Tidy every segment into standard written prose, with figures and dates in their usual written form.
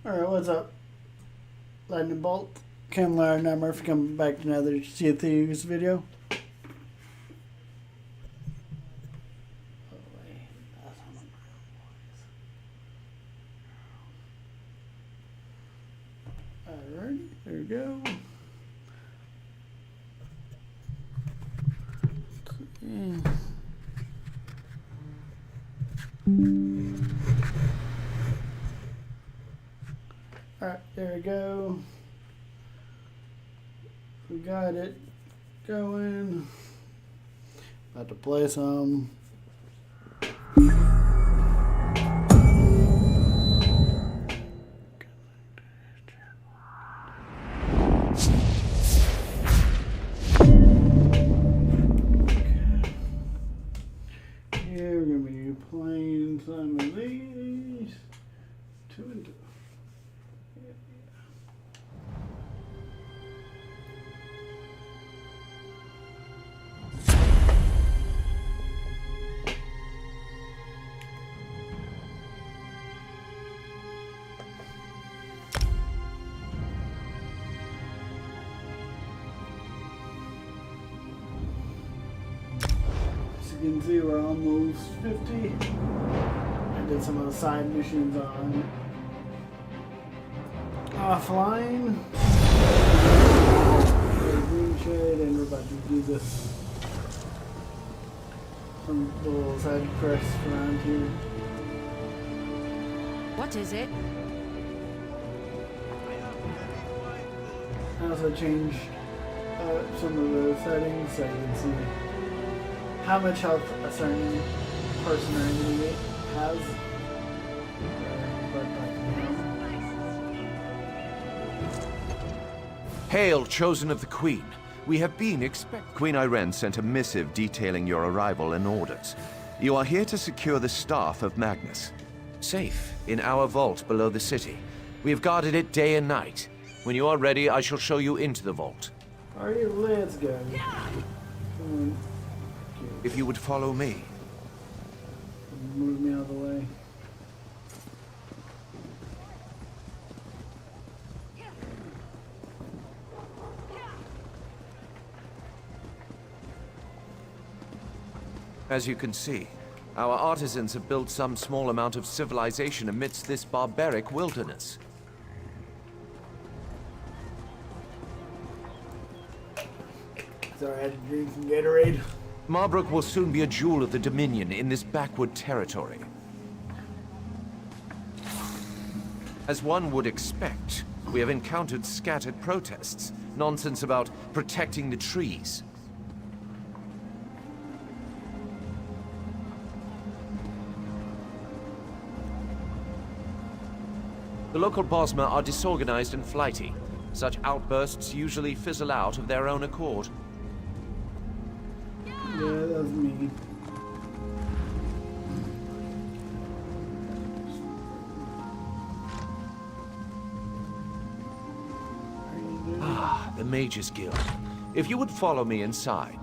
Alright, what's up? Lightning Bolt. Kevlar and Murphy coming back to another Sea of Thieves video. Alright, there we go. Alright, there we go. We got it going. About to play some. Here we're going to be playing some of these. 2 and 2. You can see we're almost 50. I did some of the side missions on offline. Greenshade, and we're about to do this. Some little side quests around here. What is it? I also changed some of the settings so you can see how much health a certain person or enemy has. Hail, chosen of the Queen. We have been Queen Irene sent a missive detailing your arrival and orders. You are here to secure the staff of Magnus. Safe in our vault below the city. We have guarded it day and night. When you are ready, I shall show you into the vault. Alright, let's go. If you would follow me. Move me out of the way. As you can see, our artisans have built some small amount of civilization amidst this barbaric wilderness. Sorry, I had to drink some Gatorade. Marbrook will soon be a jewel of the Dominion in this backward territory. As one would expect, we have encountered scattered protests, nonsense about protecting the trees. The local Bosma are disorganized and flighty. Such outbursts usually fizzle out of their own accord. Yeah, that was me. Ah, the Mages Guild. If you would follow me inside.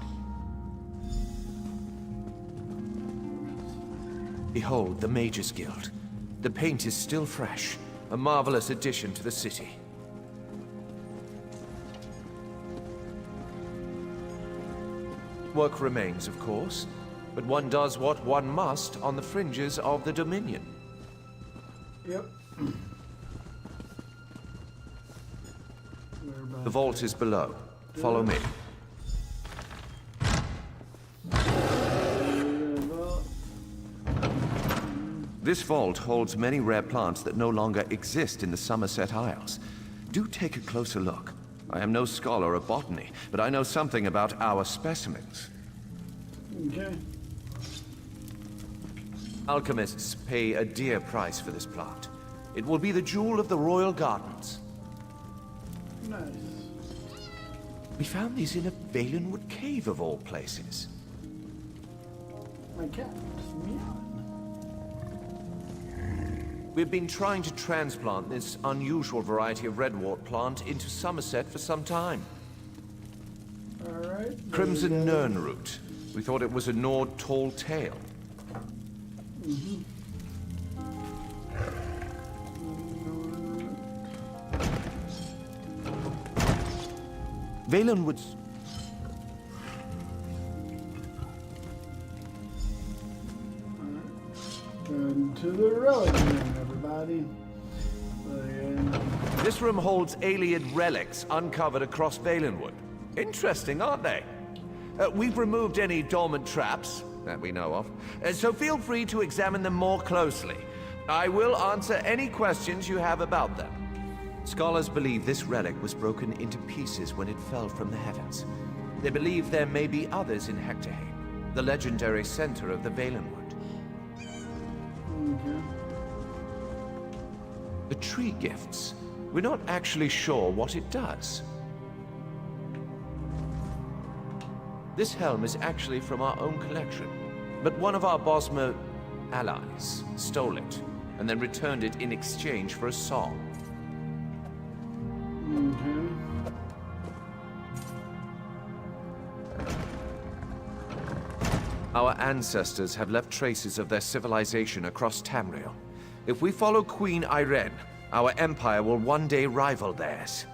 Behold, the Mages Guild. The paint is still fresh. A marvelous addition to the city. Work remains, of course, but one does what one must on the fringes of the Dominion. Yep. The vault is below. Follow me. This vault holds many rare plants that no longer exist in the Somerset Isles. Do take a closer look. I am no scholar of botany, but I know something about our specimens. Okay. Alchemists pay a dear price for this plant. It will be the jewel of the royal gardens. Nice. We found these in a Valenwood cave of all places. My cat is meowing. We've been trying to transplant this unusual variety of redwort plant into Somerset for some time. Alright. Crimson Nernroot. We thought it was a Nord tall tale. Valenwood's... Going to the relic room, everybody. This room holds alien relics uncovered across Valenwood. Interesting, aren't they? We've removed any dormant traps that we know of, so feel free to examine them more closely. I will answer any questions you have about them. Scholars believe this relic was broken into pieces when it fell from the heavens. They believe there may be others in Hectorheim, the legendary center of the Valenwood. The tree gifts. We're not actually sure what it does. This helm is actually from our own collection, but one of our Bosmer allies stole it and then returned it in exchange for a song. Our ancestors have left traces of their civilization across Tamriel. If we follow Queen Irene, our empire will one day rival theirs.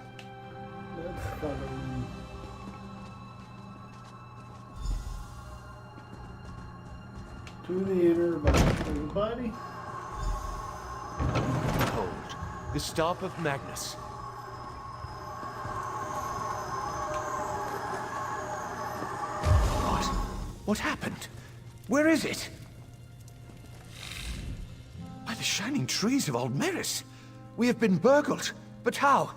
Let's follow him. To the inner box, everybody. Behold, the Staff of Magnus. What? What happened? Where is it? By the shining trees of Old Meris. We have been burgled. But how?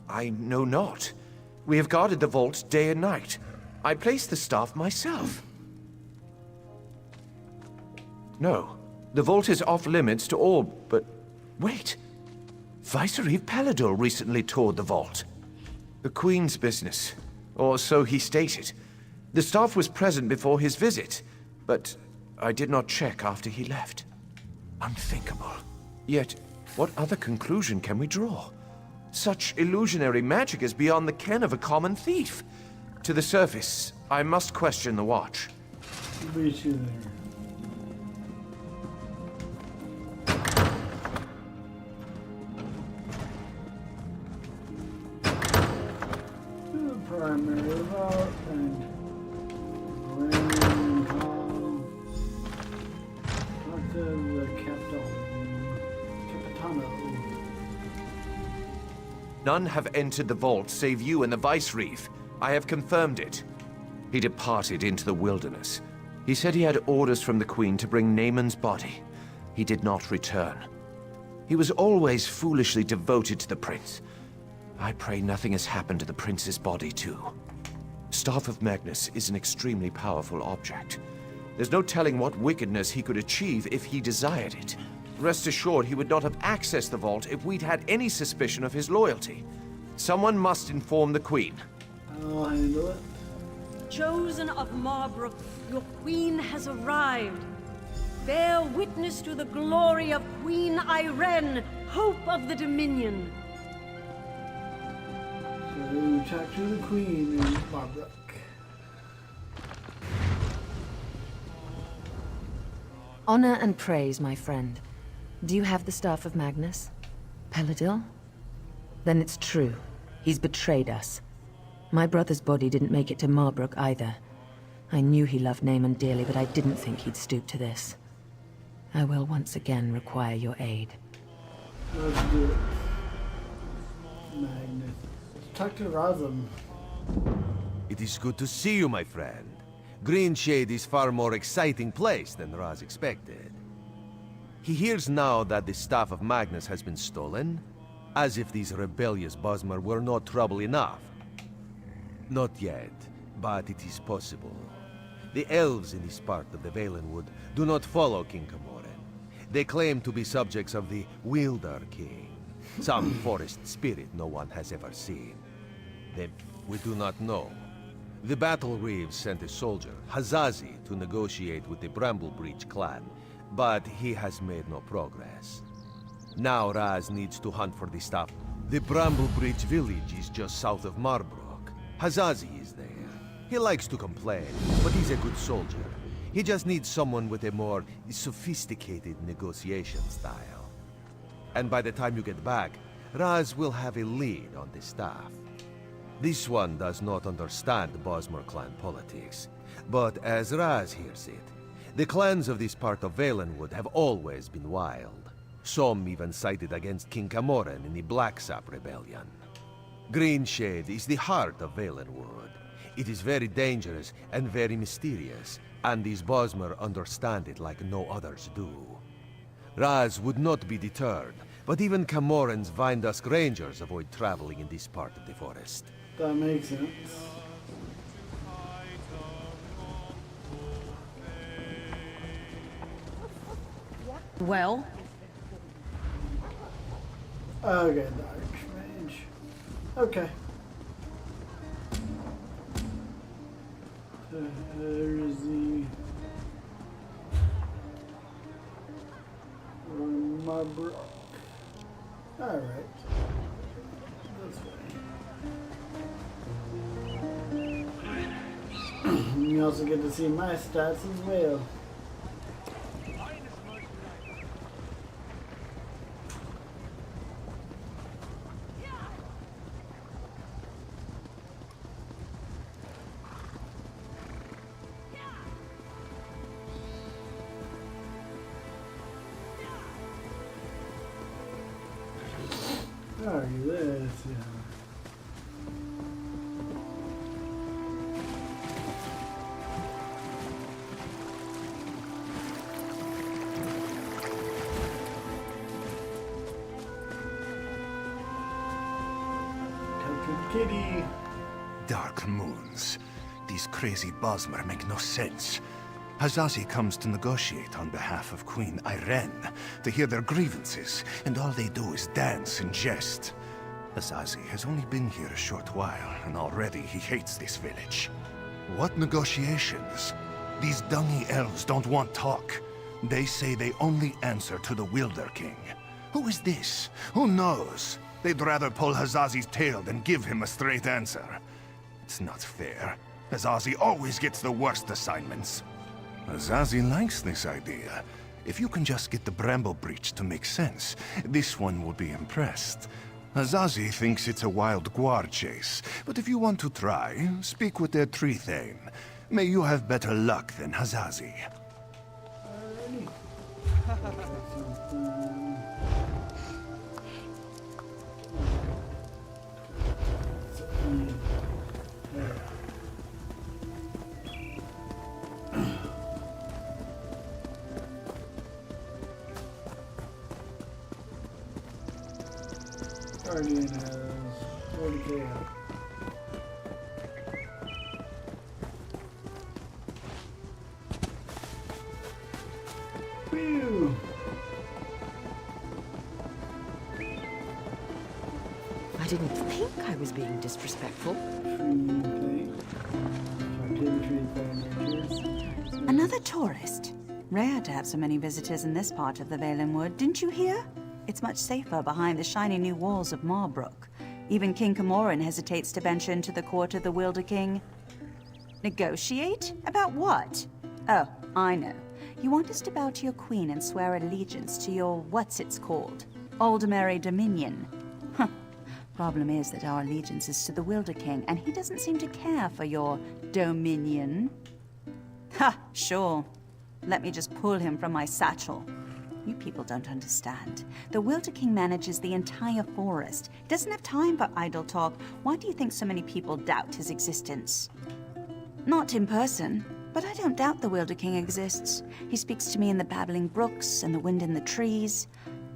I know not. We have guarded the vault day and night. I placed the staff myself. No, the vault is off limits to all, but wait. Vicereeve Palador recently toured the vault. The Queen's business, or so he stated. The staff was present before his visit, but I did not check after he left. Unthinkable. Yet, what other conclusion can we draw? Such illusionary magic is beyond the ken of a common thief. To the surface, I must question the watch. Meet you there. To the primary vault and Grand Hall. Talk to the Capitano. None have entered the vault save you and the Vicereeve. I have confirmed it. He departed into the wilderness. He said he had orders from the Queen to bring Naaman's body. He did not return. He was always foolishly devoted to the prince. I pray nothing has happened to the prince's body, too. Staff of Magnus is an extremely powerful object. There's no telling what wickedness he could achieve if he desired it. Rest assured he would not have accessed the vault if we'd had any suspicion of his loyalty. Someone must inform the Queen. I'll handle it. Chosen of Marbrook, your queen has arrived. Bear witness to the glory of Queen Irene, hope of the Dominion. So, talk to the Queen in Marbrook. Honor and praise, my friend. Do you have the Staff of Magnus? Paladil? Then it's true. He's betrayed us. My brother's body didn't make it to Marbrook either. I knew he loved Naaman dearly, but I didn't think he'd stoop to this. I will once again require your aid. Let's do it. Magnus. Let's talk to Razum. It is good to see you, my friend. Greenshade is far more exciting place than Raz expected. He hears now that the Staff of Magnus has been stolen, as if these rebellious Bosmer were not trouble enough. Not yet, but it is possible. The elves in this part of the Valenwood do not follow King Camoran. They claim to be subjects of the Wilder King, some forest spirit no one has ever seen. We do not know. The Battle Reeves sent a soldier, Hazazi, to negotiate with the Bramblebreach clan, but he has made no progress. Now Raz needs to hunt for the staff. The Bramblebreach village is just south of Marbrook. Hazazi is there. He likes to complain, but he's a good soldier. He just needs someone with a more sophisticated negotiation style. And by the time you get back, Raz will have a lead on the staff. This one does not understand Bosmer clan politics. But as Raz hears it, the clans of this part of Valenwood have always been wild. Some even sided against King Camoran in the Blacksap Rebellion. Greenshade is the heart of Valenwood. It is very dangerous and very mysterious, and these Bosmer understand it like no others do. Raz would not be deterred, but even Camoran's Vindusk Rangers avoid traveling in this part of the forest. That makes sense. Well, Okay, Dark Mage. Okay. There's the Marbrook. Alright. This way. You also get to see my stats as well. Alright, this, yeah. Kitty. Dark moons. These crazy Bosmer make no sense. Hazazi comes to negotiate on behalf of Queen Irene, to hear their grievances, and all they do is dance and jest. Hazazi has only been here a short while, and already he hates this village. What negotiations? These dungy elves don't want talk. They say they only answer to the Wilder King. Who is this? Who knows? They'd rather pull Hazazi's tail than give him a straight answer. It's not fair. Hazazi always gets the worst assignments. Hazazi likes this idea. If you can just get the Bramble Breach to make sense, this one will be impressed. Hazazi thinks it's a wild guard chase, but if you want to try, speak with their tree thane. May you have better luck than Hazazi. Guardian has 40k out. Whew. I didn't think I was being disrespectful. Another tourist. Rare to have so many visitors in this part of the Valenwood, didn't you hear? It's much safer behind the shiny new walls of Marbrook. Even King Camoran hesitates to venture into the court of the Wilder King. Negotiate? About what? Oh, I know. You want us to bow to your queen and swear allegiance to your what's-it's-called? Aldermary Dominion. Huh. Problem is that our allegiance is to the Wilder King, and he doesn't seem to care for your dominion. Ha! Sure. Let me just pull him from my satchel. You people don't understand. The Wilder King manages the entire forest. He doesn't have time for idle talk. Why do you think so many people doubt his existence? Not in person, but I don't doubt the Wilder King exists. He speaks to me in the babbling brooks and the wind in the trees.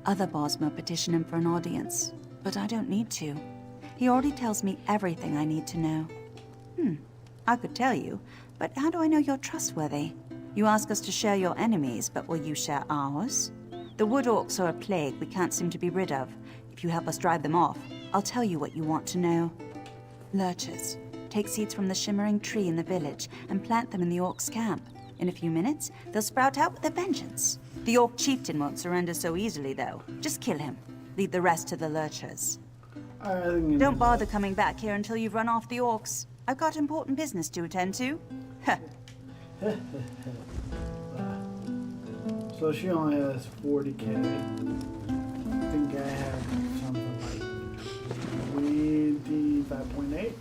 Other Bosmer petition him for an audience, but I don't need to. He already tells me everything I need to know. I could tell you, but how do I know you're trustworthy? You ask us to share your enemies, but will you share ours? The wood orcs are a plague we can't seem to be rid of. If you help us drive them off, I'll tell you what you want to know. Lurchers. Take seeds from the shimmering tree in the village and plant them in the orcs' camp. In a few minutes, they'll sprout out with a vengeance. The orc chieftain won't surrender so easily, though. Just kill him. Leave the rest to the lurchers. Don't bother coming back here until you've run off the orcs. I've got important business to attend to. So she only has 40k. I think I have something like 25.8.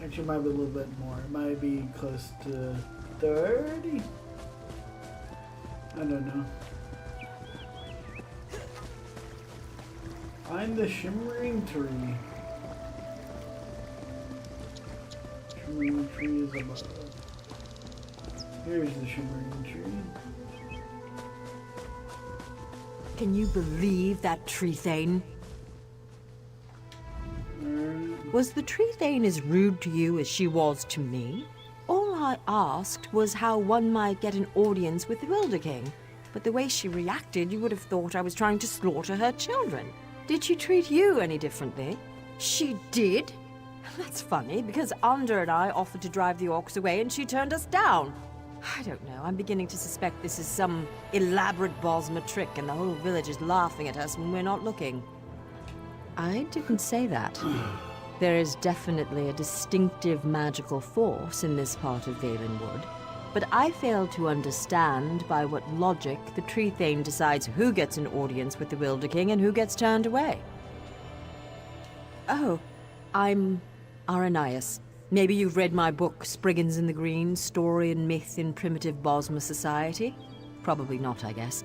Actually, it might be a little bit more. It might be close to 30. I don't know. Find the shimmering tree. Shimmering tree is above. Here's the shimmering tree. Can you believe that tree thane? Was the tree thane as rude to you as she was to me? All I asked was how one might get an audience with the Wilder King. But the way she reacted, you would have thought I was trying to slaughter her children. Did she treat you any differently? She did? That's funny, because Ander and I offered to drive the orcs away and she turned us down. I don't know, I'm beginning to suspect this is some elaborate Bosmer trick and the whole village is laughing at us when we're not looking. I didn't say that. There is definitely a distinctive magical force in this part of Valenwood, but I fail to understand by what logic the Tree Thane decides who gets an audience with the Wilder King and who gets turned away. Oh, I'm Aranias. Maybe you've read my book, Spriggans in the Green, Story and Myth in Primitive Bosmer Society? Probably not, I guess.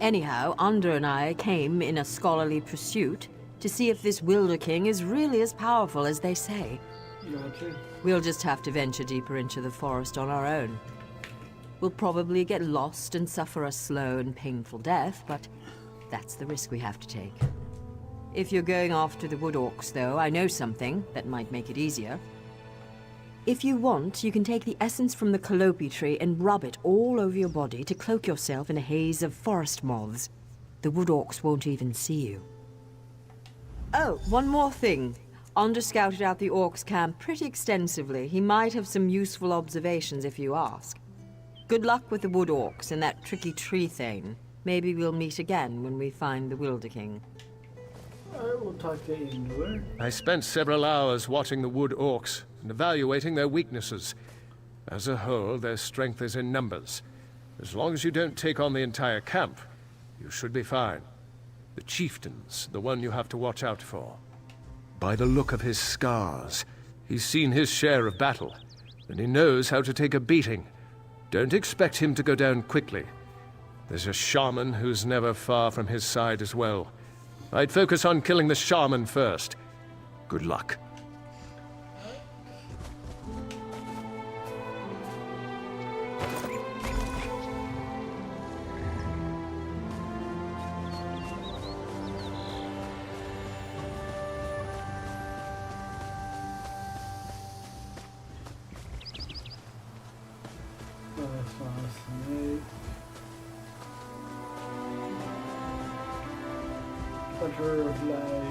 Anyhow, Ander and I came in a scholarly pursuit to see if this Wilder King is really as powerful as they say. Gotcha. We'll just have to venture deeper into the forest on our own. We'll probably get lost and suffer a slow and painful death, but that's the risk we have to take. If you're going after the wood orcs, though, I know something that might make it easier. If you want, you can take the essence from the calliope tree and rub it all over your body to cloak yourself in a haze of forest moths. The wood orcs won't even see you. Oh, one more thing. Ander scouted out the orcs' camp pretty extensively. He might have some useful observations if you ask. Good luck with the wood orcs and that tricky tree thane. Maybe we'll meet again when we find the Wilder King. Alright, we'll talk to Indor. I spent several hours watching the wood orcs and evaluating their weaknesses. As a whole, their strength is in numbers. As long as you don't take on the entire camp, you should be fine. The chieftain's the one you have to watch out for. By the look of his scars, he's seen his share of battle, and he knows how to take a beating. Don't expect him to go down quickly. There's a shaman who's never far from his side as well. I'd focus on killing the shaman first. Good luck. Butterfly.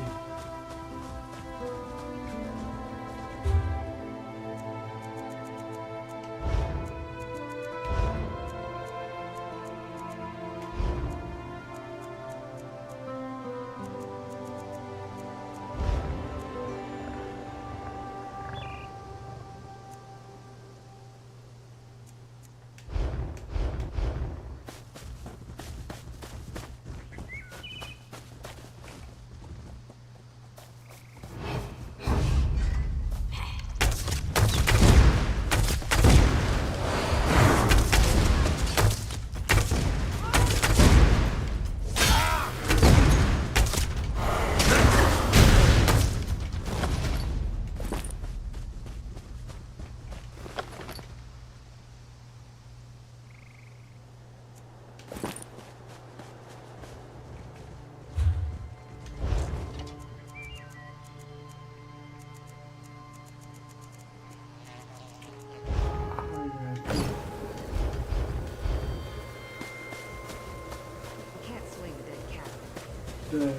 There we go.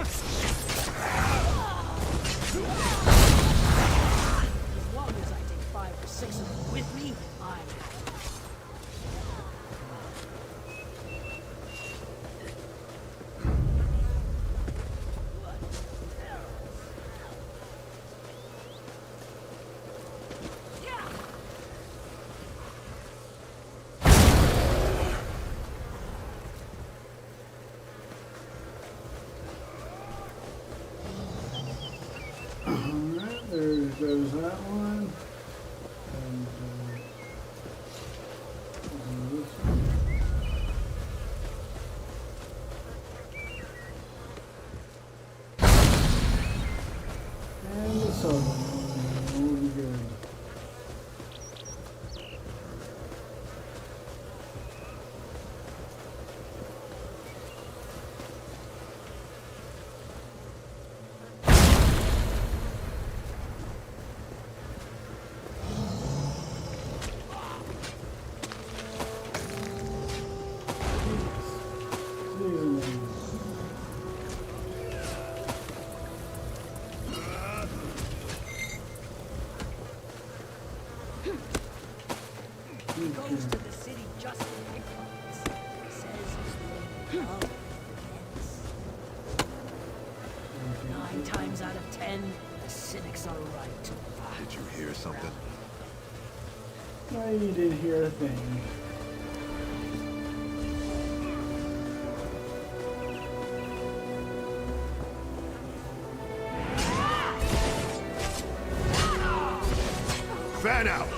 As long as I take 5 or 6 of them with me, I'm happy. there's that one. And this one. And this other one. Will be good. Goes to the city just to pick pockets. Says it's the love begins. 9 times out of 10, the cynics are right. Did you hear something? No, you didn't hear a thing. Fan out!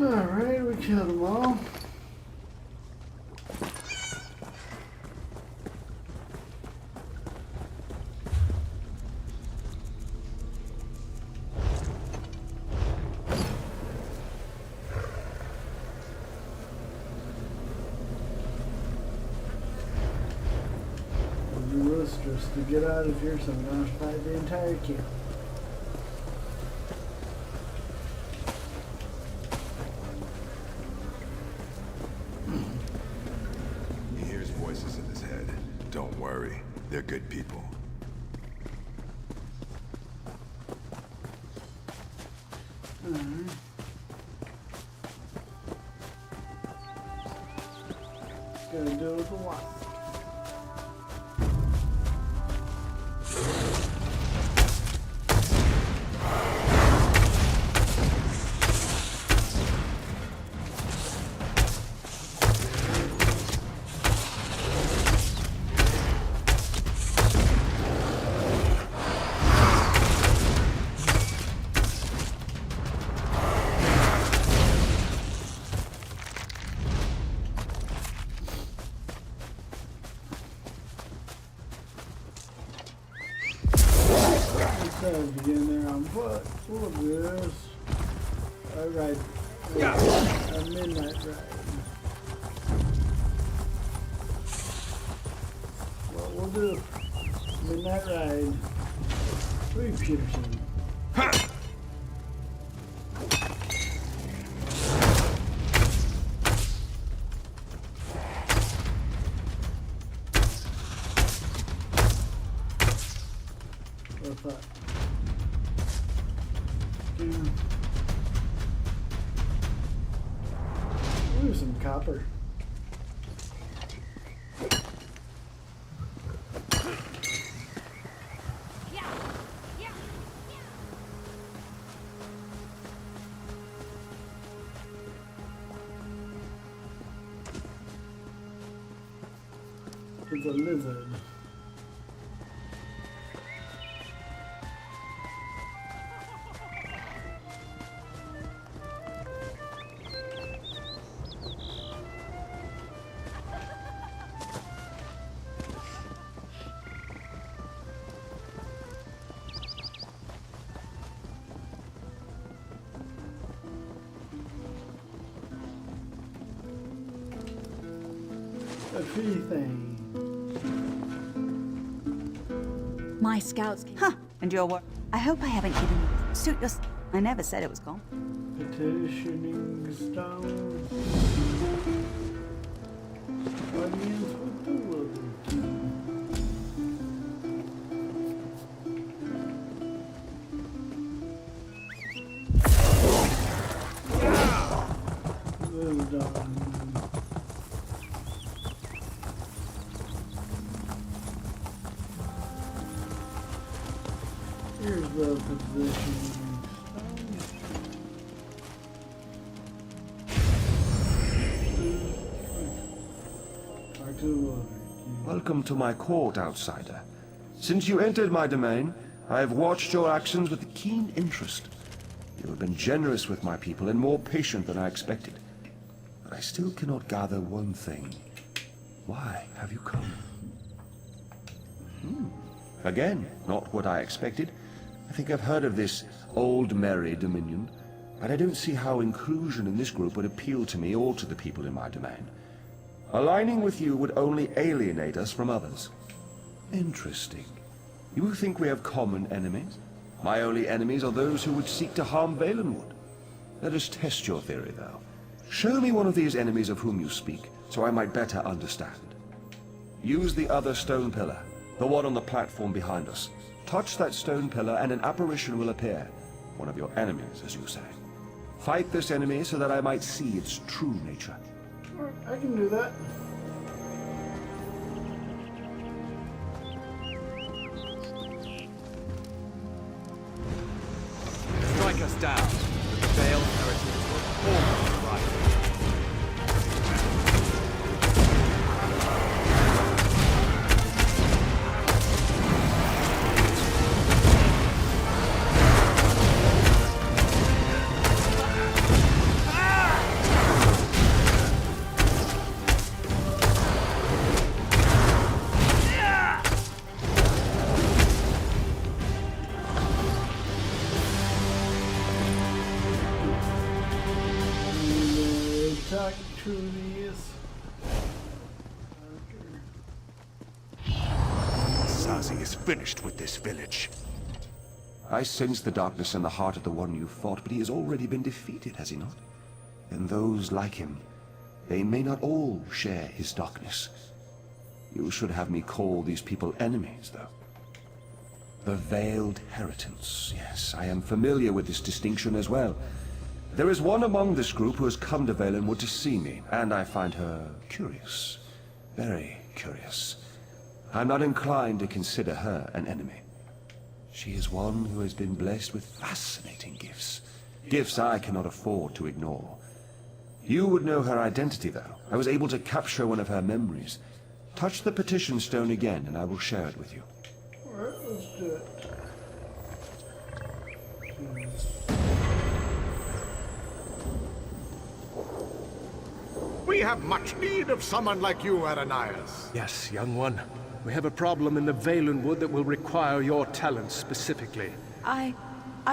Alright, we killed them all. Just to get out of here so we don't have to fight the entire camp. He hears voices in his head. Don't worry, they're good people. Alright. Gotta deal with the wasp. Begin there on foot. Full of this. Alright. A midnight ride. What we'll do. Midnight ride. Lee Peterson. What's that? Ooh, some copper. It's a lizard. A tree thing. My scouts. Huh. And your work. I hope I haven't given you. Suit your. I never said it was gone. Petitioning stone. Audience with the Wilder. Well done. Here's the position. Welcome to my court, outsider. Since you entered my domain, I have watched your actions with keen interest. You have been generous with my people and more patient than I expected. But I still cannot gather one thing. Why have you come? Again, not what I expected. I think I've heard of this old merry dominion, but I don't see how inclusion in this group would appeal to me or to the people in my domain. Aligning with you would only alienate us from others. Interesting. You think we have common enemies? My only enemies are those who would seek to harm Valenwood. Let us test your theory, though. Show me one of these enemies of whom you speak, so I might better understand. Use the other stone pillar, the one on the platform behind us. Touch that stone pillar and an apparition will appear. One of your enemies, as you say. Fight this enemy so that I might see its true nature. I can do that. Strike us down. The veiled heretics will always rise. Talk to these. Sazi is finished with this village. I sense the darkness in the heart of the one you fought, but he has already been defeated, has he not? And those like him, they may not all share his darkness. You should have me call these people enemies, though. The Veiled Heritance. Yes, I am familiar with this distinction as well. There is one among this group who has come to Valenwood to see me, and I find her curious. Very curious. I'm not inclined to consider her an enemy. She is one who has been blessed with fascinating gifts. Gifts I cannot afford to ignore. You would know her identity, though. I was able to capture one of her memories. Touch the petition stone again, and I will share it with you. Alright, let's do it. We have much need of someone like you, Ananias. Yes, young one. We have a problem in the Valenwood that will require your talents specifically. I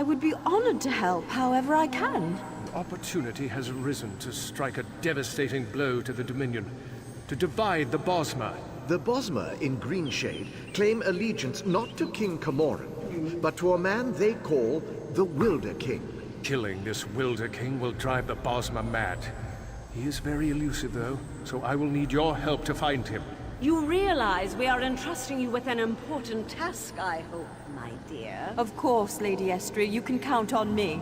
would be honored to help however I can. An opportunity has arisen to strike a devastating blow to the Dominion, to divide the Bosmer. The Bosmer in Greenshade claim allegiance not to King Camoran, but to a man they call the Wilder King. Killing this Wilder King will drive the Bosmer mad. He is very elusive, though, so I will need your help to find him. You realize we are entrusting you with an important task, I hope, my dear. Of course, Lady Estria, you can count on me.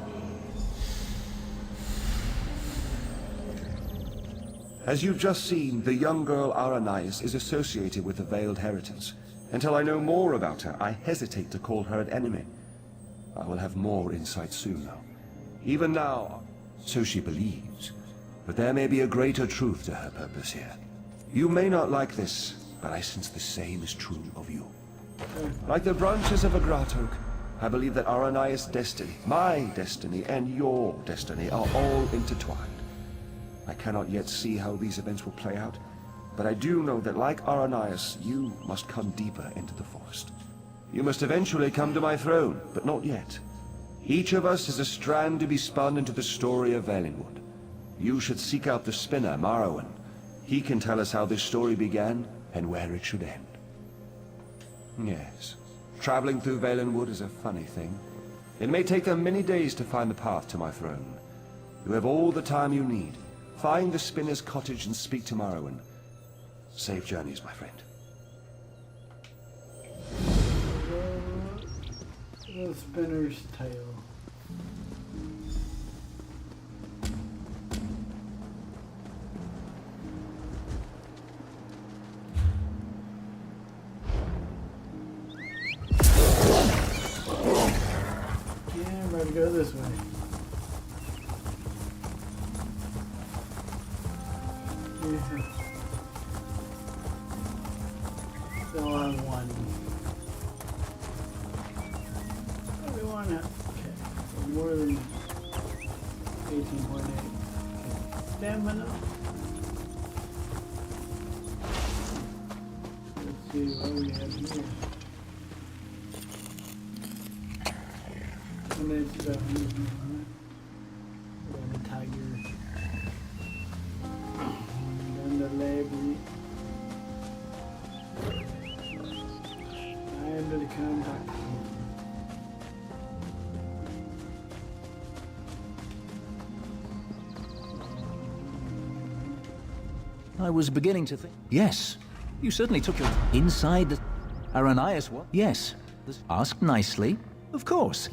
As you've just seen, the young girl Aranias is associated with the Veiled Heritance. Until I know more about her, I hesitate to call her an enemy. I will have more insight soon, though. Even now, so she believes. But there may be a greater truth to her purpose here. You may not like this, but I sense the same is true of you. Like the branches of a great oak, I believe that Aranias' destiny, my destiny, and your destiny are all intertwined. I cannot yet see how these events will play out, but I do know that like Aranias, you must come deeper into the forest. You must eventually come to my throne, but not yet. Each of us is a strand to be spun into the story of Valenwood. You should seek out the spinner, Marrowan. He can tell us how this story began and where it should end. Yes, traveling through Valenwood is a funny thing. It may take them many days to find the path to my throne. You have all the time you need. Find the spinner's cottage and speak to Marrowan. Safe journeys, my friend. The spinner's tale. Yeah, I'm ready to go this way. Yeah. Still have one. Okay, so more than 18.8. Okay. Stamina. Let's see what we have here. And it's the tiger. And the library. I am the contact. I was beginning to think. Yes, you certainly took your inside the Aranias. What? Yes. Ask nicely. Of course.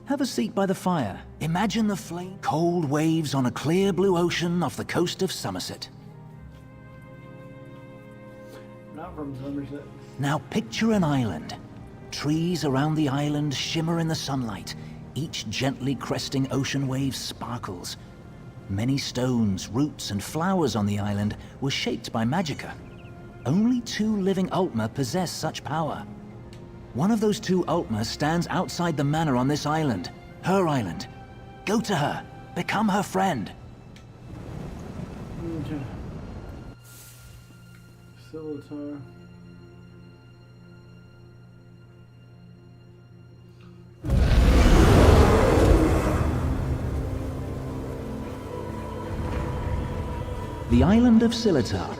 Have a seat by the fire. Imagine the flame. Cold waves on a clear blue ocean off the coast of Somerset. Not from Somerset. Now picture an island. Trees around the island shimmer in the sunlight. Each gently cresting ocean wave sparkles. Many stones, roots, and flowers on the island were shaped by magicka. Only 2 living Ultma possess such power. One of those 2 Ultma stands outside the manor on this island. Her island. Go to her. Become her friend. Okay. Scimitar. The island of Scimitar.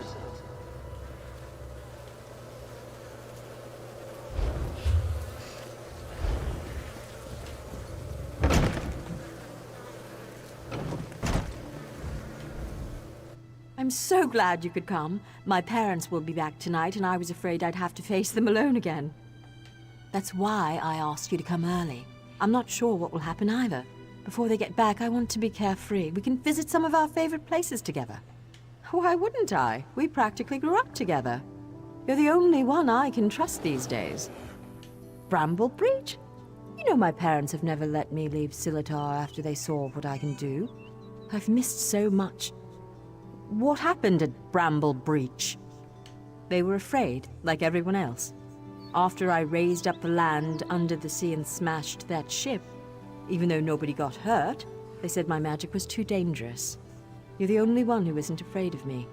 I'm so glad you could come. My parents will be back tonight, and I was afraid I'd have to face them alone again. That's why I asked you to come early. I'm not sure what will happen either. Before they get back, I want to be carefree. We can visit some of our favorite places together. Why wouldn't I? We practically grew up together. You're the only one I can trust these days. Bramble Breach? You know my parents have never let me leave Scimitar after they saw what I can do. I've missed so much. What happened at Bramble Breach? They were afraid, like everyone else. After I raised up the land under the sea and smashed that ship, even though nobody got hurt, they said my magic was too dangerous. You're the only one who isn't afraid of me.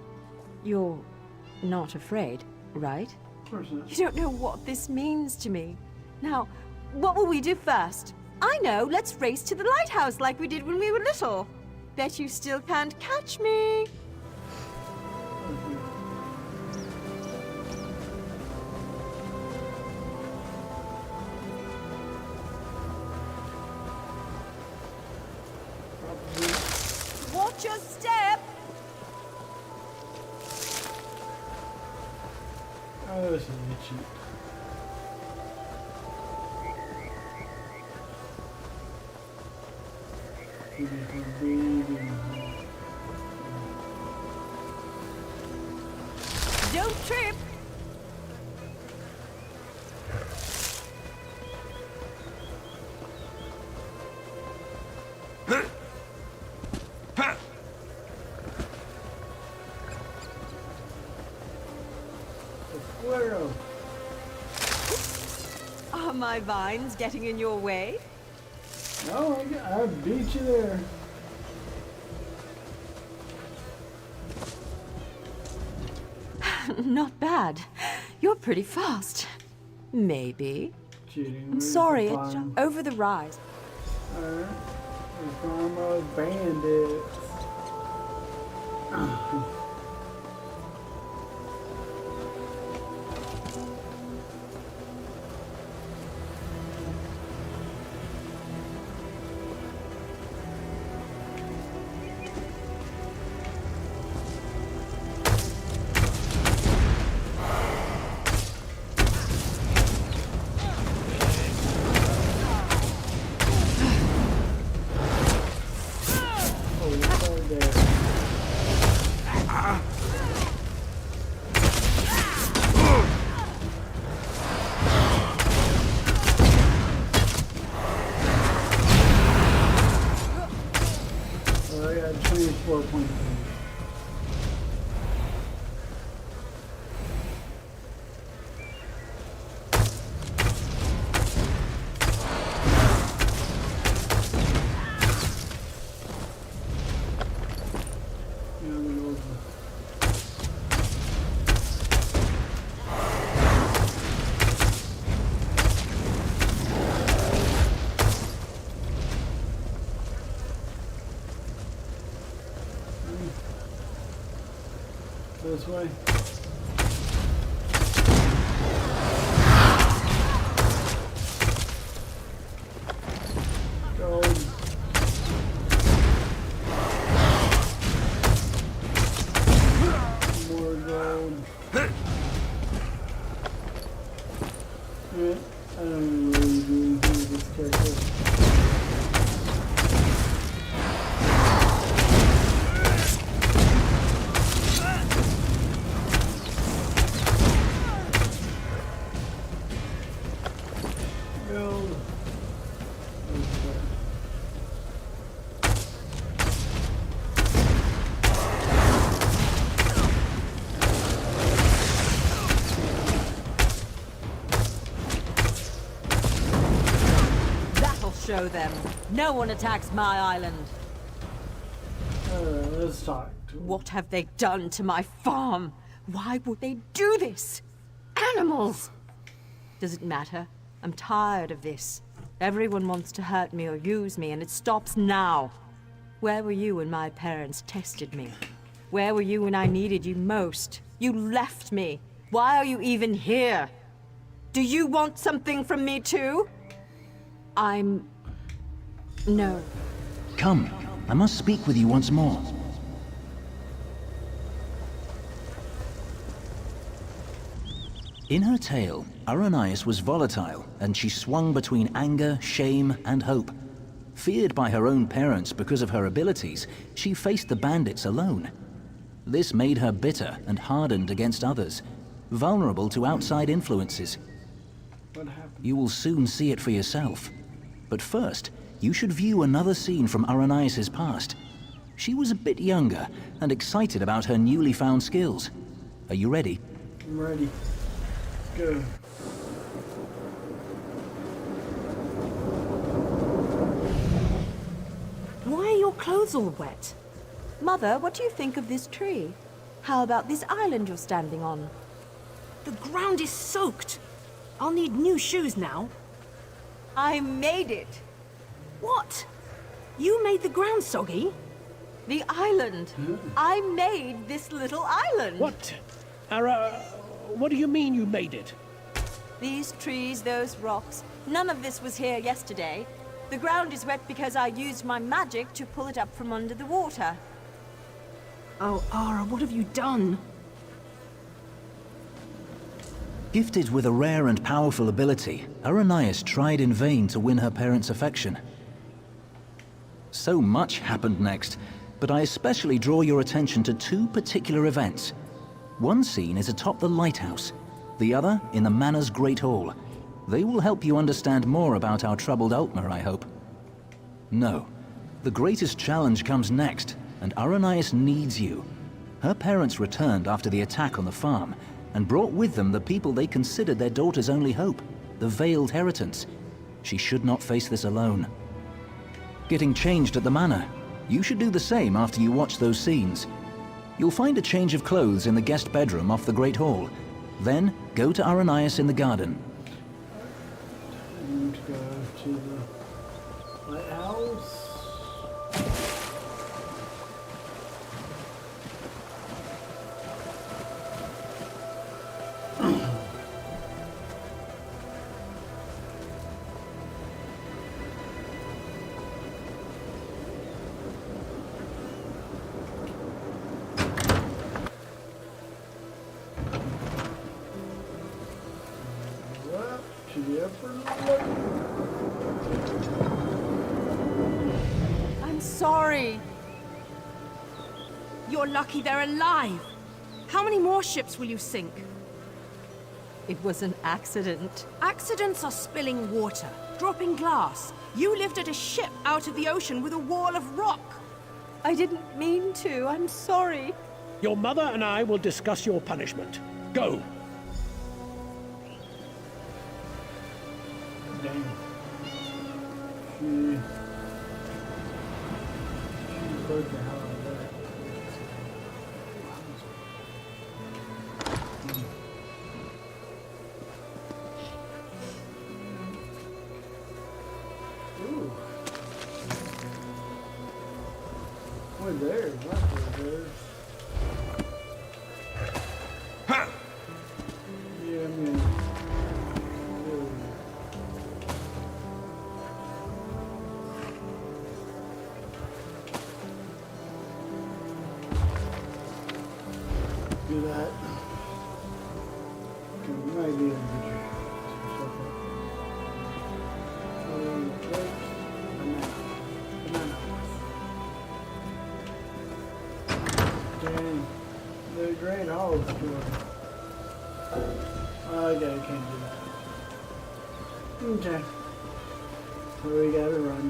You're not afraid, right? Of course not. You don't know what this means to me. Now, what will we do first? I know, let's race to the lighthouse like we did when we were little. Bet you still can't catch me. Watch your step! Oh, this is itchy. Don't trip! Squirrel. Are my vines getting in your way? No, I beat you there. Not bad. You're pretty fast. Maybe. Cheating. I'm sorry, it's over the rise. Alright. We're from bandits. I got 24 points. This way. Gold. More gold. Yeah, I don't know really do anything with this character. Show them. No one attacks my island. Let's talk to him. What have they done to my farm? Why would they do this? Animals! Does it matter? I'm tired of this. Everyone wants to hurt me or use me, and it stops now. Where were you when my parents tested me? Where were you when I needed you most? You left me. Why are you even here? Do you want something from me too? No. Come, I must speak with you once more. In her tale, Aranias was volatile, and she swung between anger, shame, and hope. Feared by her own parents because of her abilities, she faced the bandits alone. This made her bitter and hardened against others, vulnerable to outside influences. What happened? You will soon see it for yourself. But first, you should view another scene from Aranias' past. She was a bit younger and excited about her newly found skills. Are you ready? I'm ready. Let's go. Why are your clothes all wet? Mother, what do you think of this tree? How about this island you're standing on? The ground is soaked. I'll need new shoes now. I made it. What? You made the ground soggy? The island. I made this little island. What? What do you mean you made it? These trees, those rocks. None of this was here yesterday. The ground is wet because I used my magic to pull it up from under the water. Oh, Ara, what have you done? Gifted with a rare and powerful ability, Aranias tried in vain to win her parents' affection. So much happened next, but I especially draw your attention to two particular events. One scene is atop the lighthouse, the other in the Manor's Great Hall. They will help you understand more about our troubled Altmer, I hope. No. The greatest challenge comes next, and Aranias needs you. Her parents returned after the attack on the farm, and brought with them the people they considered their daughter's only hope, the Veiled Heritance. She should not face this alone. Getting changed at the manor. You should do the same after you watch those scenes. You'll find a change of clothes in the guest bedroom off the Great Hall. Then, go to Aranias in the garden. And go to the lighthouse. I'm sorry. You're lucky they're alive. How many more ships will you sink? It was an accident. Accidents are spilling water, dropping glass. You lifted a ship out of the ocean with a wall of rock. I didn't mean to. I'm sorry. Your mother and I will discuss your punishment. Go. Dang. She broke the hell out of that. Ooh. Boy, there's lots of those. Ha! Yeah, I'm gonna do that. Okay, we might be able to get some stuff up. Dang. The Great Hall is good. Okay, I can't do that. Okay. So we gotta run.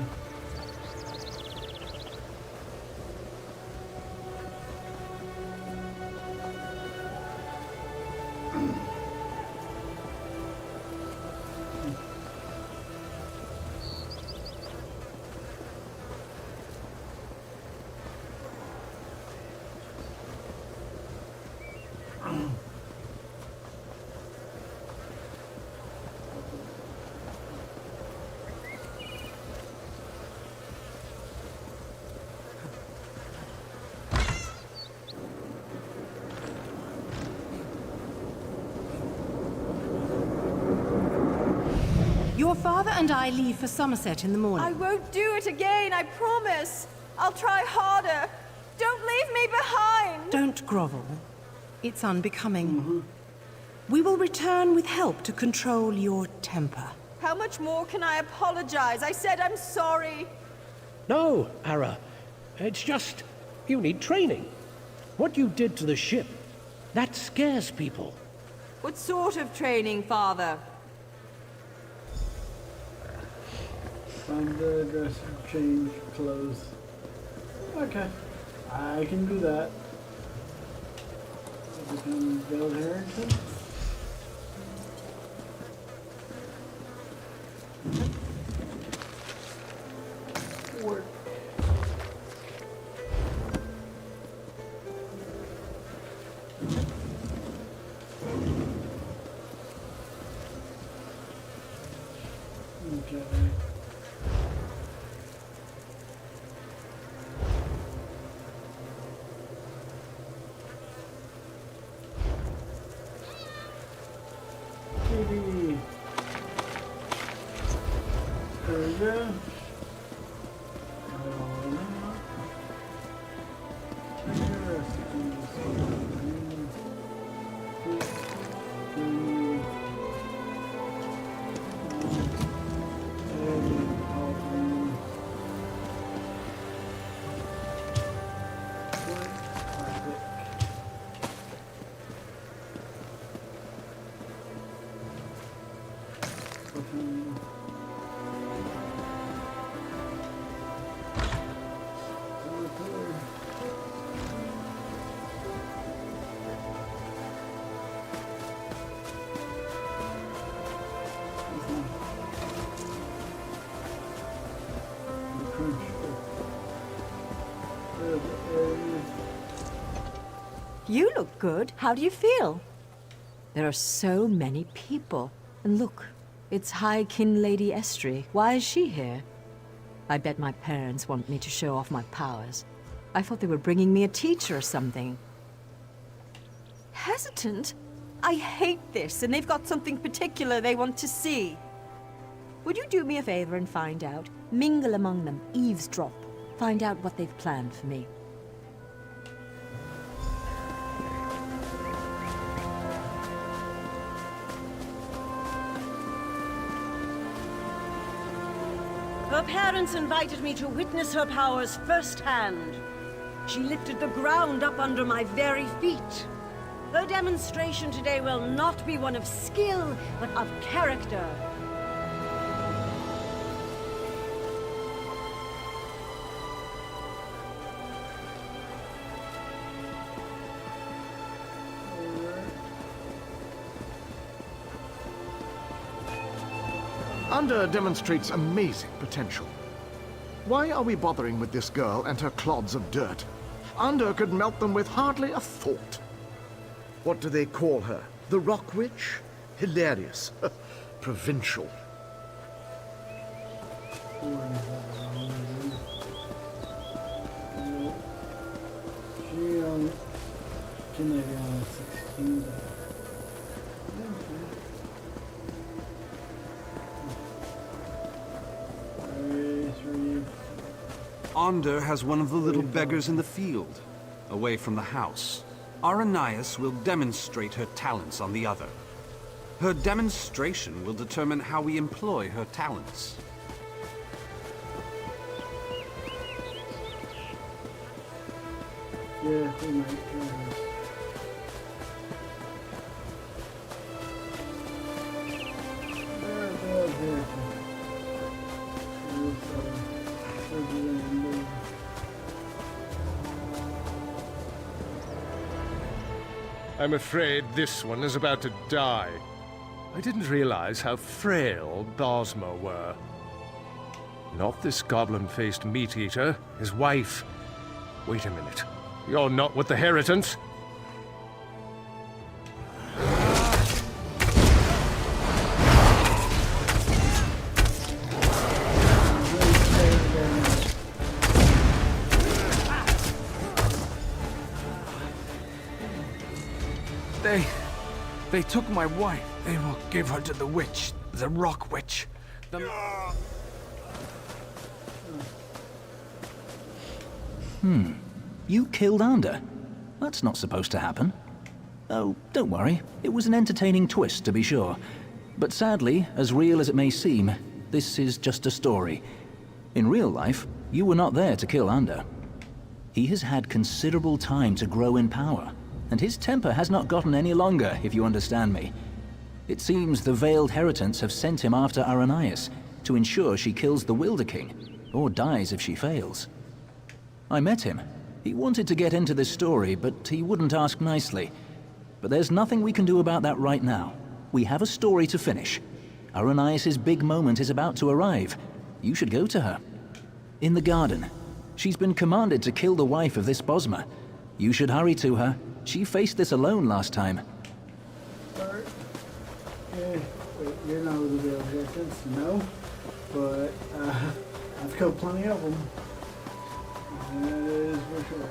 Your father and I leave for Somerset in the morning. I won't do it again, I promise. I'll try harder. Don't leave me behind. Don't grovel. It's unbecoming. We will return with help to control your temper. How much more can I apologize? I said I'm sorry. No, Ara. It's just, you need training. What you did to the ship, that scares people. What sort of training, Father? Find the dress, change clothes. Okay, I can do that. Become Veiled Heritance. Work. Okay. TV. There we go. unfortunately. You look good. How do you feel? There are so many people. And look, it's High Kin Lady Estrie. Why is she here? I bet my parents want me to show off my powers. I thought they were bringing me a teacher or something. Hesitant? I hate this, and they've got something particular they want to see. Would you do me a favor and find out? Mingle among them, eavesdrop. Find out what they've planned for me. Her parents invited me to witness her powers firsthand. She lifted the ground up under my very feet. Her demonstration today will not be one of skill, but of character. Anda demonstrates amazing potential. Why are we bothering with this girl and her clods of dirt? Anda could melt them with hardly a thought. What do they call her? The Rock Witch? Hilarious. Provincial. She may be on 16. Anda has one of the little beggars in the field, away from the house. Aranias will demonstrate her talents on the other. Her demonstration will determine how we employ her talents. Yeah, we might. I'm afraid this one is about to die. I didn't realize how frail Bosmer were. Not this goblin-faced meat-eater, his wife. Wait a minute. You're not with the Heritants? They took my wife. They will give her to the witch, the Rock Witch. You killed Anda? That's not supposed to happen. Oh, don't worry. It was an entertaining twist, to be sure. But sadly, as real as it may seem, this is just a story. In real life, you were not there to kill Anda. He has had considerable time to grow in power, and his temper has not gotten any longer, if you understand me. It seems the Veiled Heritants have sent him after Aranias to ensure she kills the Wilder King, or dies if she fails. I met him. He wanted to get into this story, but he wouldn't ask nicely. But there's nothing we can do about that right now. We have a story to finish. Aranias' big moment is about to arrive. You should go to her. In the garden. She's been commanded to kill the wife of this Bosmer. You should hurry to her. She faced this alone last time. You're not with the Veiled Heritants, no. But I've killed plenty of them. That is for sure.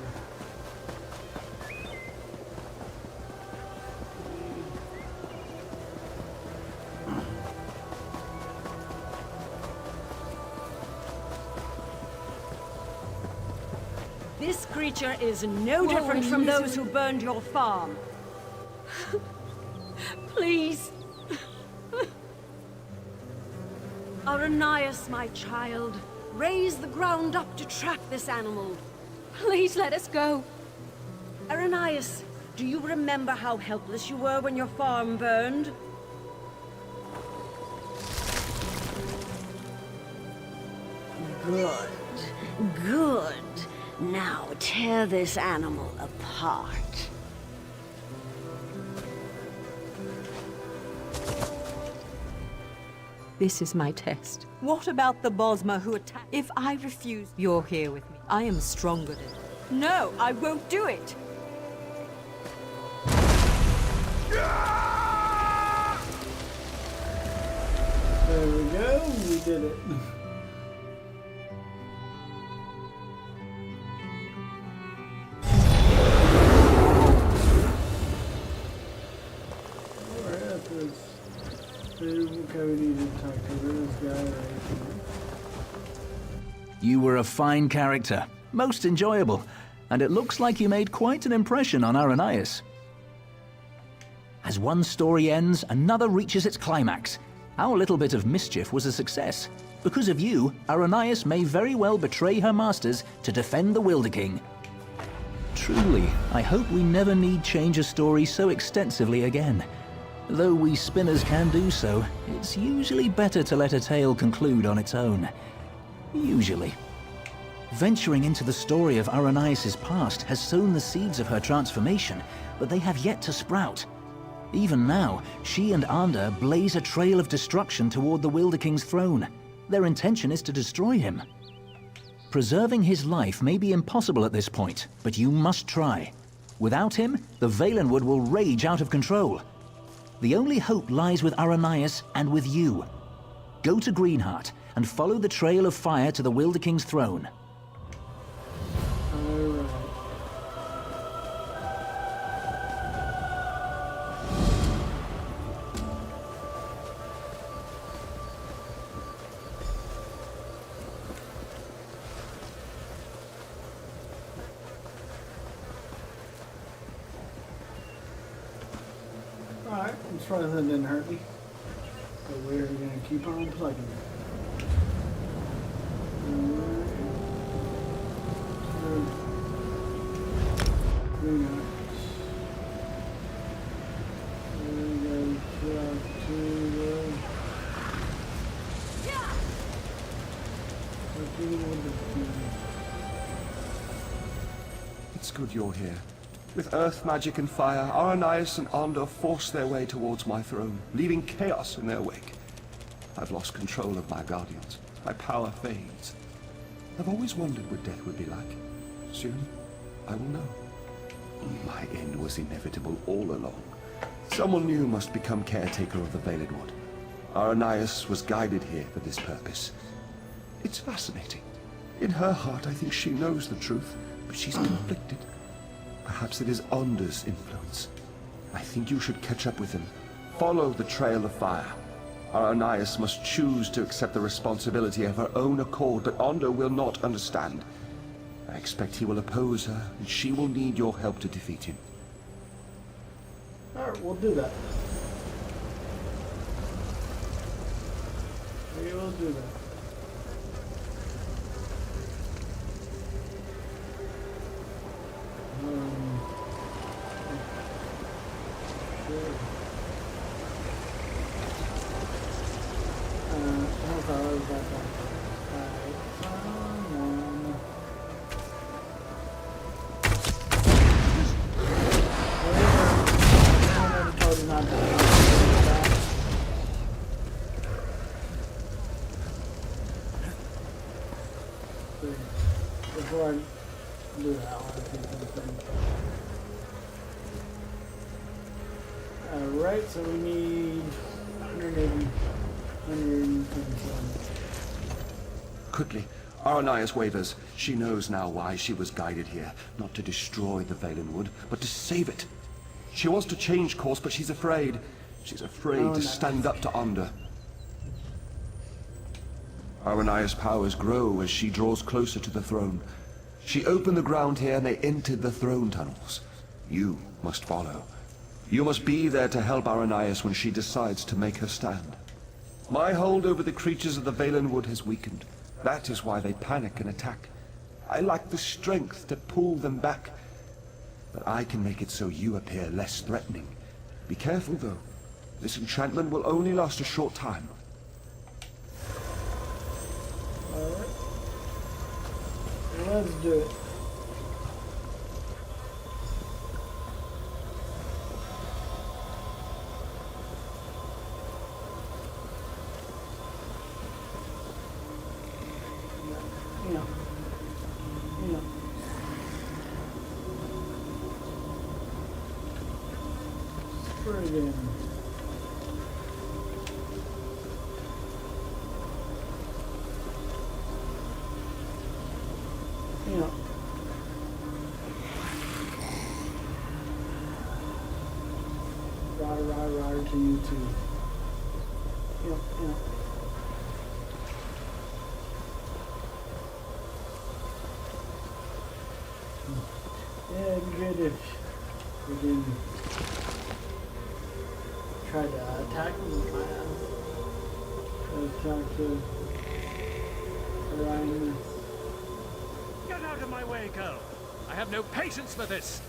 This creature is no different from those who burned your farm. Please. Aranias, my child, raise the ground up to trap this animal. Please let us go. Aranias, do you remember how helpless you were when your farm burned? Good. Good. Now tear this animal apart. This is my test. What about the Bosmer who attacked? If I refuse, you're here with me. I am stronger than you. No, I won't do it. There we go, we did it. You were a fine character, most enjoyable, and it looks like you made quite an impression on Arrhenius. As one story ends, another reaches its climax. Our little bit of mischief was a success. Because of you, Arrhenius may very well betray her masters to defend the Wilder King. Truly, I hope we never need change a story so extensively again. Though we spinners can do so, it's usually better to let a tale conclude on its own. Usually. Venturing into the story of Arrhenius' past has sown the seeds of her transformation, but they have yet to sprout. Even now, she and Ander blaze a trail of destruction toward the Wilder King's throne. Their intention is to destroy him. Preserving his life may be impossible at this point, but you must try. Without him, the Valenwood will rage out of control. The only hope lies with Arrhenius and with you. Go to Greenheart and follow the trail of fire to the Wilder King's throne. Alright, I'm surprised that didn't hurt me. But we're going to keep on plugging it. It's good you're here. With earth magic and fire, Arrhenius and Ander forced their way towards my throne, leaving chaos in their wake. I've lost control of my guardians. My power fades. I've always wondered what death would be like. Soon, I will know. My end was inevitable all along. Someone new must become caretaker of the Valenwood. Arrhenius was guided here for this purpose. It's fascinating. In her heart, I think she knows the truth, but she's conflicted. Perhaps it is Ander's influence. I think you should catch up with him. Follow the trail of fire. Arrhenius must choose to accept the responsibility of her own accord, but Ander will not understand. I expect he will oppose her, and she will need your help to defeat him. Alright, we'll do that. We will do that. Before I do that, I want to take something. Alright, so we need 180, 127. Quickly, Arrhenius wavers. She knows now why she was guided here. Not to destroy the Valenwood, but to save it. She wants to change course, but she's afraid. She's afraid to stand up to Ander. Arrhenius' powers grow as she draws closer to the throne. She opened the ground here and they entered the throne tunnels. You must follow. You must be there to help Arrhenius when she decides to make her stand. My hold over the creatures of the Valenwood has weakened. That is why they panic and attack. I lack the strength to pull them back. But I can make it so you appear less threatening. Be careful though. This enchantment will only last a short time. Alright. Let's do it. Yeah. Friggin'. Yeah. Rah to you too. Yeah. Yeah, it'd be good if we can try to attack them. Try to talk to Orion. Get out of my way, girl! I have no patience for this!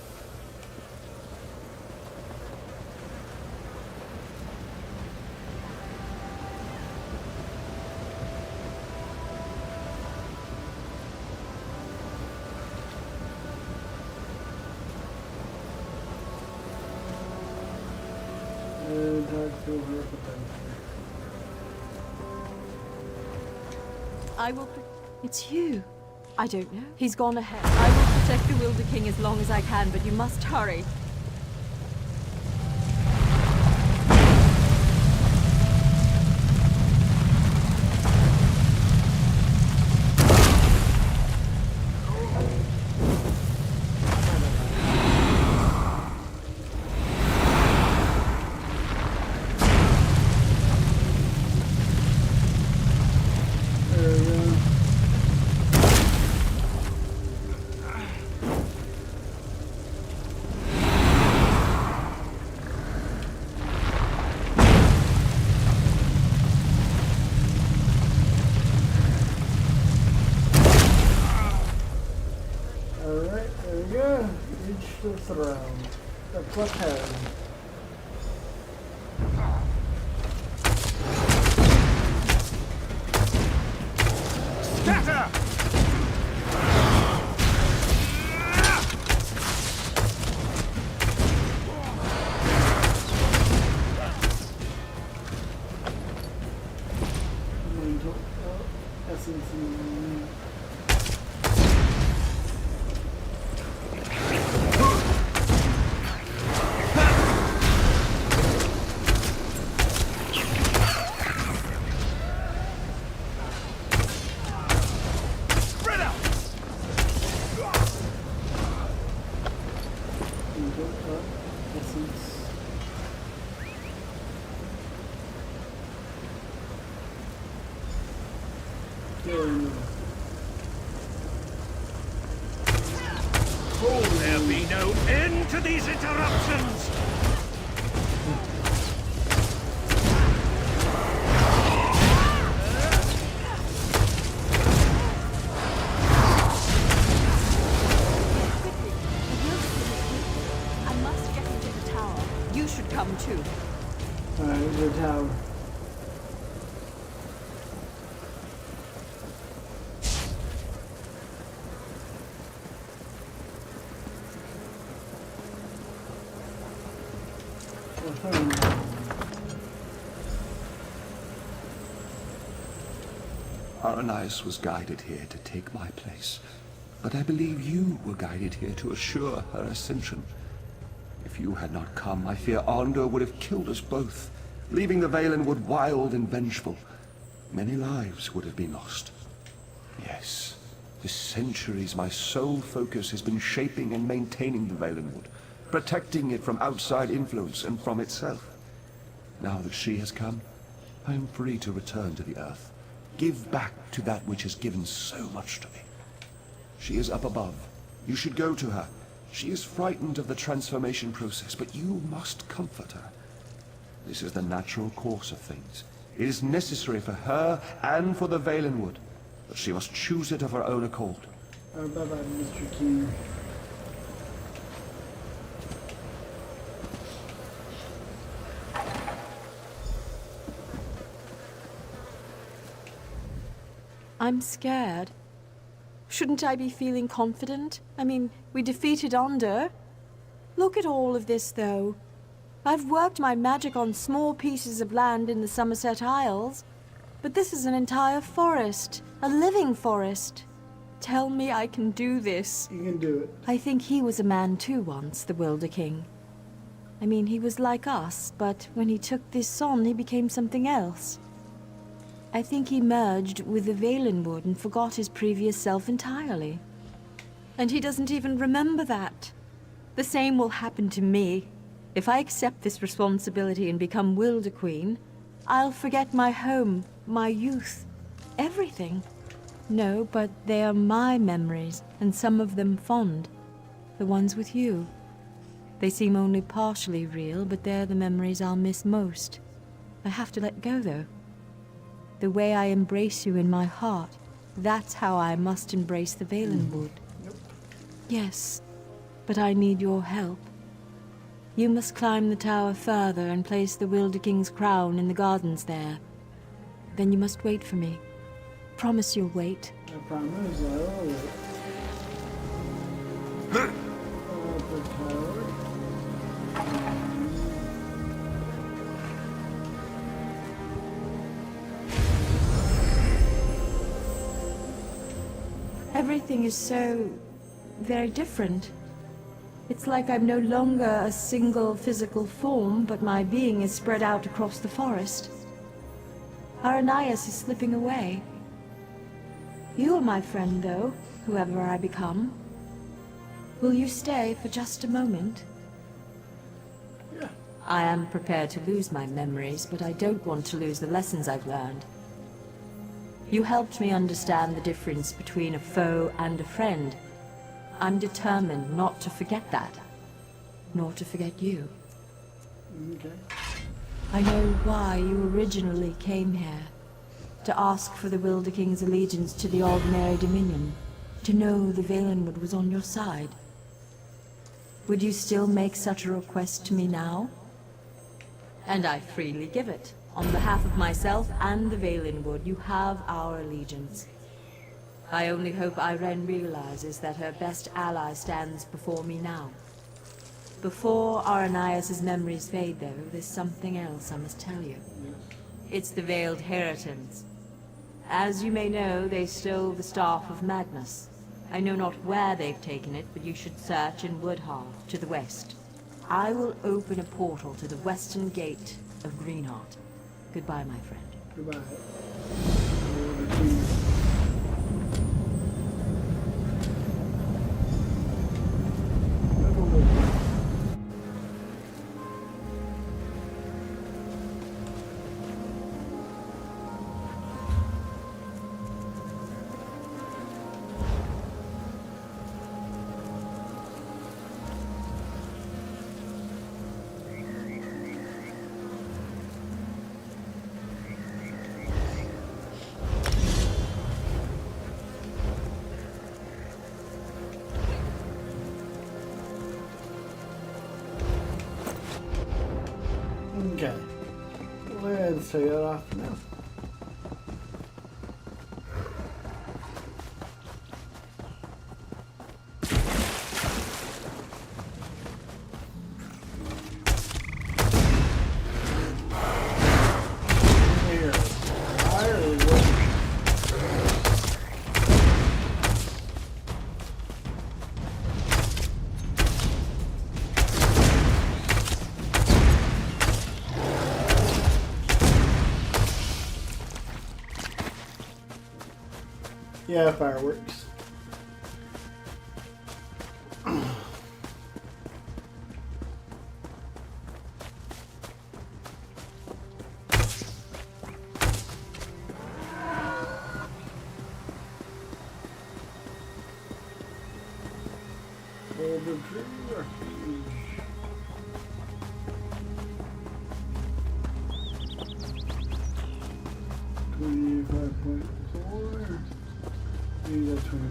I will. It's you. I don't know. He's gone ahead. I will protect the Wilder King as long as I can, but you must hurry. The throne. The platoon. Scatter! Essence. There'll be no end to these interruptions! I must get into the tower. You should come too. Alright, the tower. Aranias was guided here to take my place, but I believe you were guided here to assure her ascension. If you had not come, I fear Arndor would have killed us both, leaving the Valenwood wild and vengeful. Many lives would have been lost. Yes, for centuries my sole focus has been shaping and maintaining the Valenwood, protecting it from outside influence and from itself. Now that she has come, I am free to return to the Earth. Give back to that which has given so much to me. She is up above. You should go to her. She is frightened of the transformation process, but you must comfort her. This is the natural course of things. It is necessary for her and for the Valenwood, but she must choose it of her own accord. Bye-bye, Mr. King. I'm scared. Shouldn't I be feeling confident? I mean, we defeated Onder. Look at all of this, though. I've worked my magic on small pieces of land in the Somerset Isles, but this is an entire forest, a living forest. Tell me I can do this. You can do it. I think he was a man too once, the Wilder King. I mean, he was like us, but when he took this on, he became something else. I think he merged with the Valenwood and forgot his previous self entirely. And he doesn't even remember that. The same will happen to me. If I accept this responsibility and become Wilder Queen, I'll forget my home, my youth, everything. No, but they are my memories, and some of them fond. The ones with you. They seem only partially real, but they're the memories I'll miss most. I have to let go, though. The way I embrace you in my heart, that's how I must embrace the Valenwood. Yes, but I need your help. You must climb the tower further and place the Wilder King's crown in the gardens there. Then you must wait for me. Promise you'll wait. I promise I will wait. The tower. Everything is so very different. It's like I'm no longer a single physical form, but my being is spread out across the forest. Aranias is slipping away. You are my friend, though, whoever I become. Will you stay for just a moment? Yeah. I am prepared to lose my memories, but I don't want to lose the lessons I've learned. You helped me understand the difference between a foe and a friend. I'm determined not to forget that, nor to forget you. Okay. I know why you originally came here. To ask for the Wilder King's allegiance to the Ordinary Dominion. To know the Valenwood was on your side. Would you still make such a request to me now? And I freely give it. On behalf of myself and the Valenwood, you have our allegiance. I only hope Irene realizes that her best ally stands before me now. Before Aranias' memories fade, though, there's something else I must tell you. It's the Veiled Heritons. As you may know, they stole the Staff of Magnus. I know not where they've taken it, but you should search in Woodhearth, to the west. I will open a portal to the western gate of Greenheart. Goodbye, my friend. Goodbye. Okay, let's take it off now. Here, yeah, fireworks. Golden Tree Refuge. $25.4. Maybe that's 24.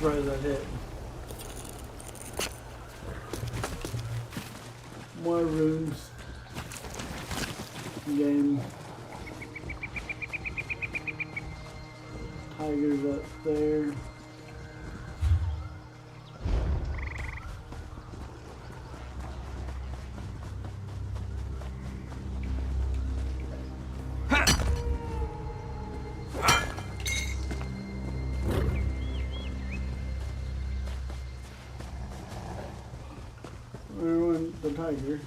surprised that hit. More rooms. Game. Tigers up there. The tiger.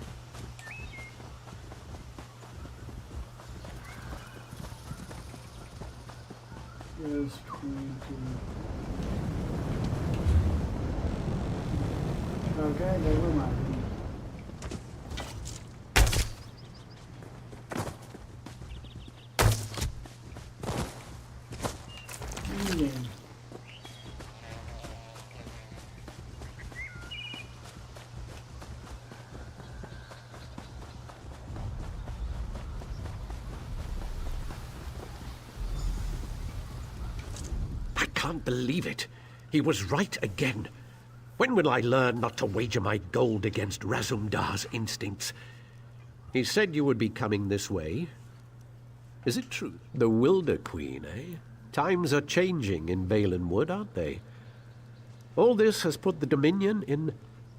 Yes, 22. Okay, never mind. I can't believe it. He was right again. When will I learn not to wager my gold against Razumdar's instincts? He said you would be coming this way. Is it true? The Wilder Queen, eh? Times are changing in Valenwood, aren't they? All this has put the Dominion in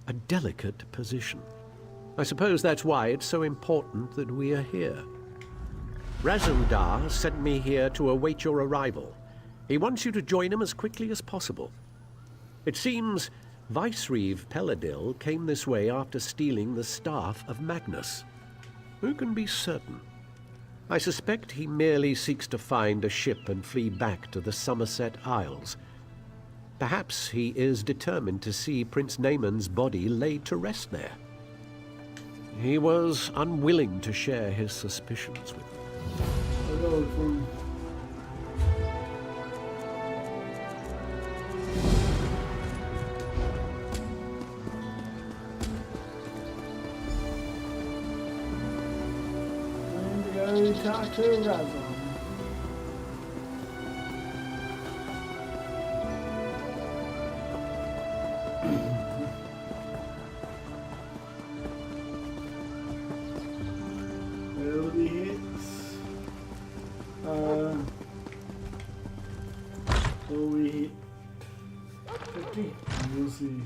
a delicate position. I suppose that's why it's so important that we are here. Razumdar sent me here to await your arrival. He wants you to join him as quickly as possible. It seems Vicereeve Peladil came this way after stealing the Staff of Magnus. Who can be certain? I suspect he merely seeks to find a ship and flee back to the Somerset Isles. Perhaps he is determined to see Prince Naaman's body laid to rest there. He was unwilling to share his suspicions with me. Talk to Razum. Ability hits. So we hit 50. We'll see.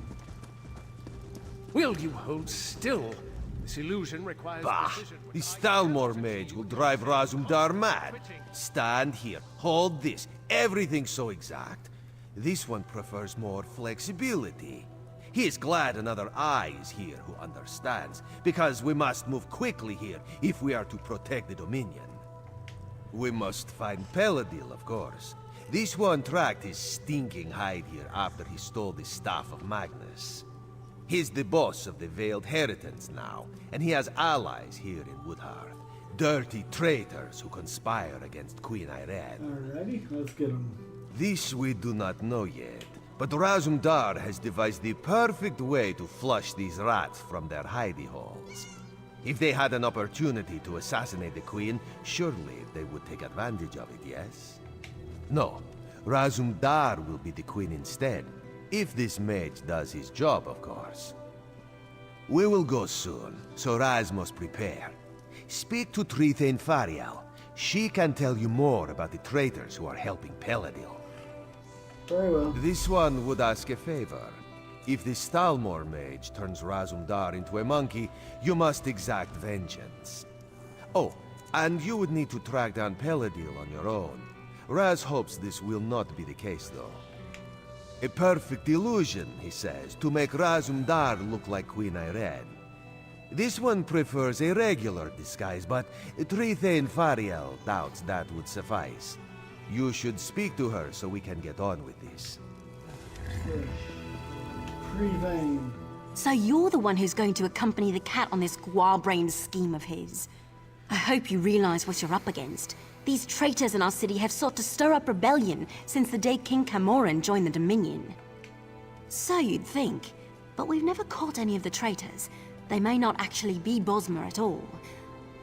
Will you hold still? This illusion requires precision. The Stalmor mage will drive Razumdar mad. Stand here, hold this. Everything's so exact. This one prefers more flexibility. He is glad another eye is here who understands, because we must move quickly here if we are to protect the Dominion. We must find Peladil, of course. This one tracked his stinking hide here after he stole the Staff of Magnus. He's the boss of the Veiled Heritance now, and he has allies here in Woodhearth. Dirty traitors who conspire against Queen Irene. Alrighty, let's get him. This we do not know yet, but Razumdar has devised the perfect way to flush these rats from their hidey holes. If they had an opportunity to assassinate the Queen, surely they would take advantage of it, yes? No, Razumdar will be the Queen instead. If this mage does his job, of course. We will go soon, so Raz must prepare. Speak to Trithane Fariel. She can tell you more about the traitors who are helping Peladil. Very well. This one would ask a favor. If the Stalmor mage turns Razumdar into a monkey, you must exact vengeance. Oh, and you would need to track down Peladil on your own. Raz hopes this will not be the case, though. A perfect illusion, he says, to make Razumdar look like Queen Irene. This one prefers a regular disguise, but Trithane Fariel doubts that would suffice. You should speak to her so we can get on with this. Trithane. So you're the one who's going to accompany the cat on this guar-brained scheme of his. I hope you realize what you're up against. These traitors in our city have sought to stir up rebellion since the day King Camoran joined the Dominion. So you'd think, but we've never caught any of the traitors. They may not actually be Bosmer at all.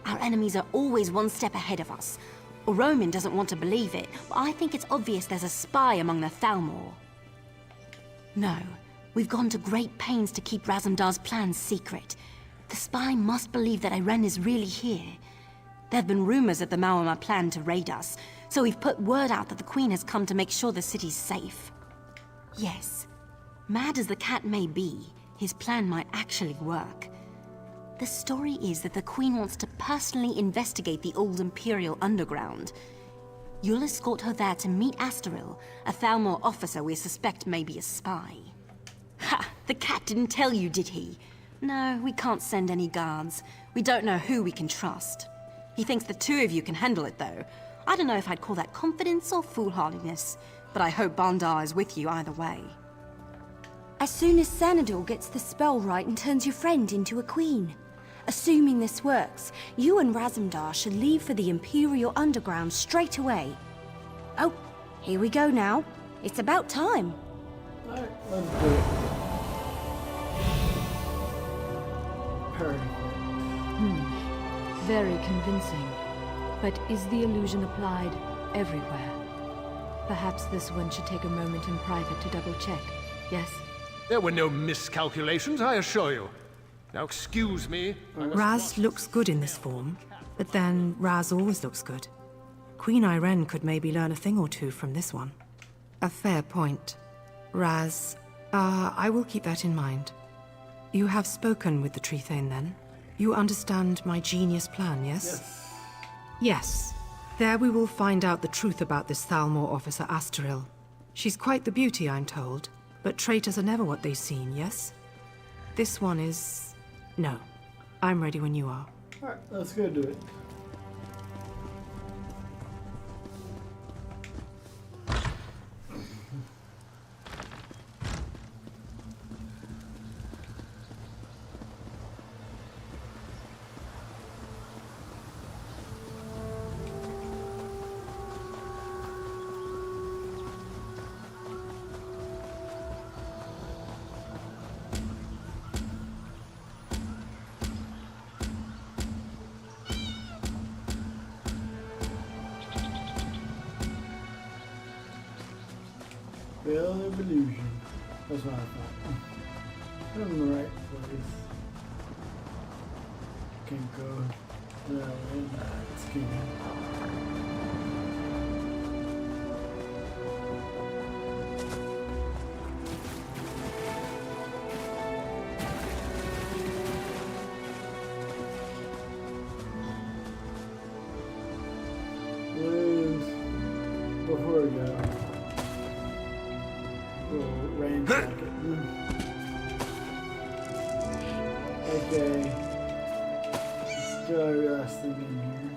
Our enemies are always one step ahead of us. Roman doesn't want to believe it, but I think it's obvious there's a spy among the Thalmor. No. We've gone to great pains to keep Razumdar's plans secret. The spy must believe that Irene is really here. There have been rumors that the Maorma plan to raid us, so we've put word out that the Queen has come to make sure the city's safe. Yes. Mad as the cat may be, his plan might actually work. The story is that the Queen wants to personally investigate the old Imperial underground. You'll escort her there to meet Astaril, a Thalmor officer we suspect may be a spy. Ha! The cat didn't tell you, did he? No, we can't send any guards. We don't know who we can trust. He thinks the two of you can handle it, though. I don't know if I'd call that confidence or foolhardiness, but I hope Bandar is with you either way. As soon as Xanador gets the spell right and turns your friend into a queen. Assuming this works, you and Razumdar should leave for the Imperial Underground straight away. Oh, here we go now. It's about time. Alright, let's do it. Hurry. Very convincing. But is the illusion applied everywhere? Perhaps this one should take a moment in private to double-check, yes? There were no miscalculations, I assure you. Now excuse me. Raz looks good in this form, but then Raz always looks good. Queen Irene could maybe learn a thing or two from this one. A fair point. Raz, I will keep that in mind. You have spoken with the Tree Thane, then? You understand my genius plan, yes? Yes. There we will find out the truth about this Thalmor officer Astaril. She's quite the beauty, I'm told, but traitors are never what they seem, yes? This one is... No. I'm ready when you are. Alright, let's go do it. Veil of illusion. That's what I thought. I'm in the right place. Can't go that way. It's before we go. Ransack it. Okay. Still resting in here.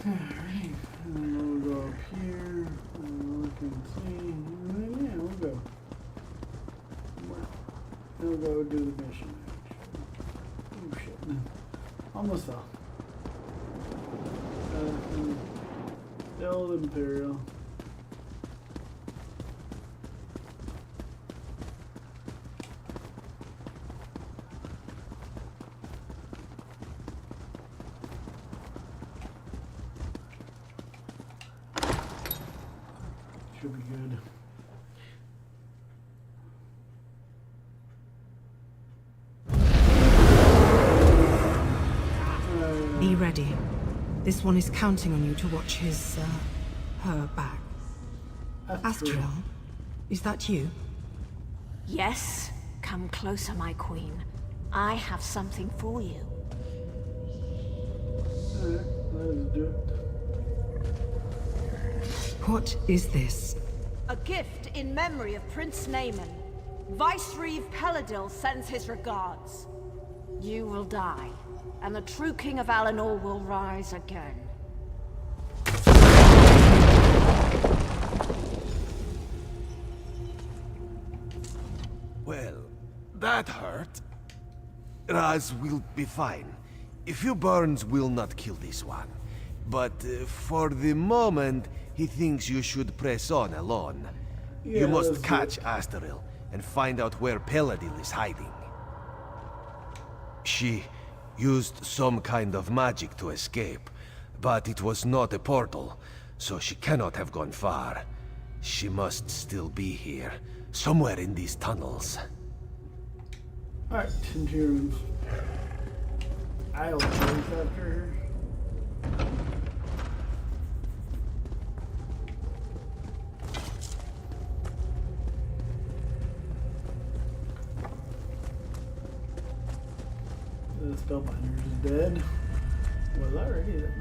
Alright, we'll go up here. Look and see. Yeah, we'll go. We'll go do the mission. Oh shit. Almost fell. The old Imperial. Should be good. Be ready. This one is counting on you to watch her back. Astral, is that you? Yes. Come closer, my queen. I have something for you. Alright, let's do it. What is this? A gift in memory of Prince Naaman. Vice-Reeve Peladil sends his regards. You will die, and the true King of Alinor will rise again. Well, that hurt. Raz will be fine. A few burns will not kill this one. But for the moment, he thinks you should press on alone. You must catch Astaril and find out where Peladil is hiding. She used some kind of magic to escape, but it was not a portal, so she cannot have gone far. She must still be here, somewhere in these tunnels. Alright, into your rooms. I'll chase after her. The spellbinder is dead. Was already dead.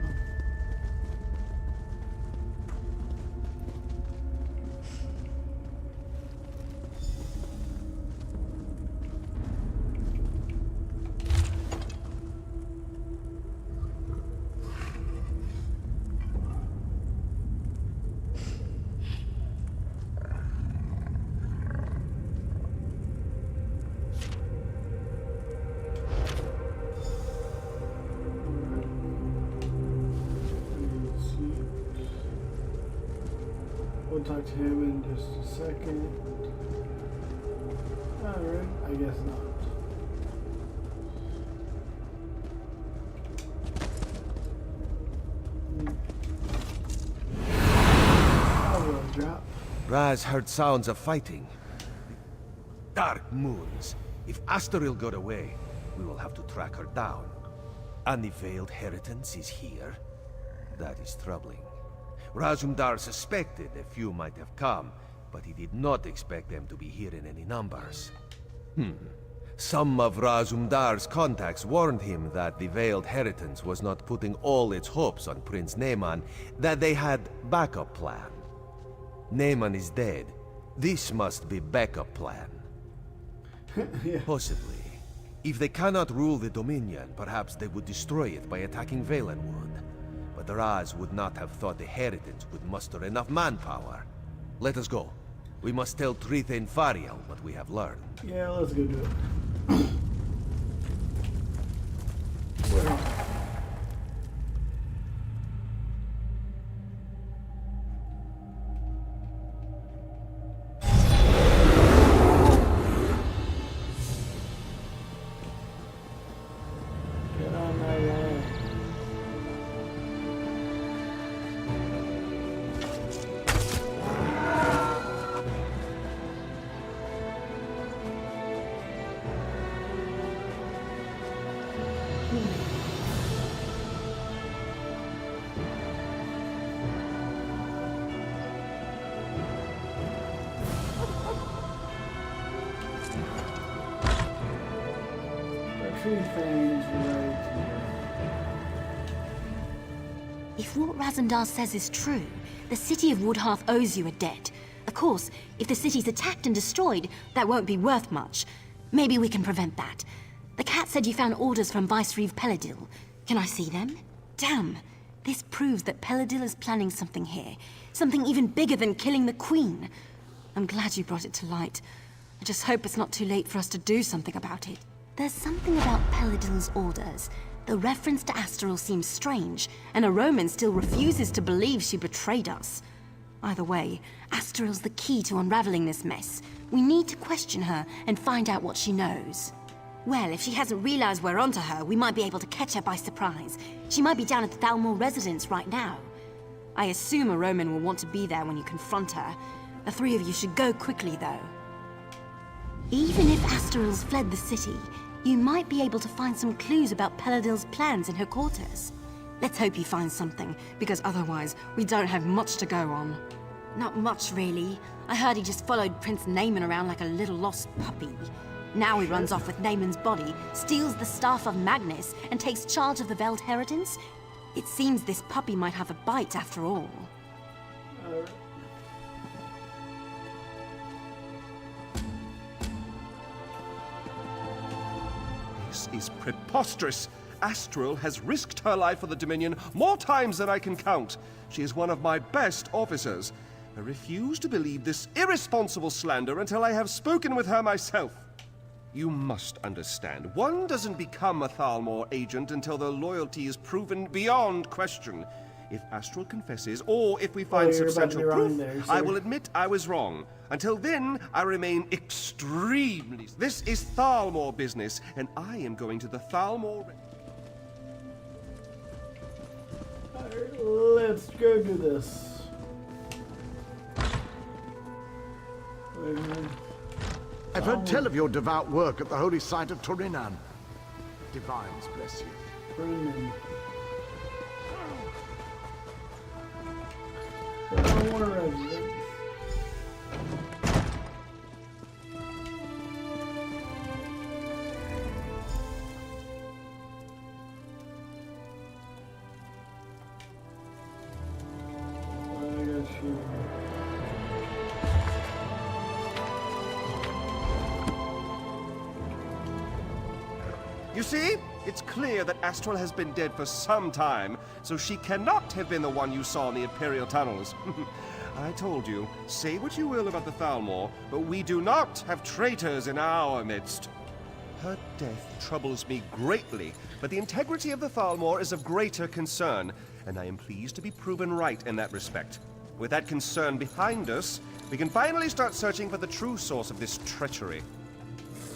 We'll talk to him in just a second. Alright, I guess not. Raz heard sounds of fighting. Dark moons. If Astaril got away, we will have to track her down. And the Veiled Heritance is here? That is troubling. Razumdar suspected a few might have come, but he did not expect them to be here in any numbers. Some of Razumdar's contacts warned him that the Veiled Heritance was not putting all its hopes on Prince Naaman, that they had backup plan. Naaman is dead. This must be backup plan. Yeah. Possibly. If they cannot rule the Dominion, perhaps they would destroy it by attacking Valenwood. But Raz would not have thought the Heritance could muster enough manpower. Let us go. We must tell Tritha and Fariel what we have learned. Yeah, let's go do it. Where? Get on my way. If what Razumdar says is true, the city of Woodhearth owes you a debt. Of course, if the city's attacked and destroyed, that won't be worth much. Maybe we can prevent that. The cat said you found orders from Vicereeve Peladil. Can I see them? Damn! This proves that Peladil is planning something here. Something even bigger than killing the Queen. I'm glad you brought it to light. I just hope it's not too late for us to do something about it. There's something about Peladil's orders. The reference to Astaril seems strange, and a Roman still refuses to believe she betrayed us. Either way, Astaril's the key to unraveling this mess. We need to question her and find out what she knows. Well, if she hasn't realized we're onto her, we might be able to catch her by surprise. She might be down at the Thalmor residence right now. I assume a Roman will want to be there when you confront her. The three of you should go quickly, though. Even if Astaril's fled the city, you might be able to find some clues about Peladil's plans in her quarters. Let's hope he finds something, because otherwise, we don't have much to go on. Not much, really. I heard he just followed Prince Naaman around like a little lost puppy. Now he runs off with Naaman's body, steals the Staff of Magnus, and takes charge of the Veiled Heritance. It seems this puppy might have a bite after all. This is preposterous. Astaril has risked her life for the Dominion more times than I can count. She is one of my best officers. I refuse to believe this irresponsible slander until I have spoken with her myself. You must understand, one doesn't become a Thalmor agent until their loyalty is proven beyond question. If Astral confesses, or if we find you're about to substantial be wrong proof, there, I sir. will admit I was wrong. Until then, I remain extremely... This is Thalmor business, and I am going to the Thalmor... Alright, let's go do this. Wait a minute. I've heard tell of your devout work at the holy site of Torinan. Divines bless you. Brennan. Thalmor resident. I got you. You see? It's clear that Astral has been dead for some time, so she cannot have been the one you saw in the Imperial tunnels. I told you, say what you will about the Thalmor, but we do not have traitors in our midst. Her death troubles me greatly, but the integrity of the Thalmor is of greater concern, and I am pleased to be proven right in that respect. With that concern behind us, we can finally start searching for the true source of this treachery.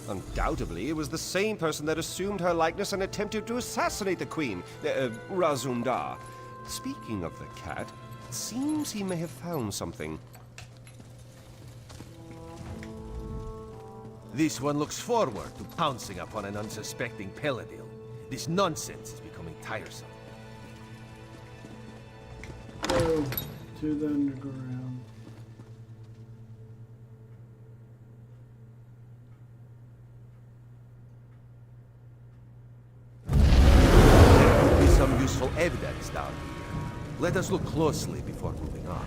Undoubtedly, it was the same person that assumed her likeness and attempted to assassinate the Queen, Razumdar. Speaking of the cat, it seems he may have found something. This one looks forward to pouncing upon an unsuspecting Peladil. This nonsense is becoming tiresome. Go to the underground. There could be some useful evidence down here. Let us look closely before moving on.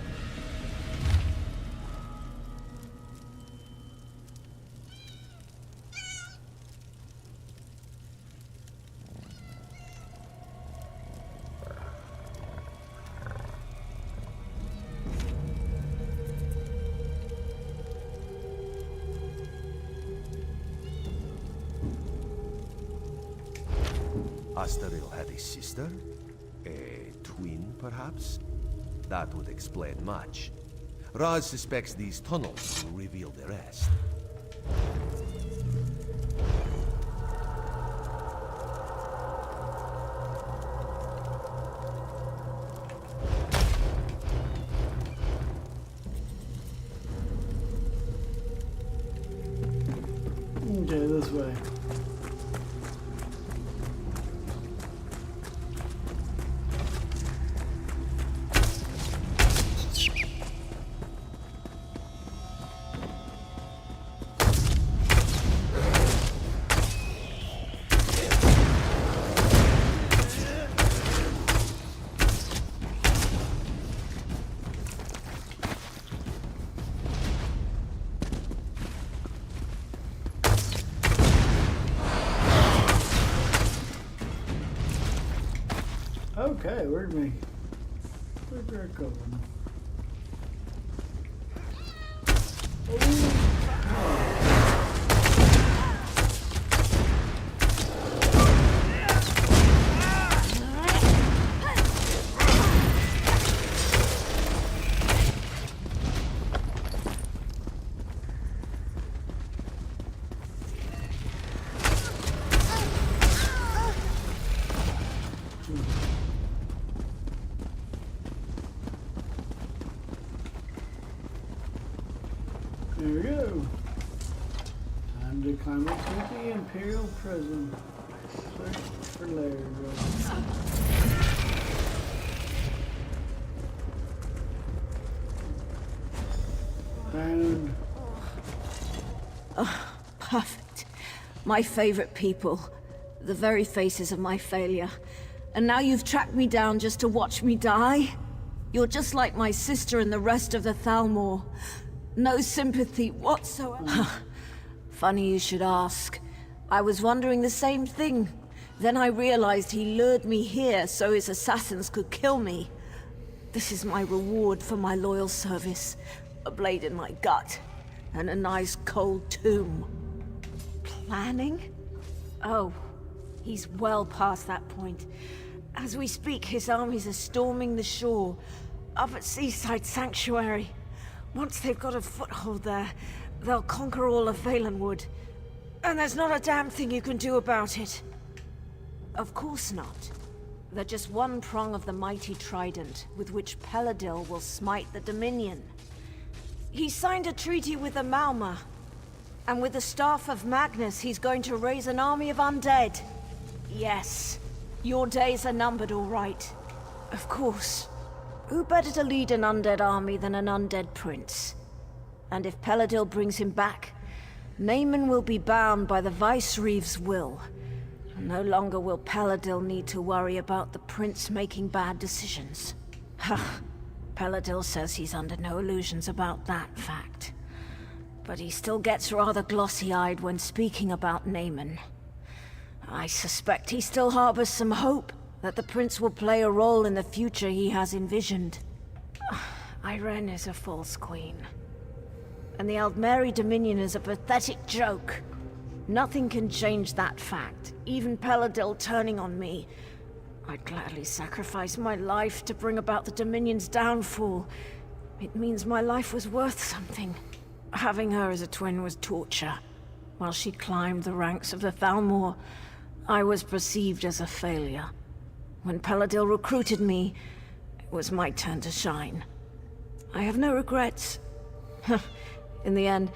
Astaril had a sister? A twin, perhaps? That would explain much. Raz suspects these tunnels will reveal the rest. Okay, this way. Okay, where'd we go? There we go. Time to climb up to the Imperial Prison. Search for Larry. Found. Oh, perfect. My favorite people. The very faces of my failure. And now you've tracked me down just to watch me die? You're just like my sister and the rest of the Thalmor. No sympathy whatsoever. Funny you should ask. I was wondering the same thing. Then I realized he lured me here so his assassins could kill me. This is my reward for my loyal service. A blade in my gut. And a nice cold tomb. Planning? Oh, he's well past that point. As we speak, his armies are storming the shore, up at Seaside Sanctuary. Once they've got a foothold there, they'll conquer all of Valenwood. And there's not a damn thing you can do about it. Of course not. They're just one prong of the mighty trident with which Peladil will smite the Dominion. He signed a treaty with the Malma, and with the Staff of Magnus, he's going to raise an army of undead. Yes, your days are numbered, all right. Of course. Who better to lead an undead army than an undead prince? And if Peladil brings him back, Naaman will be bound by the Vicereeve's will. No longer will Peladil need to worry about the prince making bad decisions. Ha! Peladil says he's under no illusions about that fact. But he still gets rather glossy-eyed when speaking about Naaman. I suspect he still harbors some hope that the prince will play a role in the future he has envisioned. Irene is a false queen. And the Aldmeri Dominion is a pathetic joke. Nothing can change that fact, even Peladil turning on me. I'd gladly sacrifice my life to bring about the Dominion's downfall. It means my life was worth something. Having her as a twin was torture. While she climbed the ranks of the Thalmor, I was perceived as a failure. When Peladil recruited me, it was my turn to shine. I have no regrets. In the end,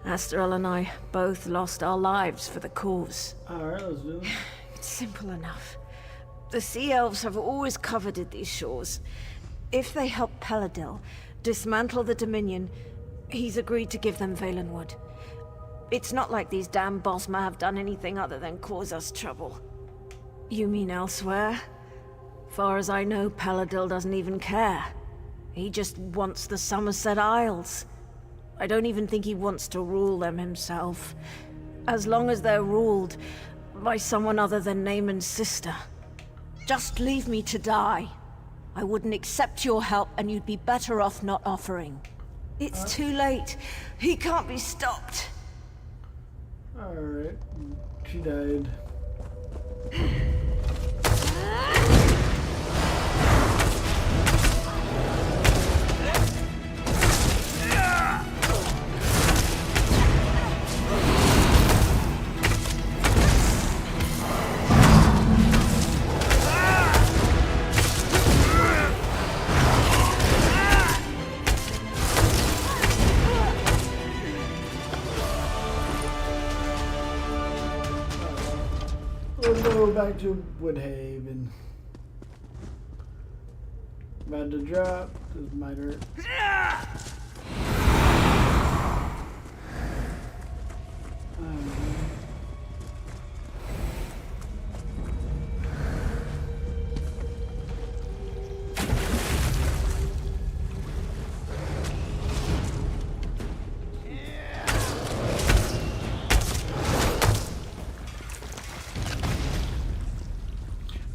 Astrel and I both lost our lives for the cause. Alright, let's do it. It's simple enough. The Sea Elves have always coveted these shores. If they help Peladil dismantle the Dominion, he's agreed to give them Valenwood. It's not like these damn Bosma have done anything other than cause us trouble. You mean elsewhere? Far as I know, Peladil doesn't even care. He just wants the Somerset Isles. I don't even think he wants to rule them himself. As long as they're ruled by someone other than Naaman's sister. Just leave me to die. I wouldn't accept your help, and you'd be better off not offering. It's too late. He can't be stopped. Alright, she died. Let's go back to Woodhaven. About to drop. This might hurt.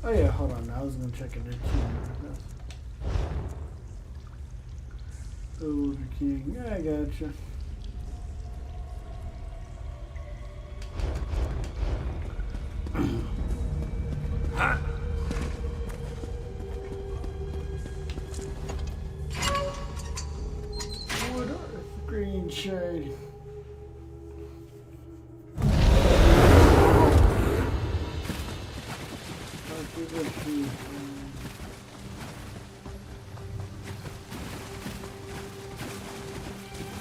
Oh yeah, hold on. I was gonna check it in. Oh, King. I gotcha. Wood Earth, Greenshade.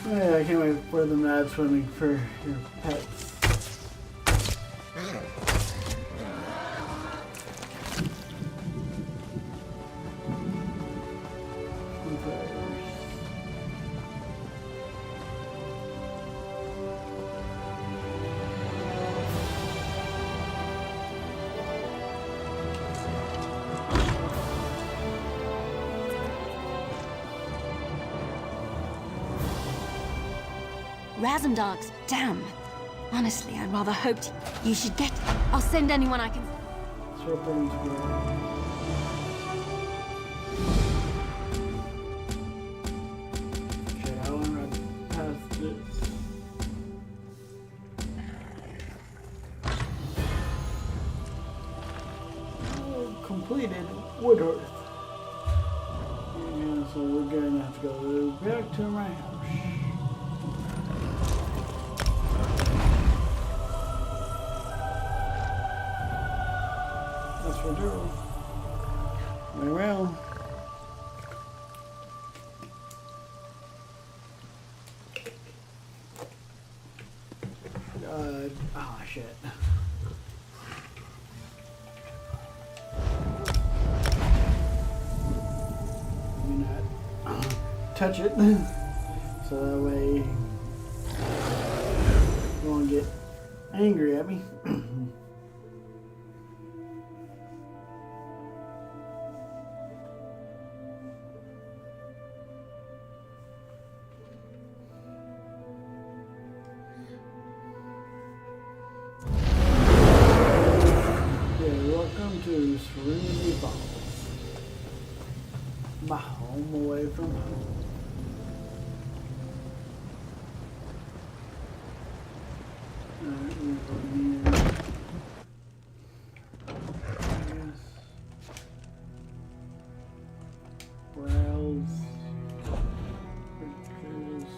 Yeah, I can't wait for them to add swimming for your pets. Razumdargs, damn. Honestly, I rather hoped you should get... I'll send anyone I can... Shit, I wanna run past it. Oh, come completed Woodhearth. Yeah, so we're gonna have to go back to my house. That's for sure. Very well. Shit. Do not touch it, so that way you won't get angry at me. To Serenity Falls, my home away from home. Alright, we're going in. Browse. Purchase.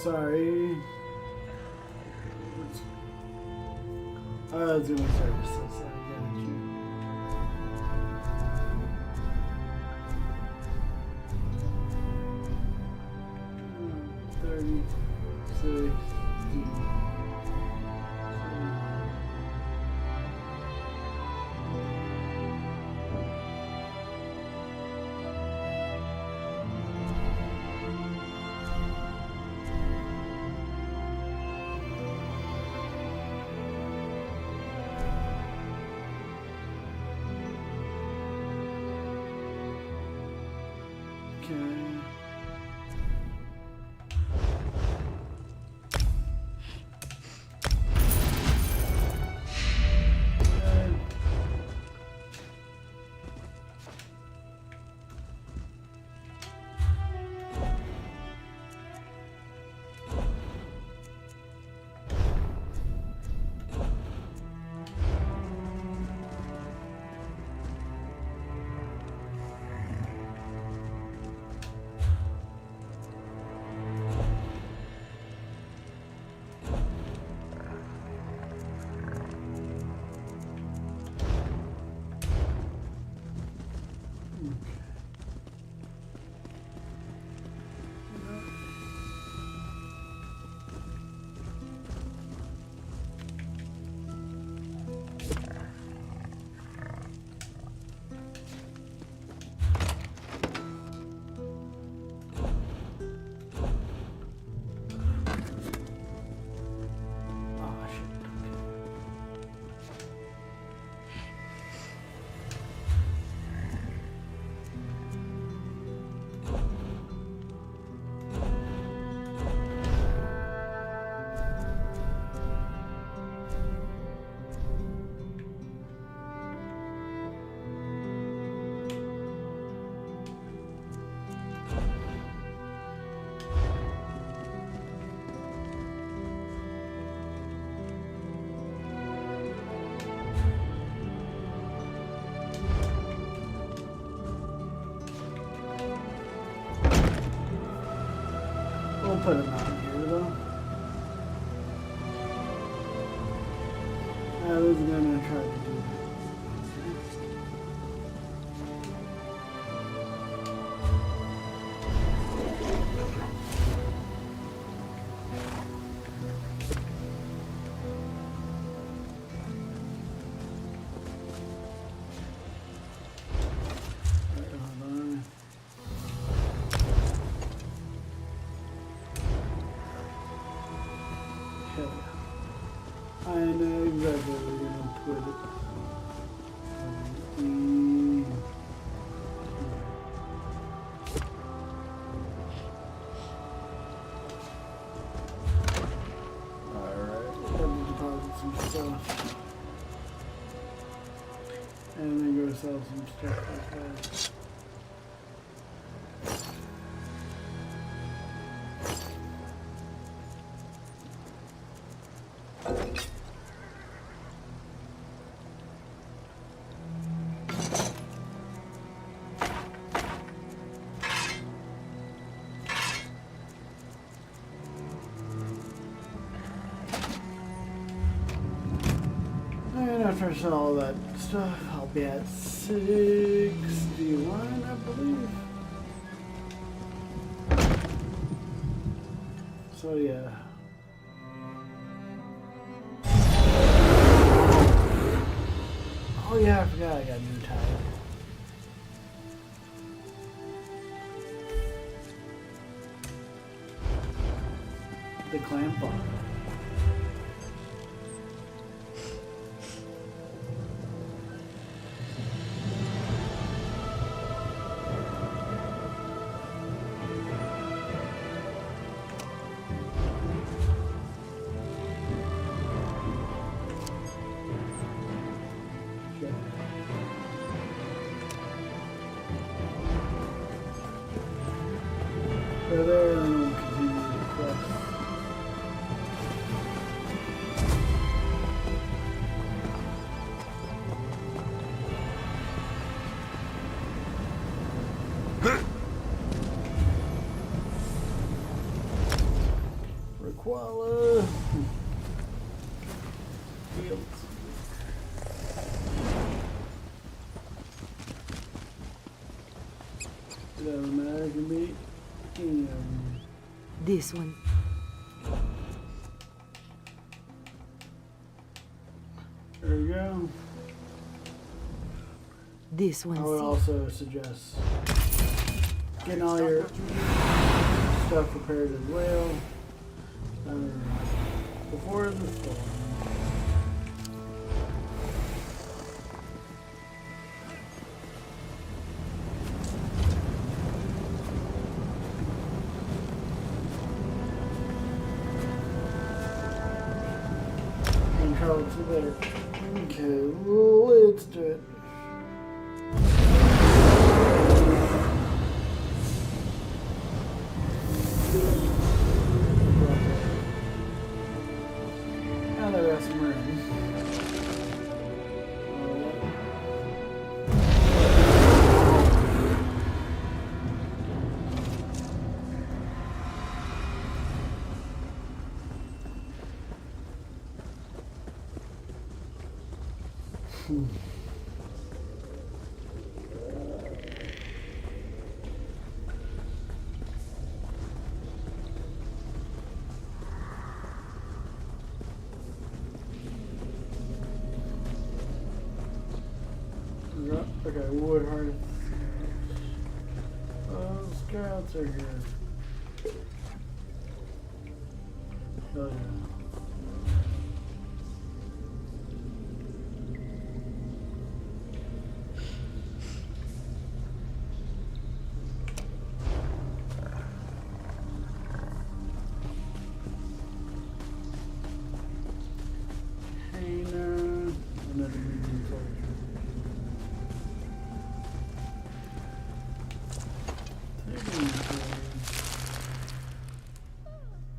Sorry. I was doing services. I got you. 36. was gonna try to do I know exactly where we're gonna put it. Alright, time to deposit some stuff. And then go sell some stuff like that. And after I sell all that stuff, I'll be at 61, I believe. So yeah. Oh yeah, I forgot I got a new tire. The clamp on. So there, and then we'll continue the quest. Requala. Fields. Doesn't matter to me. This one. There we go. This one. I would also suggest getting all your stuff prepared as well before the storm. Control to there. Okay, let's do it. Now there are some rooms. Okay, wood hearth. Scouts are here. Oh yeah. Another medium soldier.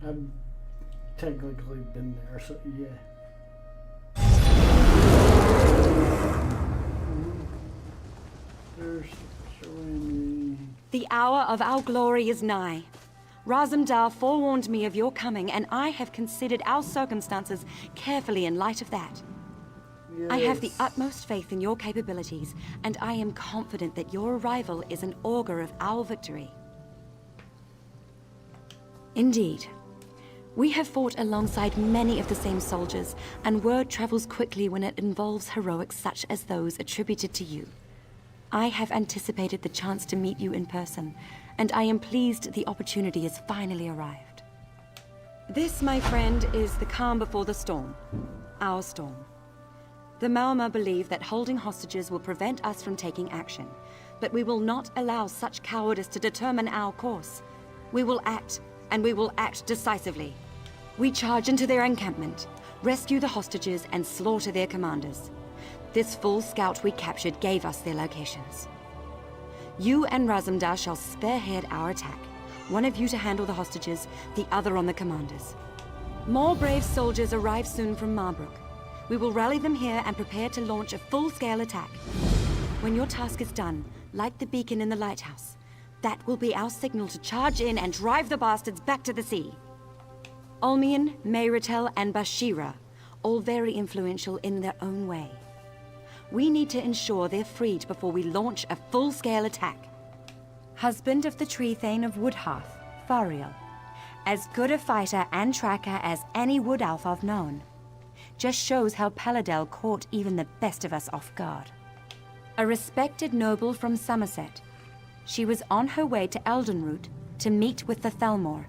I've technically been there, so yeah. There's The hour of our glory is nigh. Razumdar forewarned me of your coming, and I have considered our circumstances carefully in light of that. I have the Yes. utmost faith in your capabilities, and I am confident that your arrival is an augur of our victory. Indeed. We have fought alongside many of the same soldiers, and word travels quickly when it involves heroics such as those attributed to you. I have anticipated the chance to meet you in person, and I am pleased the opportunity has finally arrived. This, my friend, is the calm before the storm. Our storm. The Maoma believe that holding hostages will prevent us from taking action, but we will not allow such cowardice to determine our course. We will act, and we will act decisively. We charge into their encampment, rescue the hostages, and slaughter their commanders. This full scout we captured gave us their locations. You and Razumdar shall spearhead our attack. One of you to handle the hostages, the other on the commanders. More brave soldiers arrive soon from Marbrook. We will rally them here and prepare to launch a full-scale attack. When your task is done, light the beacon in the lighthouse. That will be our signal to charge in and drive the bastards back to the sea. Olmian, Mayratel, and Bashira, all very influential in their own way. We need to ensure they're freed before we launch a full-scale attack. Husband of the Tree Thane of Woodhearth, Fariel. As good a fighter and tracker as any Wood Elf I've known. Just shows how Paladel caught even the best of us off guard. A respected noble from Somerset. She was on her way to Eldenroot to meet with the Thelmore.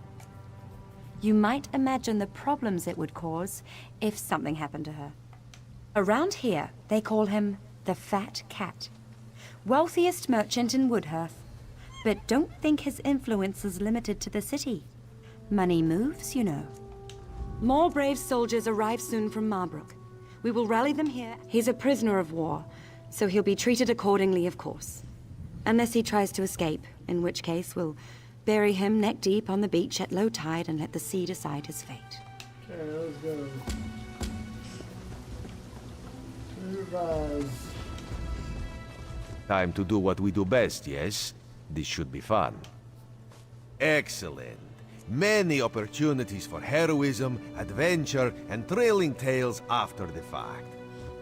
You might imagine the problems it would cause if something happened to her. Around here, they call him the Fat Cat. Wealthiest merchant in Woodhearth. But don't think his influence is limited to the city. Money moves, you know. More brave soldiers arrive soon from Marbrook. We will rally them here. He's a prisoner of war, so he'll be treated accordingly, of course. Unless he tries to escape, in which case we'll bury him neck deep on the beach at low tide and let the sea decide his fate. Okay, let's go. Rise. Time to do what we do best, yes? This should be fun. Excellent. Many opportunities for heroism, adventure, and thrilling tales after the fact.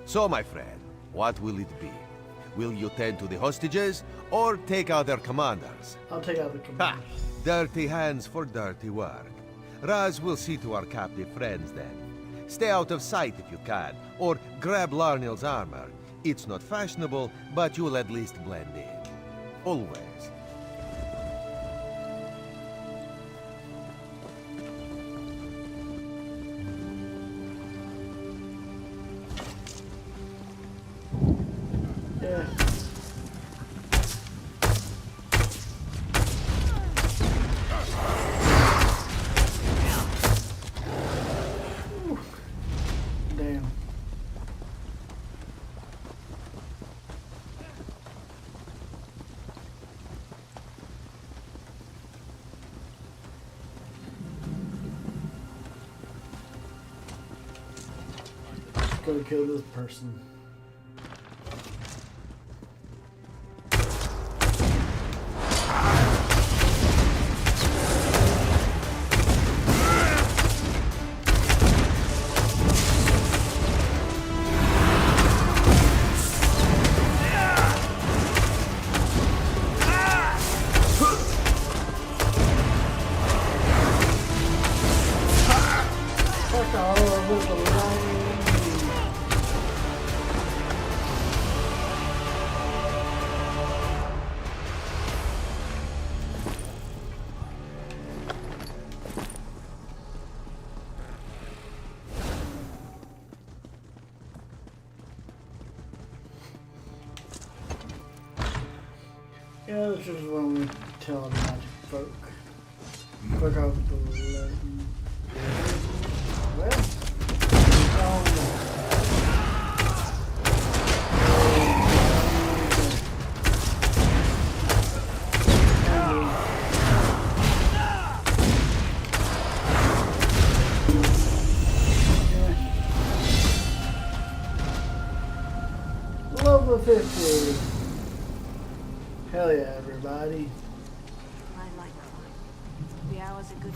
So, my friend, what will it be? Will you tend to the hostages, or take out their commanders? I'll take out the commanders. Ha! Dirty hands for dirty work. Raz will see to our captive friends then. Stay out of sight if you can, or grab Larnill's armor. It's not fashionable, but you'll at least blend in. Always. Yeah. Ooh. Damn. Gotta kill this person. Fuck all with the line. Yeah, this is when we tell the magic folk. Fuck off the lightning. Well, level 50. Hell yeah, everybody. I like that. The hours are good.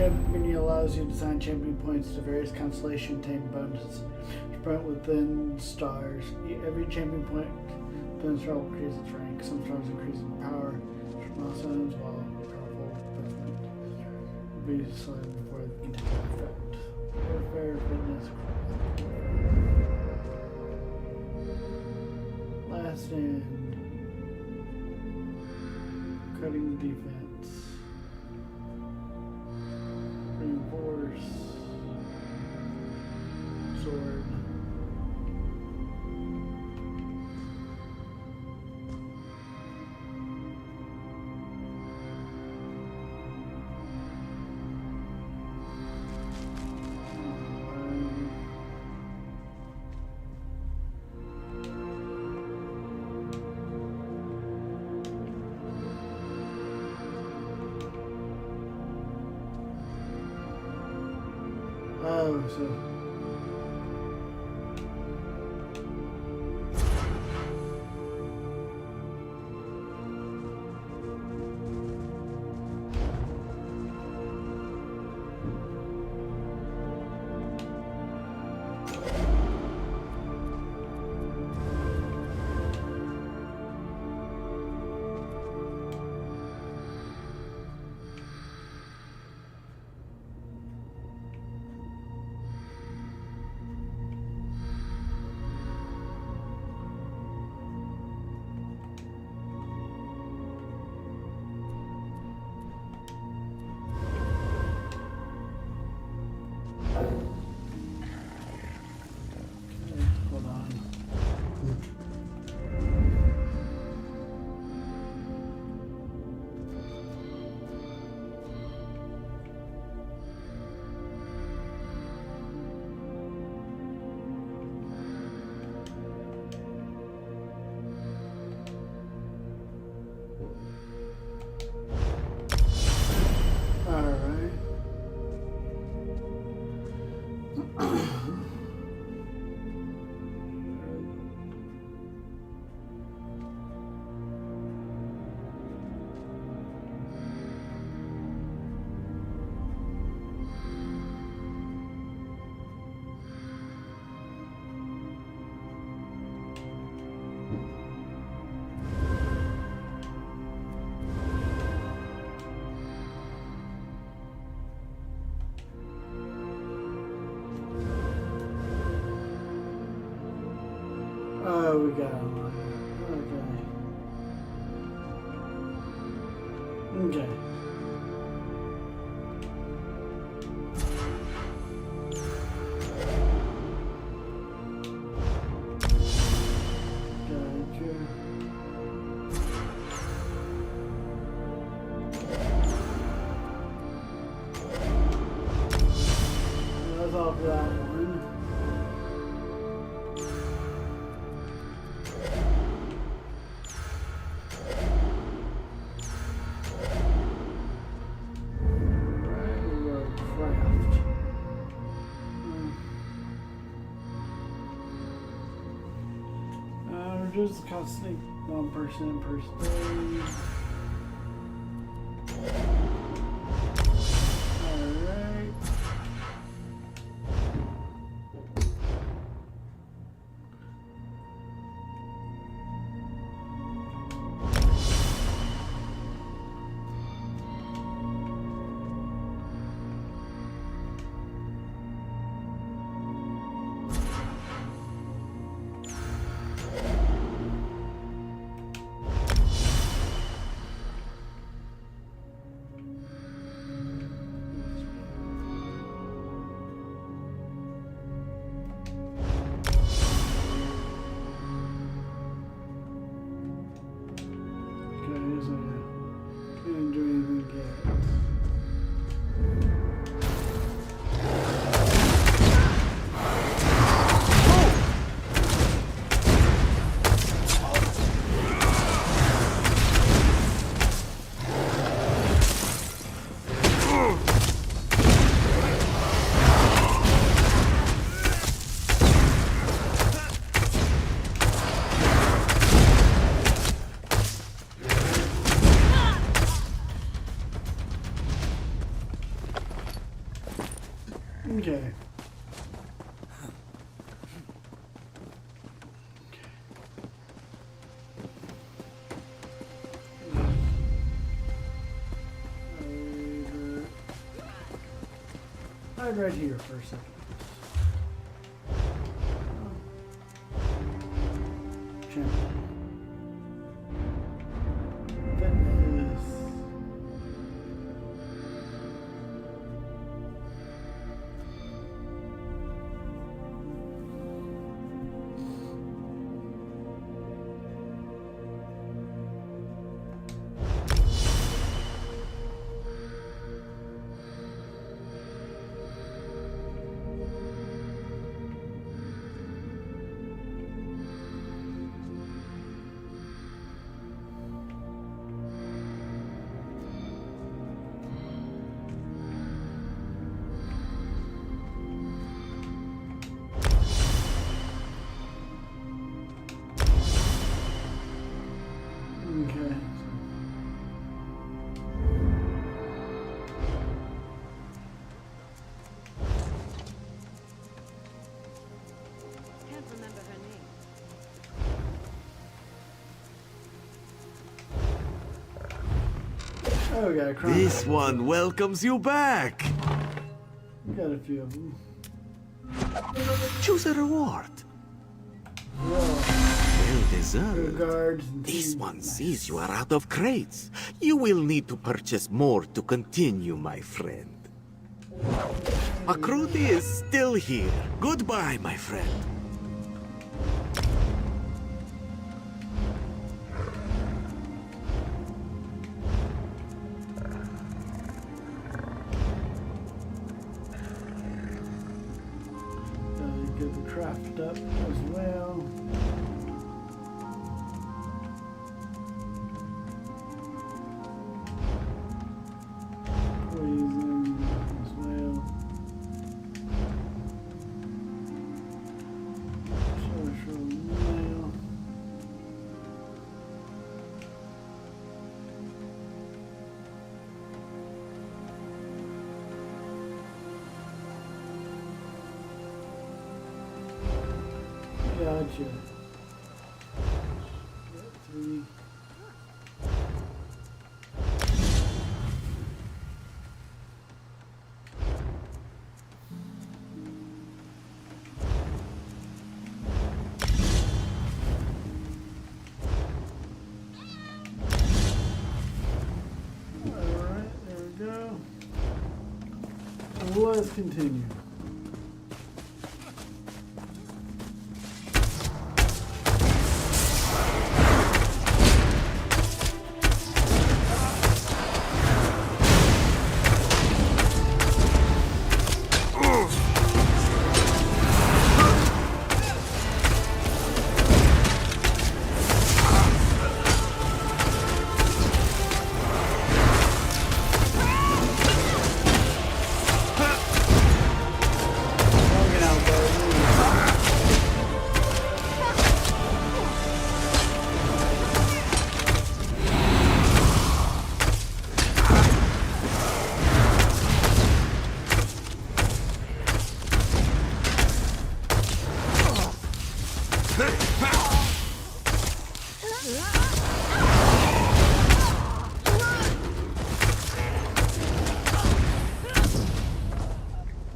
Championing allows you to assign champion points to various constellation tank bonuses. Spread within stars. Every champion point within a star will increase its rank. Some stars increase in power. Milestones, while powerful investment will be selected before it can take effect. Warfare, fitness, last stand. Cutting the defense. Reinforce. Sword. Oh, so. Hold on. All right. Oh, we got one. Okay. Okay. Gotcha. That's all for that one. Reduce the cost of 1% per stage. Alright. Okay. I'd right here for a second. Champion. Fitness. Okay. Can't remember her name. Oh, we got a crown. This one welcomes you back. We got a few of them. Choose a reward. Well deserved. This one sees you are out of crates. You will need to purchase more to continue, my friend. Akrudi is still here. Goodbye, my friend. Get the craft up as well. Poison as well. Social mail. Gotcha. Three. Alright, there we go. Let's continue.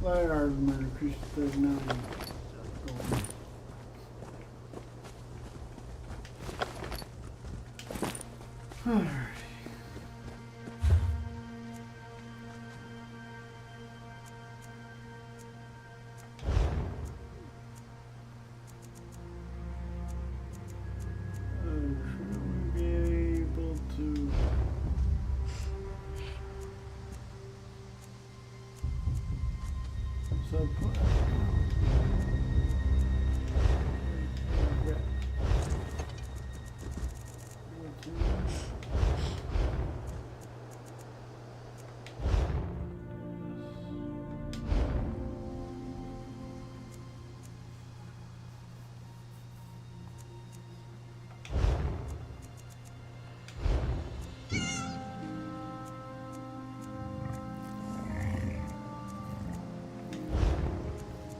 Fire argument increased to 39. Alright. Should we be able to... So put...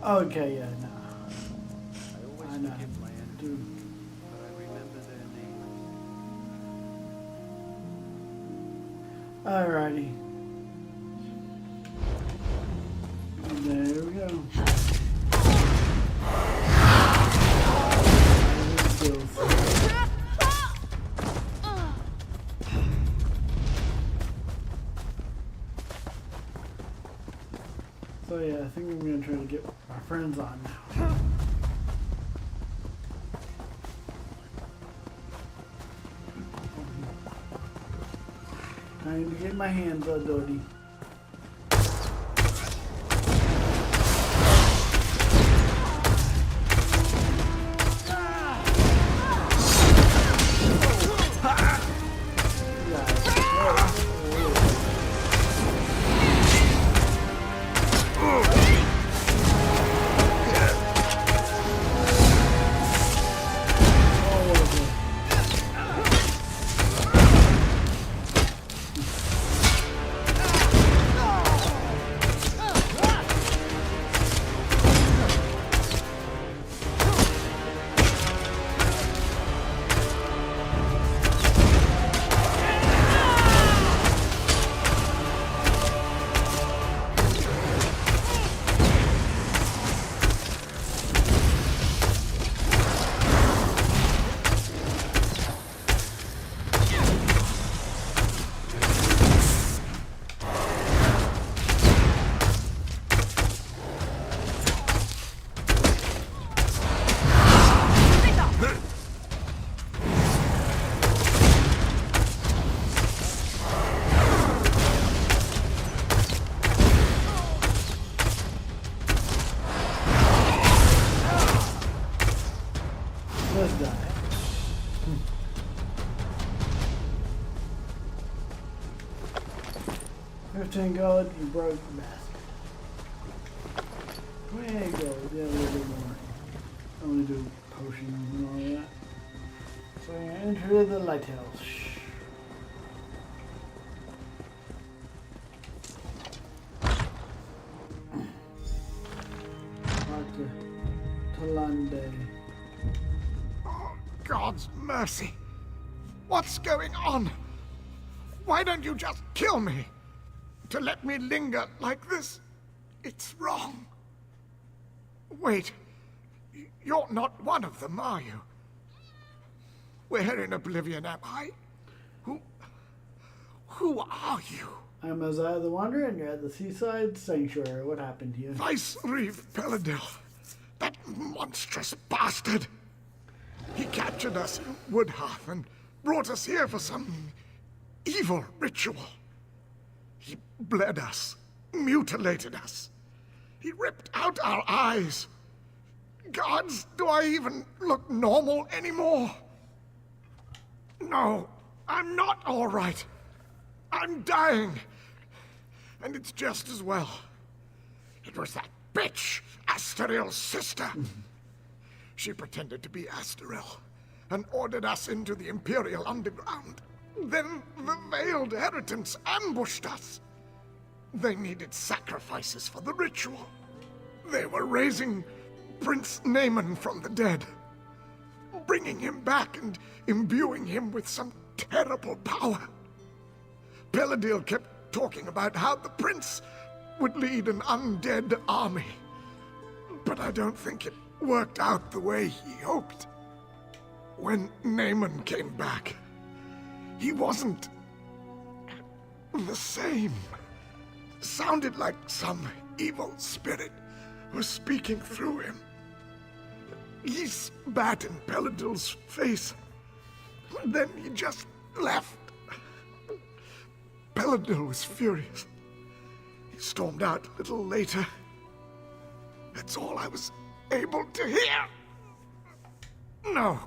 Okay, yeah, no. I know. Dude. Alrighty. There we go. So yeah, I think I'm gonna try to get my friends on now. Time to get my hands on Dodie. Let's die. $15 gold, you broke bastard. $20 gold, yeah, a little bit more. I only do potions and all that. So I enter the lighthouse. Dr. Talande. God's mercy. What's going on? Why don't you just kill me? To let me linger like this, it's wrong. Wait, you're not one of them, are you? Where in Oblivion am I? Who are you? I'm Isaiah the Wanderer, and you're at the Seaside Sanctuary. What happened to you? Vice-Reeve Peladil. That monstrous bastard. He captured us in Woodhearth and brought us here for some evil ritual. He bled us, mutilated us. He ripped out our eyes. Gods, do I even look normal anymore? No, I'm not all right. I'm dying. And it's just as well. It was that bitch, Asteril's sister. She pretended to be Asteril and ordered us into the Imperial Underground. Then the Veiled Heritants ambushed us. They needed sacrifices for the ritual. They were raising Prince Naaman from the dead, bringing him back and imbuing him with some terrible power. Peladil kept talking about how the prince would lead an undead army, but I don't think it worked out the way he hoped. When Naaman came back, he wasn't the same. Sounded like some evil spirit was speaking through him. He spat in Peladil's face. Then he just left. Peladil was furious. He stormed out a little later. That's all I was able to hear. No.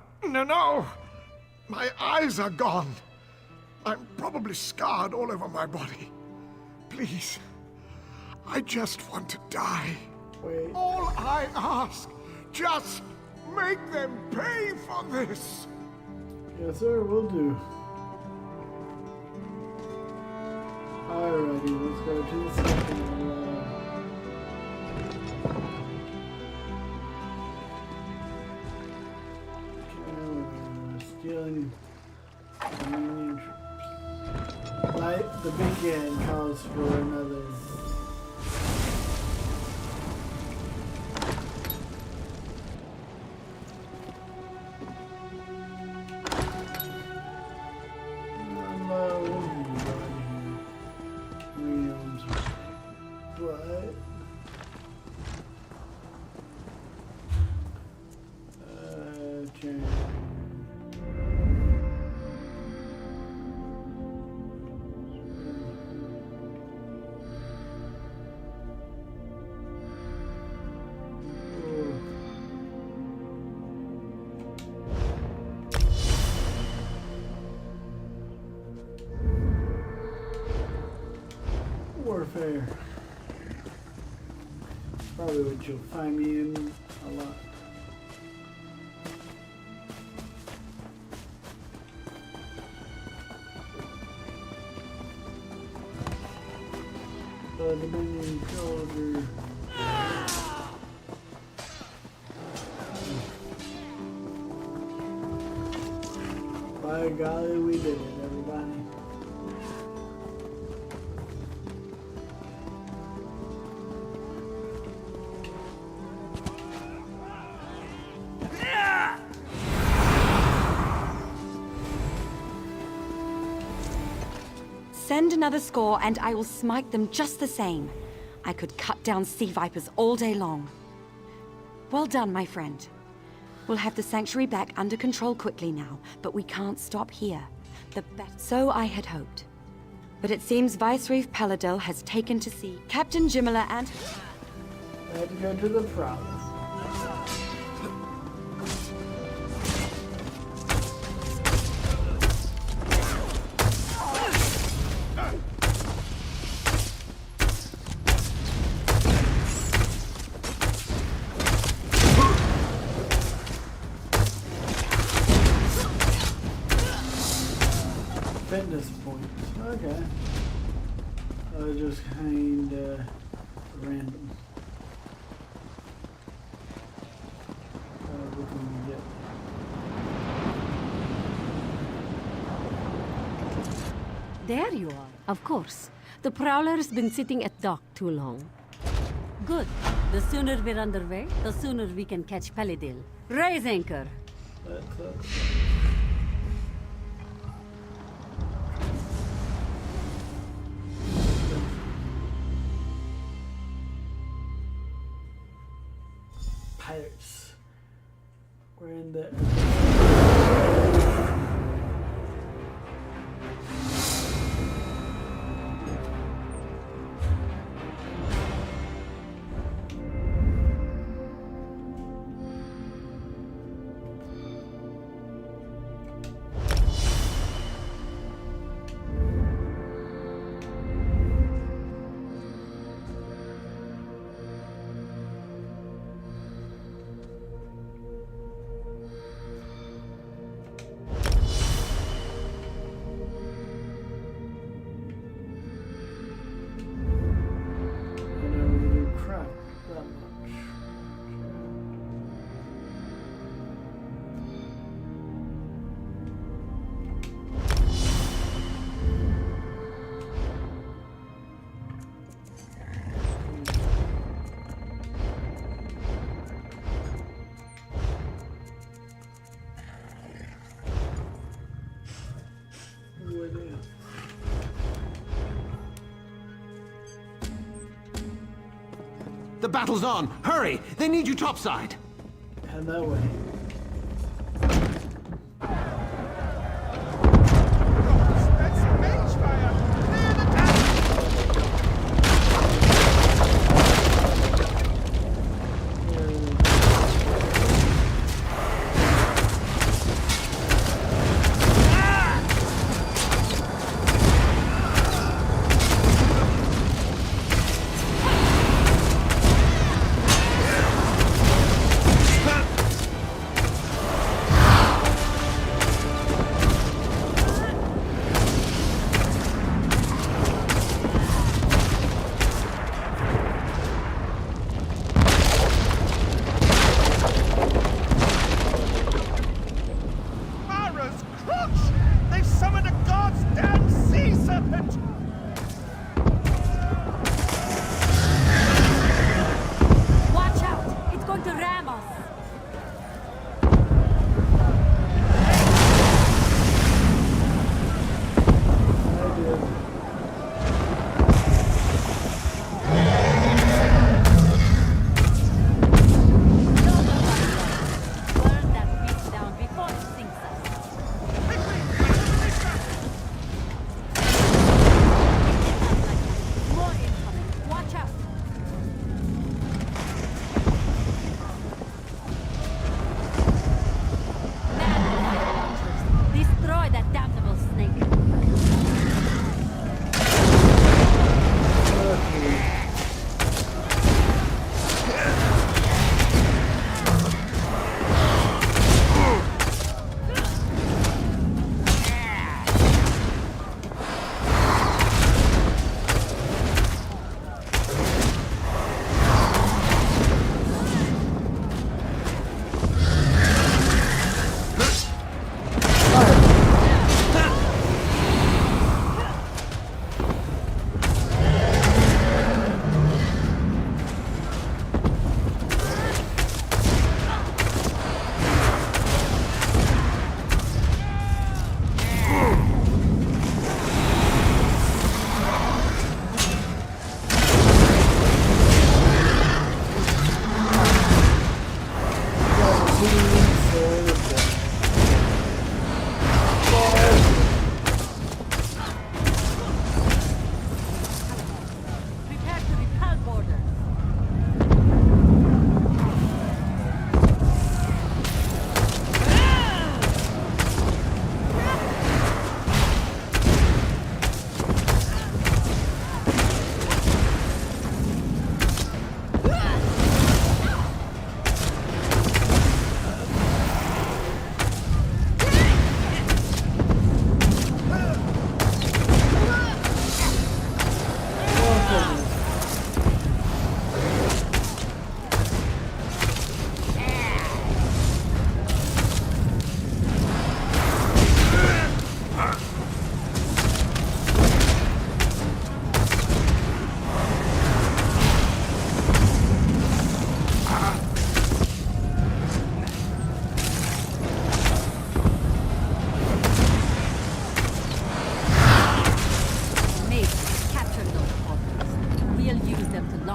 My eyes are gone. I'm probably scarred all over my body. Please, I just want to die. Wait. All I ask, just make them pay for this. Yes, sir, will do. Alrighty, let's go to the second The beacon calls for another. Warfare. Probably what you'll find me in a lot. The Dominion Soldier. By golly, we did it, everybody. Send another score and I will smite them just the same. I could cut down sea vipers all day long. Well done, my friend. We'll have the sanctuary back under control quickly now, but we can't stop here. So I had hoped. But it seems Vicereeve Paladil has taken to sea Captain Jimala and... I had to go to the problem. Fitness points. Okay. Just kinda random. What can we get? There you are. Of course. The Prowler's been sitting at dock too long. Good. The sooner we're underway, the sooner we can catch Paladil. Raise anchor. Pirates. We're in the... The battle's on! Hurry! They need you topside! Head that way.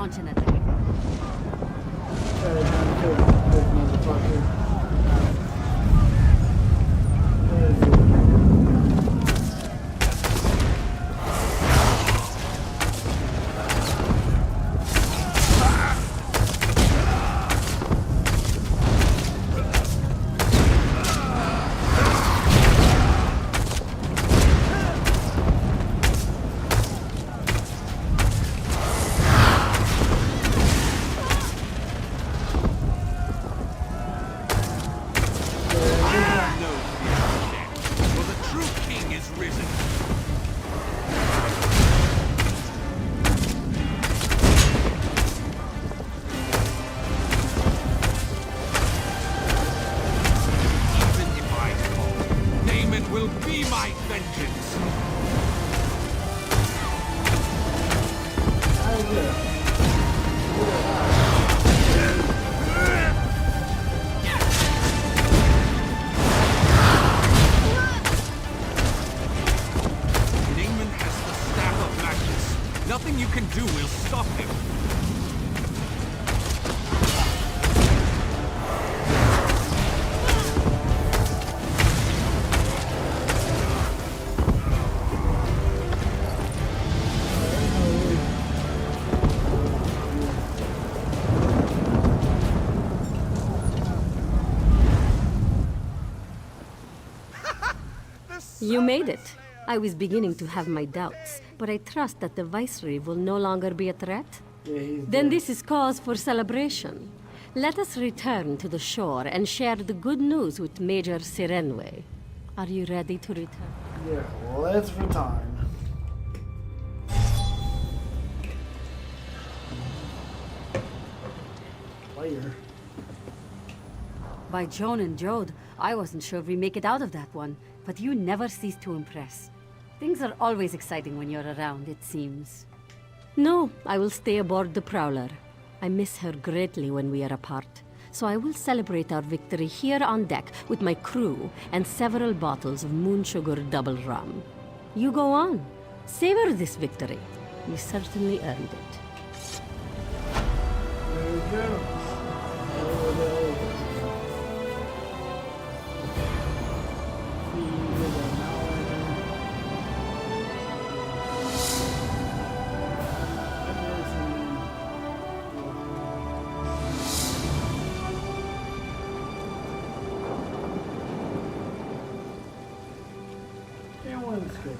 launch an attack. Nothing you can do will stop him. You made it. I was beginning to have my doubts, but I trust that the Viceroy will no longer be a threat. Then this is cause for celebration. Let us return to the shore and share the good news with Major Sirenwe. Are you ready to return? Yeah, let's return. Player. By Joan and Jode, I wasn't sure if we make it out of that one, but you never cease to impress. Things are always exciting when you're around, it seems. No, I will stay aboard the Prowler. I miss her greatly when we are apart, so I will celebrate our victory here on deck with my crew and several bottles of moon sugar double rum. You go on. Savor this victory. You certainly earned it. There we go. Let's go.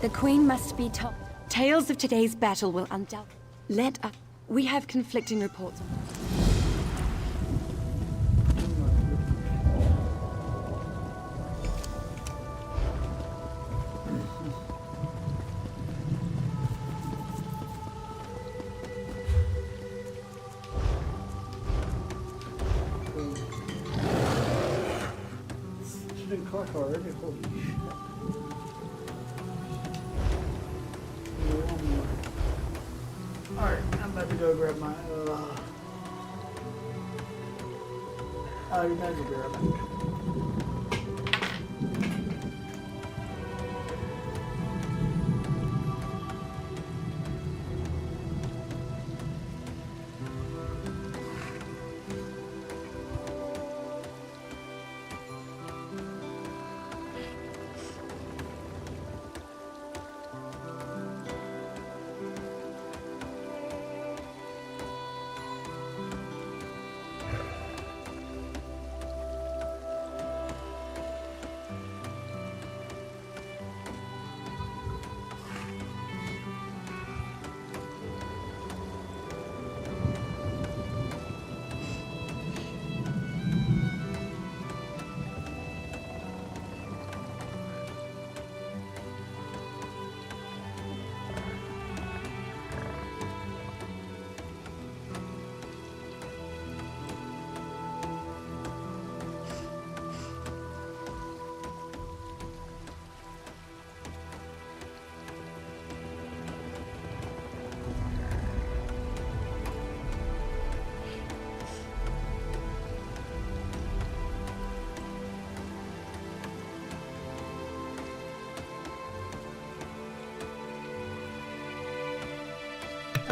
The Queen must be told. Tales of today's battle will undoubtedly... Let us... We have conflicting reports. Shooting clock already, holy shit. Alright, I'm about to go grab my, oh, you might as well be right back.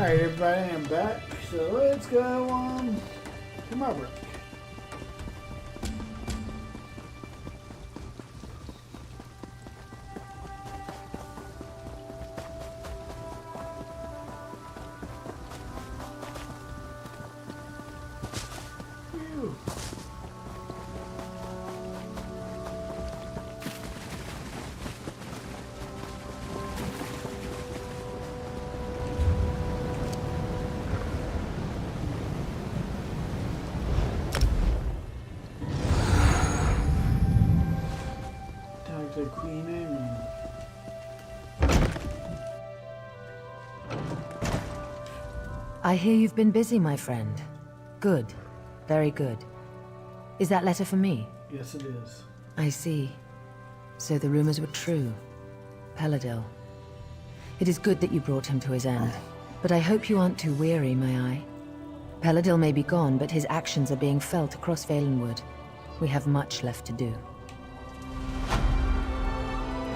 Alright, everybody, I'm back. So let's go to Marlborough. The Queen Amen. I hear you've been busy, my friend. Good. Very good. Is that letter for me? Yes, it is. I see. So the rumors were true. Peladil. It is good that you brought him to his end. But I hope you aren't too weary, may I? Peladil may be gone, but his actions are being felt across Valenwood. We have much left to do.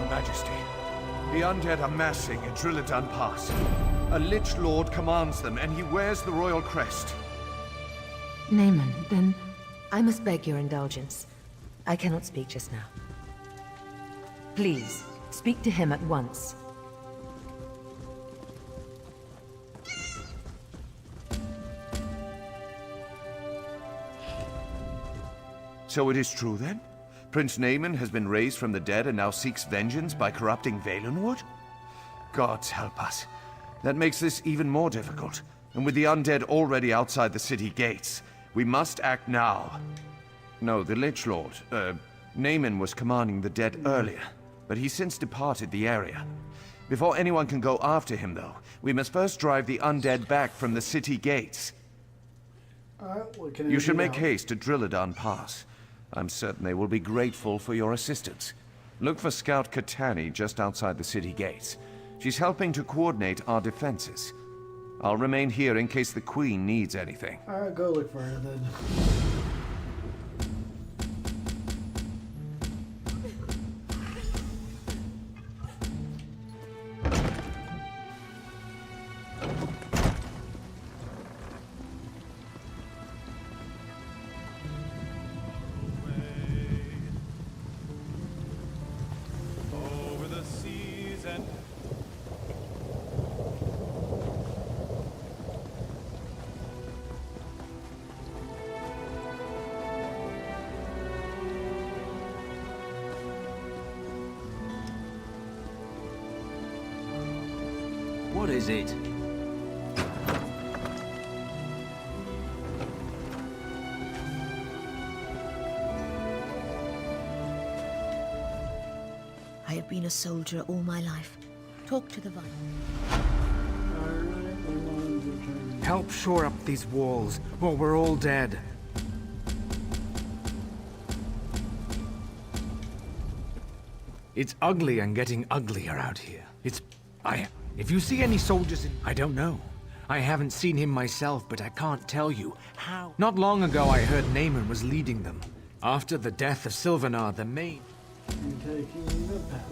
Majesty, the undead are massing at Drilladan Pass. A Lich Lord commands them, and he wears the royal crest. Naaman, then I must beg your indulgence. I cannot speak just now. Please, speak to him at once. So it is true, then? Prince Naaman has been raised from the dead and now seeks vengeance by corrupting Valenwood? Gods help us. That makes this even more difficult. And with the undead already outside the city gates, we must act now. No, the Lich Lord, Naaman was commanding the dead earlier, but he's since departed the area. Before anyone can go after him, though, we must first drive the undead back from the city gates. Alright, what can I You do should make now? haste to Drilladan Pass. I'm certain they will be grateful for your assistance. Look for Scout Katani just outside the city gates. She's helping to coordinate our defenses. I'll remain here in case the Queen needs anything. Alright, go look for her then. Over the seas and What is it? I have been a soldier all my life. Talk to the vine. Help shore up these walls, or we're all dead. It's ugly and getting uglier out here. If you see any soldiers in... I don't know. I haven't seen him myself, but I can't tell you how. Not long ago I heard Naaman was leading them. After the death of Sylvanar, the main... I'm taking the pass.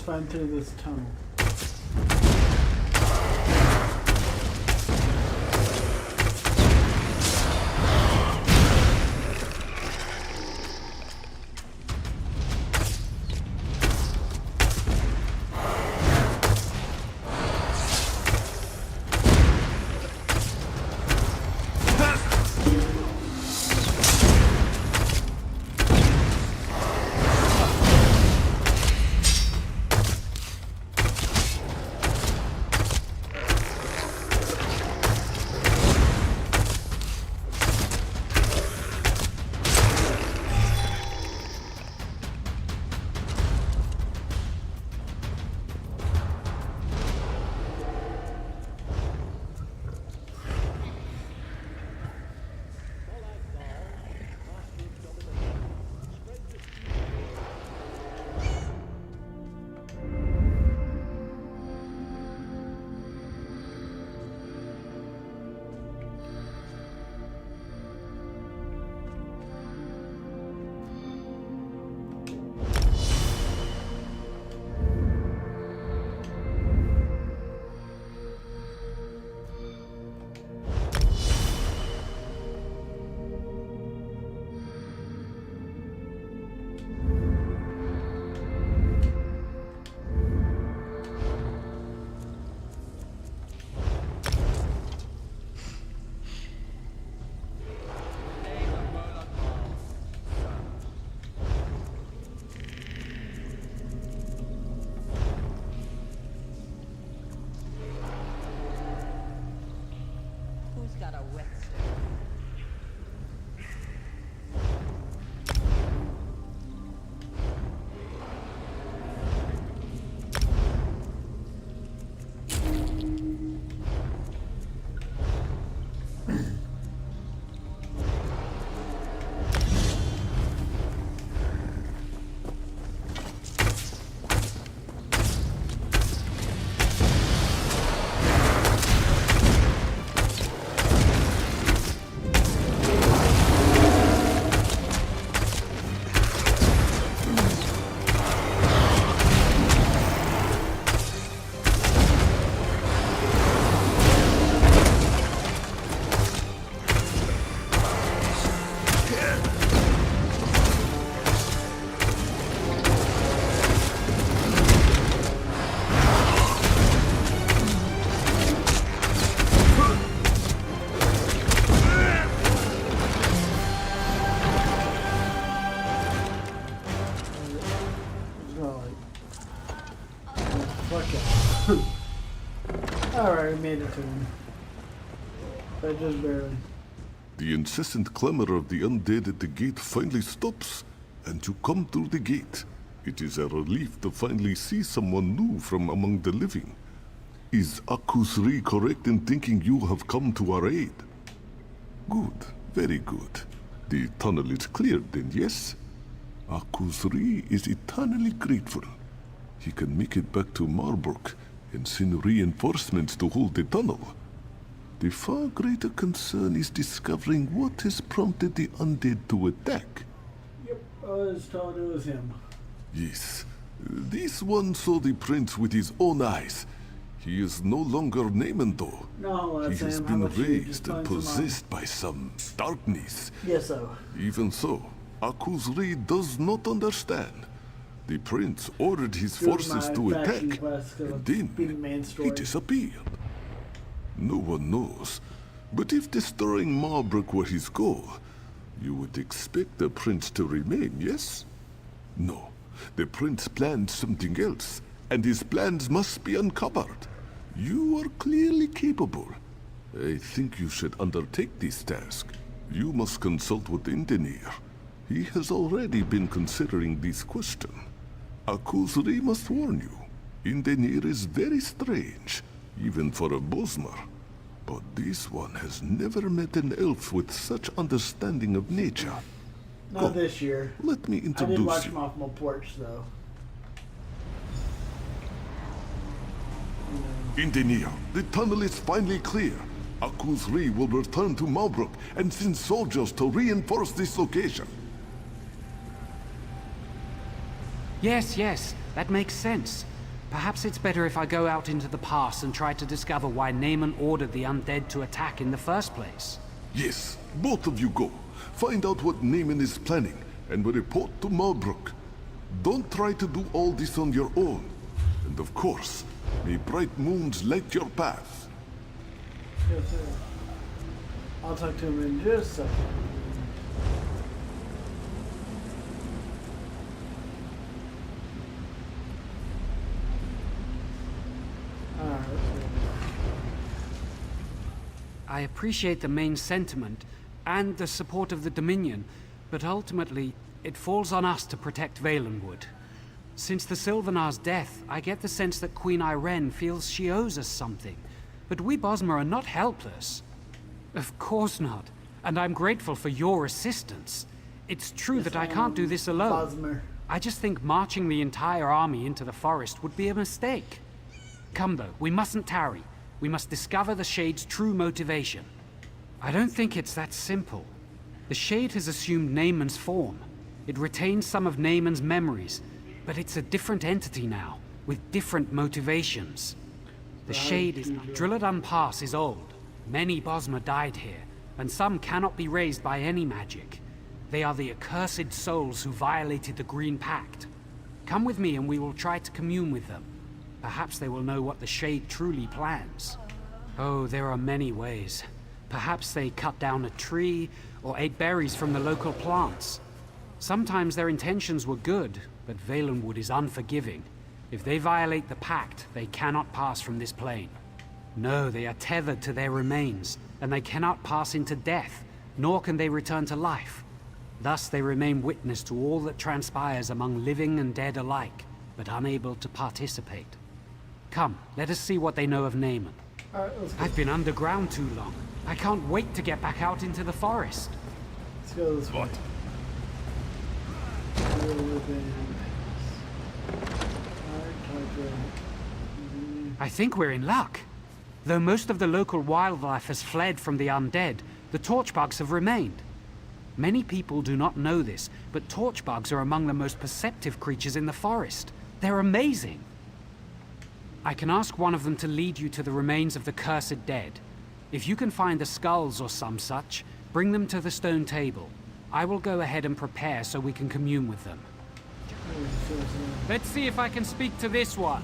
find through this tunnel. Alright, we made it to him. But just barely. The incessant clamor of the undead at the gate finally stops, and you come through the gate. It is a relief to finally see someone new from among the living. Is Akusri correct in thinking you have come to our aid? Good, very good. The tunnel is cleared then, yes? Akusri is eternally grateful. He can make it back to Marbrook and send reinforcements to hold the tunnel. The far greater concern is discovering what has prompted the undead to attack. Yep, I was told it was him. Yes, this one saw the prince with his own eyes. He is no longer Naaman though. No, that's he has him. been How about you just raised and find some possessed by some darkness. ESO. Even so, Akusri does not understand. The prince ordered his forces to attack, and then he disappeared. No one knows, but if destroying Marbrook were his goal, you would expect the prince to remain, yes? No, the prince planned something else, and his plans must be uncovered. You are clearly capable. I think you should undertake this task. You must consult with Indenir. He has already been considering this question. Akusri must warn you. Indenir is very strange, even for a Bosmer. But this one has never met an elf with such understanding of nature. Not this year. Let me I did introduce watch you. him off my porch, though. Indenir, the tunnel is finally clear. Akusri will return to Malbrook and send soldiers to reinforce this location. Yes, that makes sense. Perhaps it's better if I go out into the past and try to discover why Naaman ordered the undead to attack in the first place. Yes, both of you go. Find out what Naaman is planning, and report to Malbrook. Don't try to do all this on your own. And of course, may bright moons light your path. Yes, sir. I'll talk to him in just a second. I appreciate the main sentiment and the support of the Dominion, but ultimately, it falls on us to protect Valenwood. Since the Sylvanar's death, I get the sense that Queen Irene feels she owes us something. But we Bosmer are not helpless. Of course not. And I'm grateful for your assistance. It's true that I can't do this alone. Bosmer. I just think marching the entire army into the forest would be a mistake. Come though, we mustn't tarry. We must discover the Shade's true motivation. I don't think it's that simple. The Shade has assumed Naaman's form. It retains some of Naaman's memories, but it's a different entity now, with different motivations. The Shade is... Drilladun Pass is old. Many Bosmer died here, and some cannot be raised by any magic. They are the accursed souls who violated the Green Pact. Come with me and we will try to commune with them. Perhaps they will know what the Shade truly plans. Oh, there are many ways. Perhaps they cut down a tree, or ate berries from the local plants. Sometimes their intentions were good, but Valenwood is unforgiving. If they violate the pact, they cannot pass from this plane. No, they are tethered to their remains, and they cannot pass into death, nor can they return to life. Thus they remain witness to all that transpires among living and dead alike, but unable to participate. Come, let us see what they know of Naaman. I've been underground too long. I can't wait to get back out into the forest. Let's go this way. I think we're in luck. Though most of the local wildlife has fled from the undead, the torchbugs have remained. Many people do not know this, but torchbugs are among the most perceptive creatures in the forest. They're amazing. I can ask one of them to lead you to the remains of the cursed dead. If you can find the skulls or some such, bring them to the stone table. I will go ahead and prepare so we can commune with them. Let's see if I can speak to this one.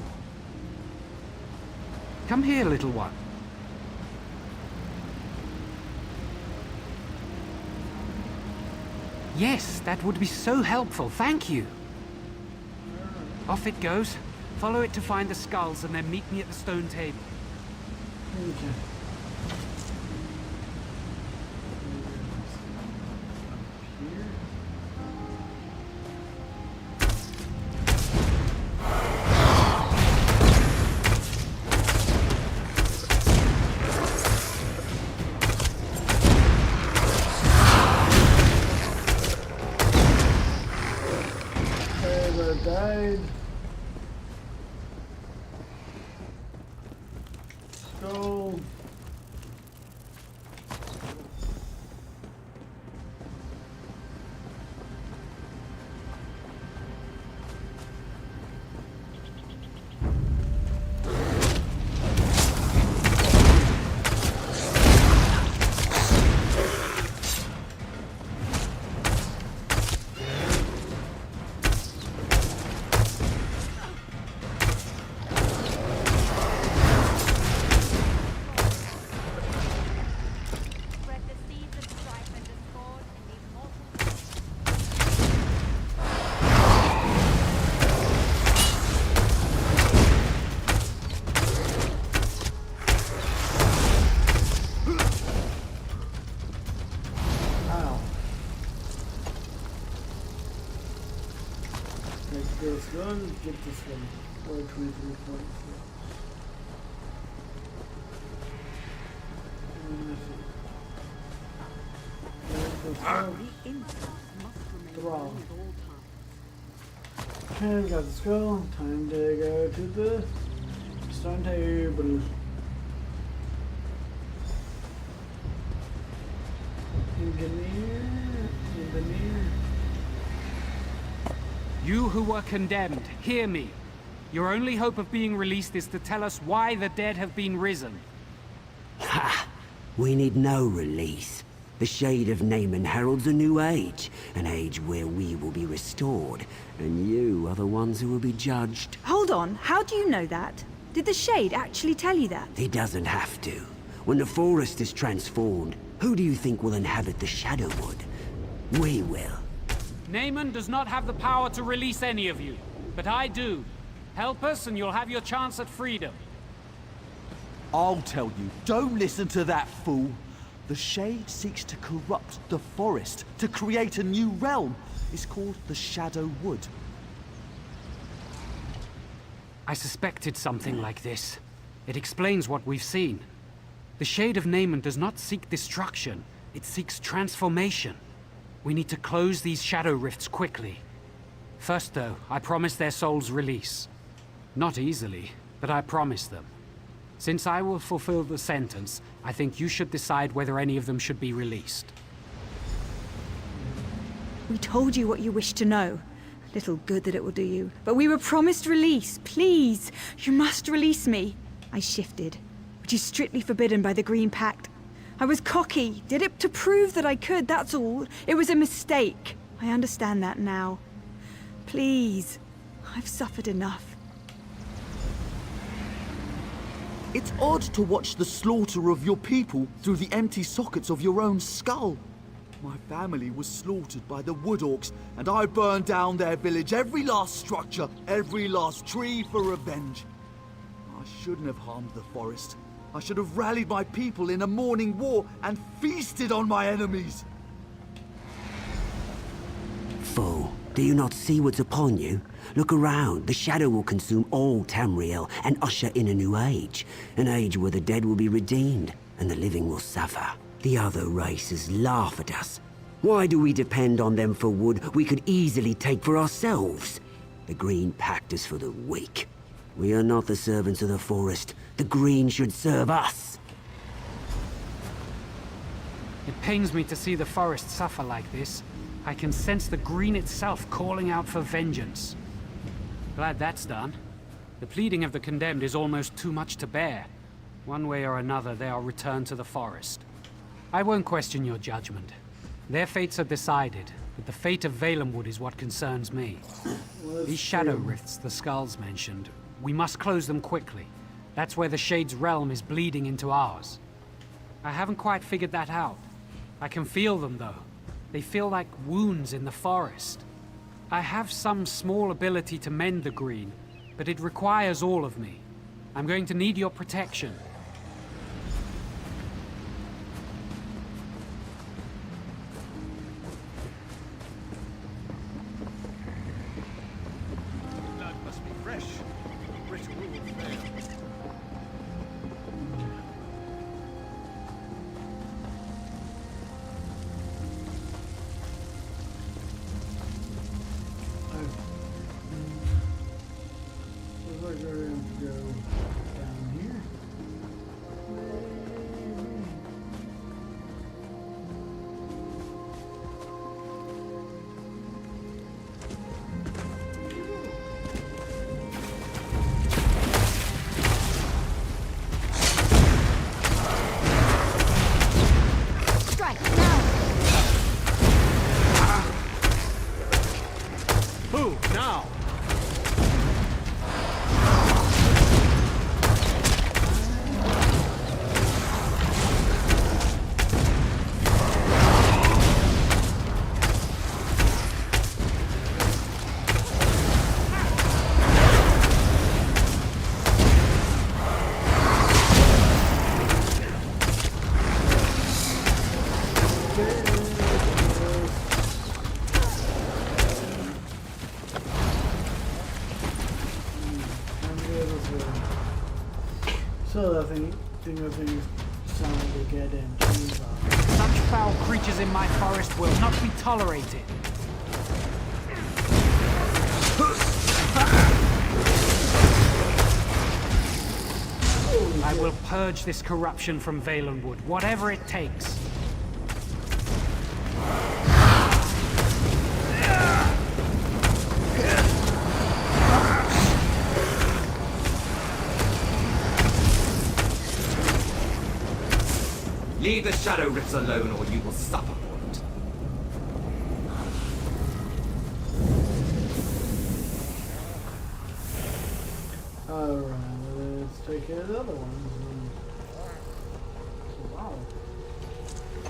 Come here, little one. Yes, that would be so helpful, thank you. Off it goes. Follow it to find the skulls and then meet me at the stone table. Okay. Died. Let's go. Let's go and get this one. 423 points. Thrall. Okay, we got the skull. Time to go to the stone table. Engineer. You who were condemned, hear me. Your only hope of being released is to tell us why the dead have been risen. Ha! We need no release. The Shade of Naaman heralds a new age, an age where we will be restored, and you are the ones who will be judged. Hold on, how do you know that? Did the Shade actually tell you that? He doesn't have to. When the forest is transformed, who do you think will inhabit the Shadowwood? We will. Naaman does not have the power to release any of you, but I do. Help us and you'll have your chance at freedom. I'll tell you, don't listen to that fool. The Shade seeks to corrupt the forest, to create a new realm. It's called the Shadowwood. I suspected something like this. It explains what we've seen. The Shade of Naaman does not seek destruction, it seeks transformation. We need to close these shadow rifts quickly. First though, I promise their souls release. Not easily, but I promise them. Since I will fulfill the sentence, I think you should decide whether any of them should be released. We told you what you wished to know. Little good that it will do you. But we were promised release. Please, you must release me. I shifted, which is strictly forbidden by the Green Pact. I was cocky, did it to prove that I could, that's all. It was a mistake. I understand that now. Please, I've suffered enough. It's odd to watch the slaughter of your people through the empty sockets of your own skull. My family was slaughtered by the Wood Orcs, and I burned down their village, every last structure, every last tree for revenge. I shouldn't have harmed the forest. I should have rallied my people in a morning war and feasted on my enemies. Fool, do you not see what's upon you? Look around. The shadow will consume all Tamriel and usher in a new age. An age where the dead will be redeemed and the living will suffer. The other races laugh at us. Why do we depend on them for wood we could easily take for ourselves? The Green Pact is for the weak. We are not the servants of the forest. The Green should serve us. It pains me to see the forest suffer like this. I can sense the Green itself calling out for vengeance. Glad that's done. The pleading of the condemned is almost too much to bear. One way or another, they are returned to the forest. I won't question your judgment. Their fates are decided, but the fate of Valenwood is what concerns me. These shadow rifts the skulls mentioned, we must close them quickly. That's where the Shade's realm is bleeding into ours. I haven't quite figured that out. I can feel them, though. They feel like wounds in the forest. I have some small ability to mend the Green, but it requires all of me. I'm going to need your protection. Blood must be fresh. Ritual will fail. Looks like we're going to go down here. Strike now! Move now! So I think sound to get in. Such foul creatures in my forest will not be tolerated. I will purge this corruption from Valenwood, whatever it takes. Leave the Shadow Rifts alone or you will suffer for it. Alright, let's take care of the other ones. Wow.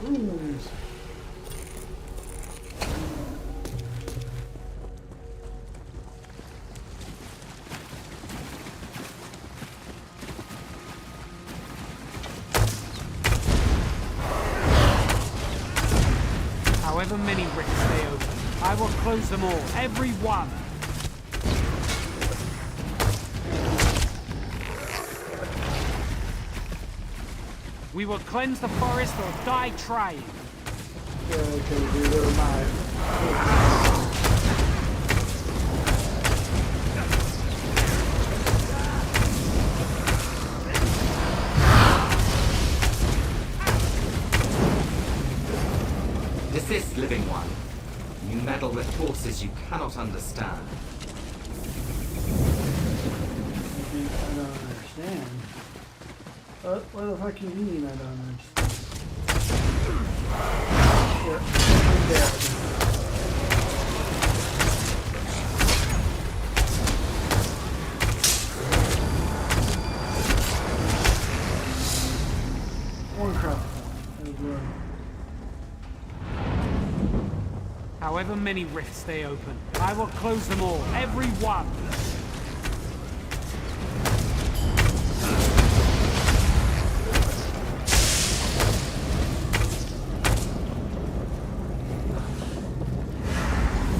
Rooms. However many rifts they open, I will close them all, every one. We will cleanse the forest or die trying. Desist, living one. You meddle with forces you cannot understand. I don't understand. What the fuck you mean I don't understand? Here, I'm dead. One crop. However many rifts they open, I will close them all, every one.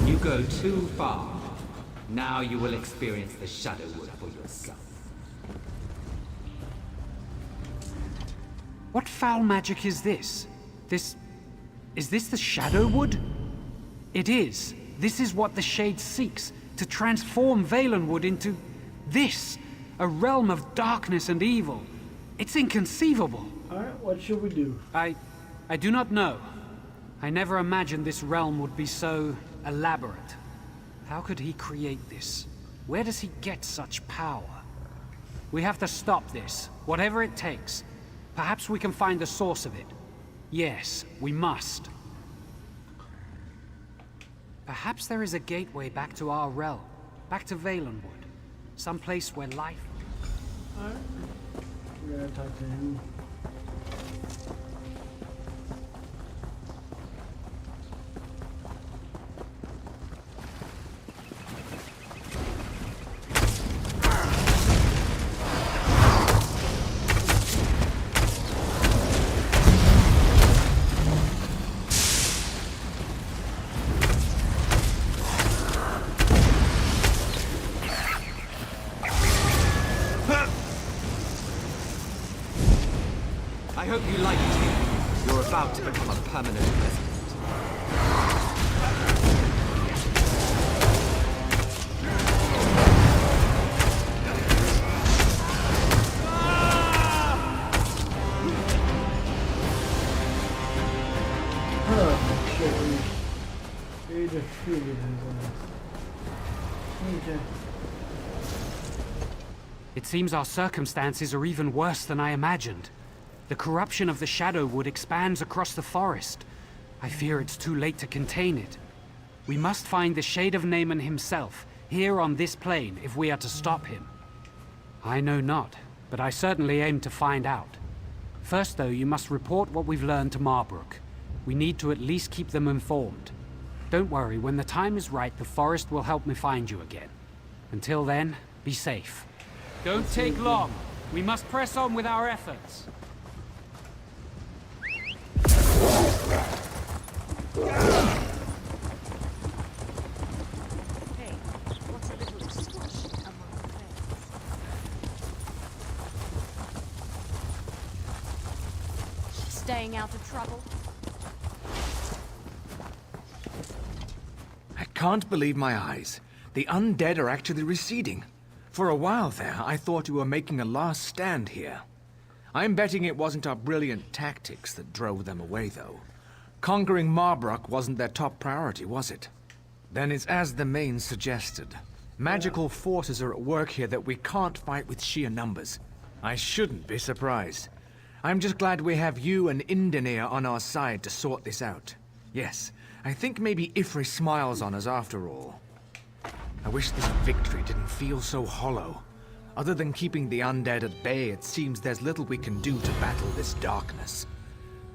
You go too far. Now you will experience the Shadowwood for yourself. What foul magic is this? Is this the Shadowwood? It is. This is what the Shade seeks, to transform Valenwood into this, a realm of darkness and evil. It's inconceivable. Alright, what should we do? I do not know. I never imagined this realm would be so elaborate. How could he create this? Where does he get such power? We have to stop this, whatever it takes. Perhaps we can find the source of it. Yes, we must. Perhaps there is a gateway back to our realm, back to Valenwood. Some place where life... Alright. We're gonna talk to him. I hope you like it here. You're about to become a permanent resident. Oh, shit. We defeated him. Okay. It seems our circumstances are even worse than I imagined. The corruption of the Shadowwood expands across the forest. I fear it's too late to contain it. We must find the Shade of Naaman himself, here on this plane, if we are to stop him. I know not, but I certainly aim to find out. First, though, you must report what we've learned to Marbrook. We need to at least keep them informed. Don't worry, when the time is right, the forest will help me find you again. Until then, be safe. Don't take long. We must press on with our efforts. Staying out of trouble? I can't believe my eyes. The undead are actually receding. For a while there, I thought you were making a last stand here. I'm betting it wasn't our brilliant tactics that drove them away, though. Conquering Marbrook wasn't their top priority, was it? Then it's as the main suggested. Magical forces are at work here that we can't fight with sheer numbers. I shouldn't be surprised. I'm just glad we have you and Indenir on our side to sort this out. Yes, I think maybe Ifri smiles on us after all. I wish this victory didn't feel so hollow. Other than keeping the undead at bay, it seems there's little we can do to battle this darkness.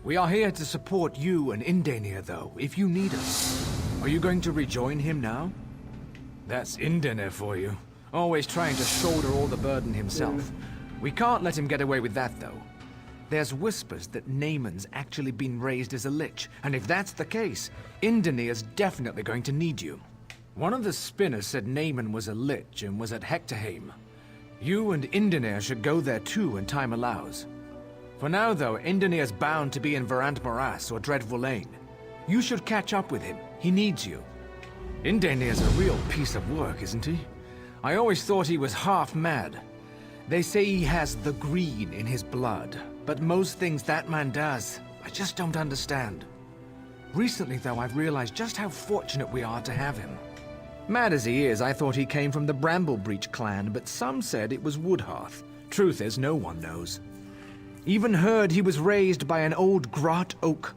We are here to support you and Indenir, though, if you need us. Are you going to rejoin him now? That's Indenir for you. Always trying to shoulder all the burden himself. We can't let him get away with that, though. There's whispers that Naaman's actually been raised as a lich, and if that's the case, Indenir's definitely going to need you. One of the spinners said Naaman was a lich and was at Hectorheim. You and Indenir should go there too when time allows. For now, though, Indenir's bound to be in Varant Morass or Dreadful Lane. You should catch up with him. He needs you. Indenir's a real piece of work, isn't he? I always thought he was half mad. They say he has the green in his blood, but most things that man does, I just don't understand. Recently, though, I've realized just how fortunate we are to have him. Mad as he is, I thought he came from the Bramblebreach clan, but some said it was Woodhearth. Truth is, no one knows. Even heard he was raised by an old grot oak,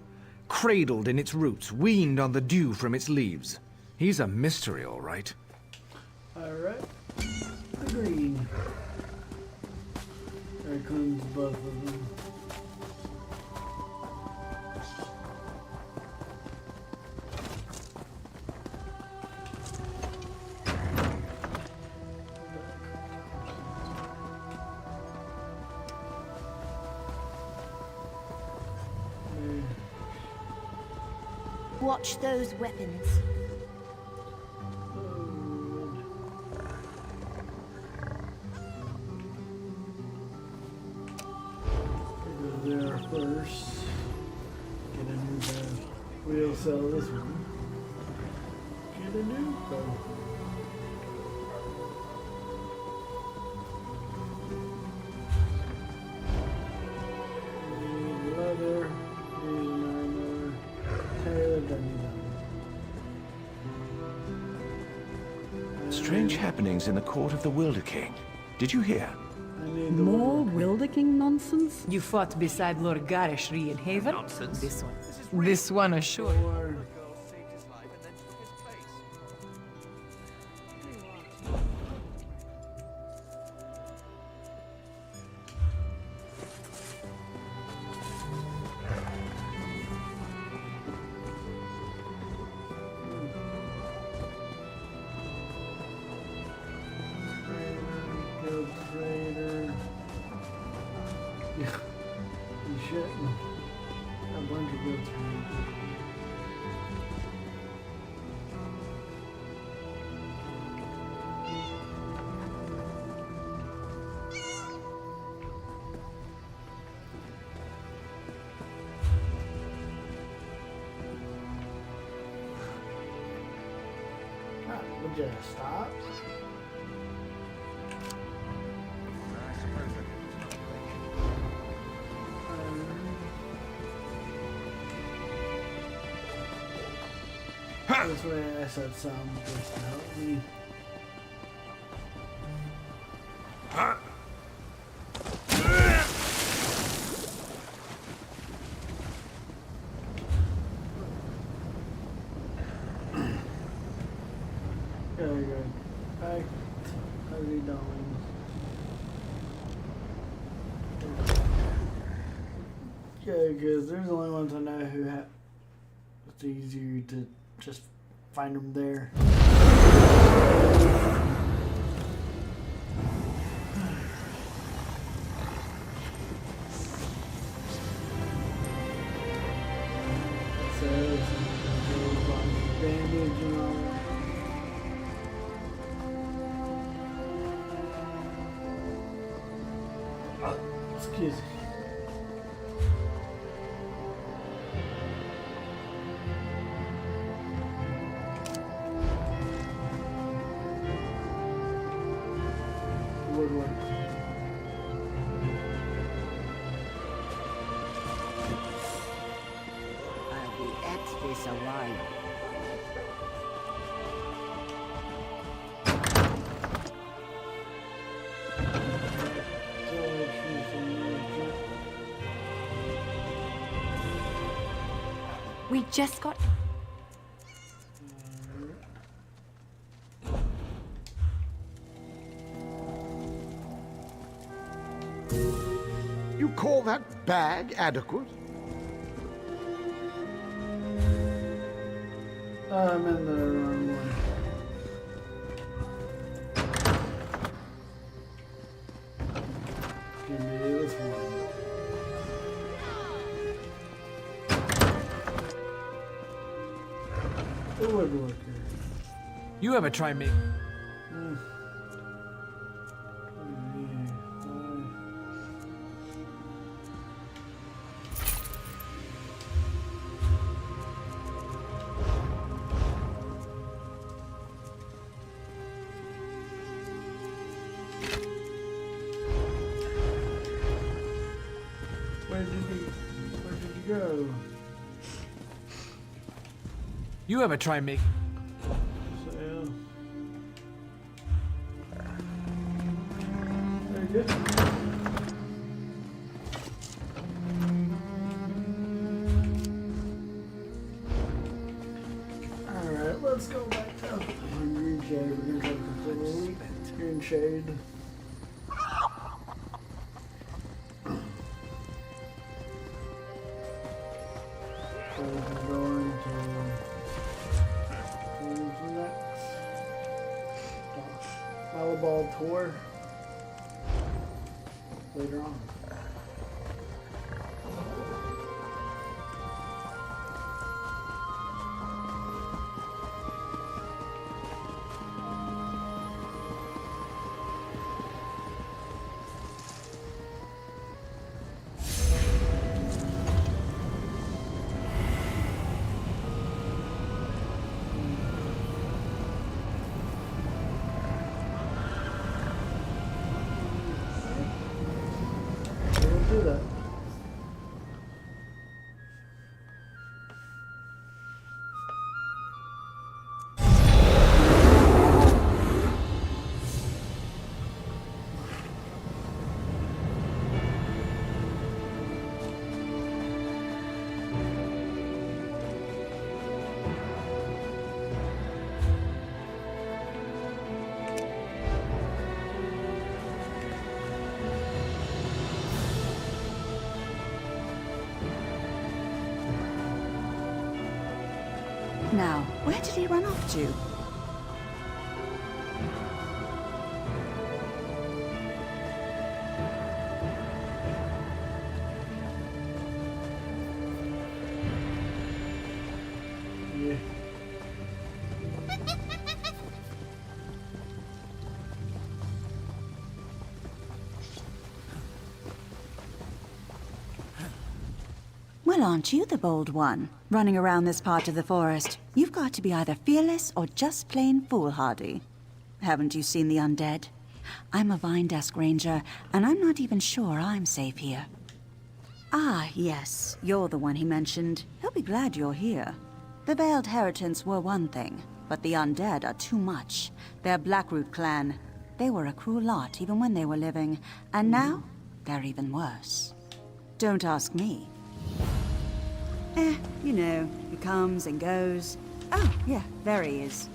cradled in its roots, weaned on the dew from its leaves. He's a mystery, all right. Alright. The green. There comes both of them. Watch those weapons. There first. Get a new bow. We'll sell this one. Get a new bow. Need leather. Need armor. Taylor, don't need that. Strange happenings in the court of the Wilder King. Did you hear? More Wilder King nonsense? You fought beside Lord Garishri in Haven? Nonsense. This one ashore. Would you stop? This way I said something just to help me. Very good. Back. How's he doing? Okay, because there's the only ones I know who have. It's easier to just find them there. Bandage and all that. Excuse me. Woodwork. I'll be at this a while. We just got... You call that bag adequate? I'm in the wrong one. Give me this one. The woodworker. You ever try me? Where did he go? You ever try me? So, very good. Alright, let's go back to Greenshade. We're gonna go completely Greenshade. So we're going to who's next? Malabal tour later on. Do that. Now, where did he run off to? Yeah. Well, aren't you the bold one? Running around this part of the forest. You've got to be either fearless or just plain foolhardy. Haven't you seen the undead? I'm a Vine Desk Ranger, and I'm not even sure I'm safe here. Ah, yes, you're the one he mentioned. He'll be glad you're here. The Veiled Heritants were one thing, but the undead are too much. They're Blackroot clan. They were a cruel lot even when they were living, and now they're even worse. Don't ask me. You know, he comes and goes. Oh, yeah, there he is.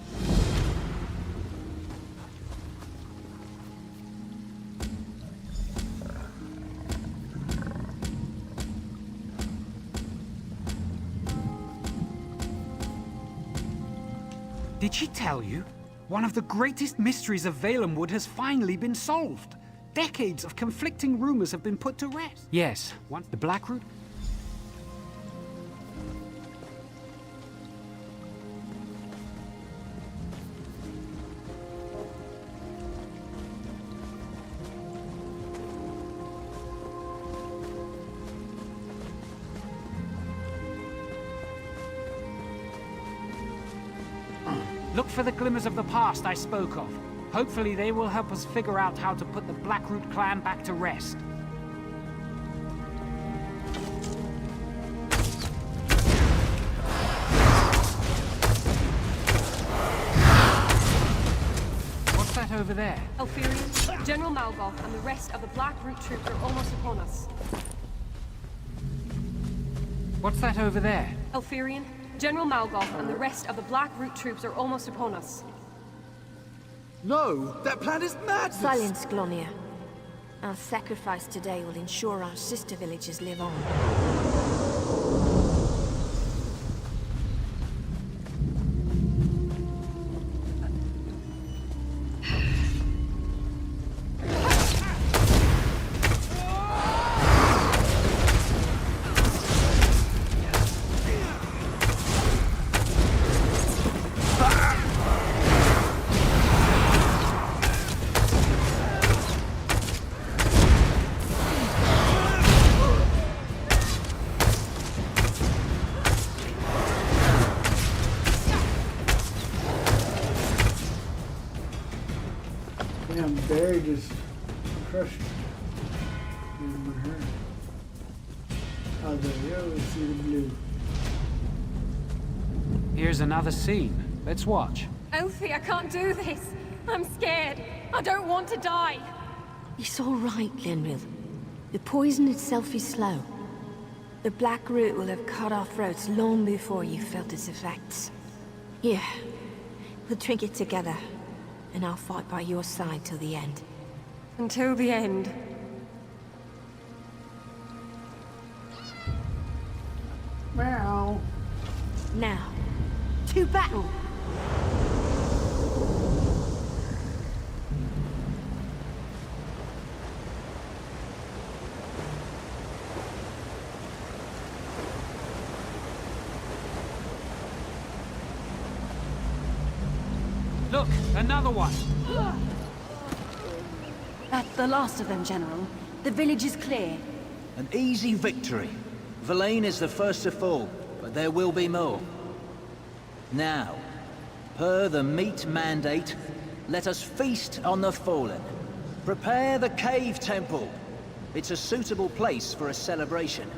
Did she tell you? One of the greatest mysteries of Valenwood has finally been solved. Decades of conflicting rumors have been put to rest. Yes, the Blackroot. Look for the glimmers of the past I spoke of. Hopefully they will help us figure out how to put the Blackroot clan back to rest. What's that over there? Alferian, General Malgoth and the rest of the Blackroot troops are almost upon us. What's that over there? Elfirian, General Malgoth and the rest of the Blackroot troops are almost upon us. No, that plan is madness! Silence, Glonia. Our sacrifice today will ensure our sister villages live on. Damn, Barry just crushed her. Oh, there we go. See the blue. Here's another scene. Let's watch. Elfie, I can't do this. I'm scared. I don't want to die. It's all right, Glenril. The poison itself is slow. The black root will have cut our throats long before you felt its effects. Here, we'll drink it together, and I'll fight by your side till the end. Until the end. Meow. Now, to battle! Look, another one! That's the last of them, General. The village is clear. An easy victory. Verlaine is the first to fall, but there will be more. Now, per the meat mandate, let us feast on the fallen. Prepare the cave temple. It's a suitable place for a celebration.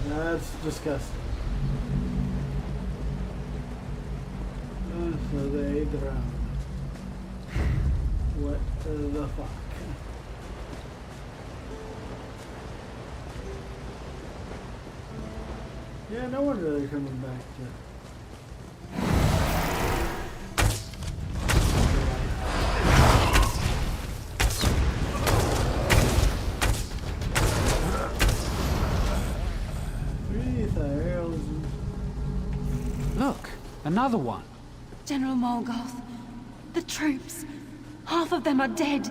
That's disgusting. So they drown. What the fuck? Yeah, no wonder they're coming back to. Look, another one. General Morgoth, the troops. Half of them are dead.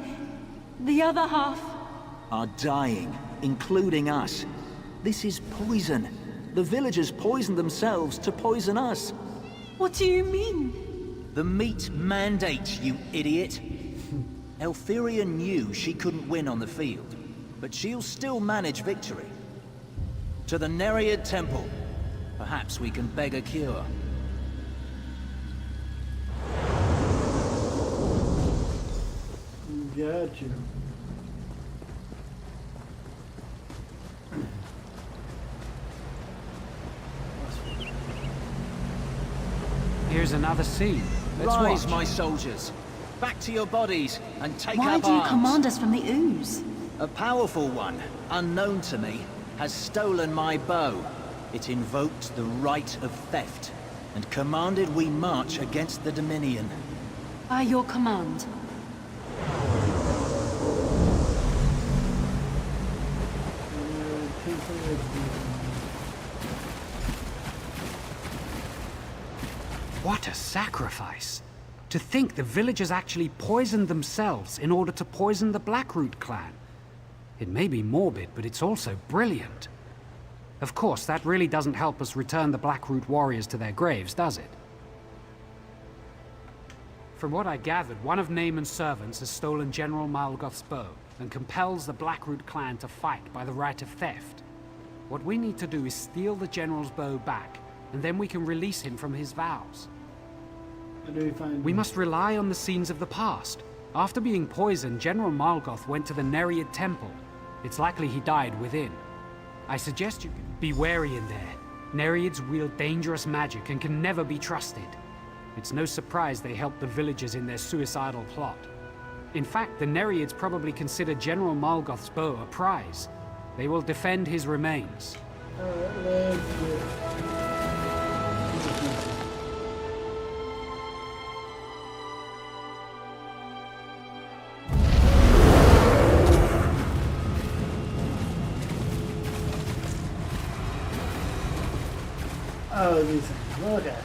The other half... are dying, including us. This is poison. The villagers poisoned themselves to poison us. What do you mean? The meat mandate, you idiot. Elfirian knew she couldn't win on the field, but she'll still manage victory. To the Nereid Temple. Perhaps we can beg a cure. Got you. Here's another scene. Let's Rise, watch. my soldiers. Back to your bodies and take up Why arms. do you command us from the ooze? A powerful one, unknown to me, has stolen my bow. It invoked the right of theft, and commanded we march against the Dominion. By your command. What a sacrifice! To think the villagers actually poisoned themselves in order to poison the Blackroot clan. It may be morbid, but it's also brilliant. Of course, that really doesn't help us return the Blackroot warriors to their graves, does it? From what I gathered, one of Naaman's servants has stolen General Malgoth's bow and compels the Blackroot clan to fight by the right of theft. What we need to do is steal the General's bow back, and then we can release him from his vows. How do we find We must rely on the scenes of the past. After being poisoned, General Malgoth went to the Nereid Temple. It's likely he died within. I suggest you be wary in there. Nereids wield dangerous magic and can never be trusted. It's no surprise they helped the villagers in their suicidal plot. In fact, the Nereids probably consider General Malgoth's bow a prize. They will defend his remains. Alright, let's do it. Oh, these things. Look at it.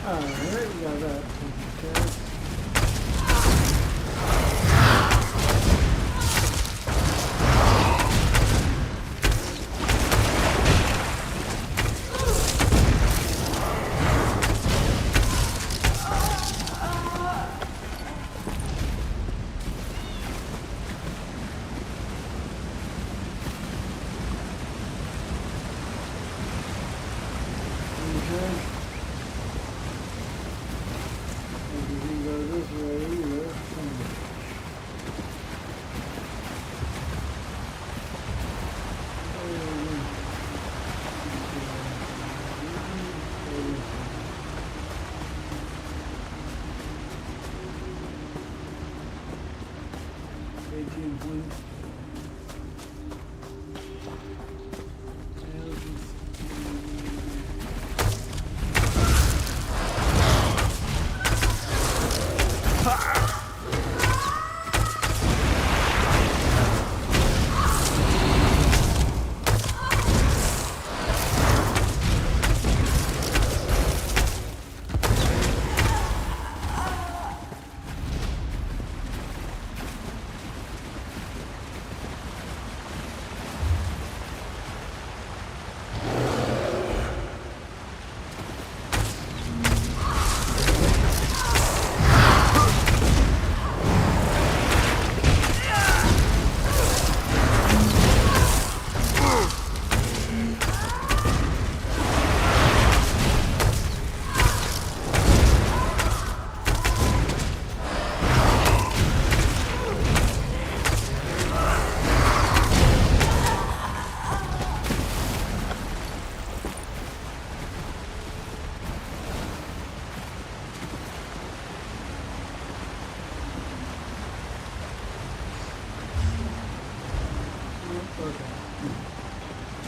Alright, we got that. Okay.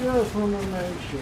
Just want to make sure.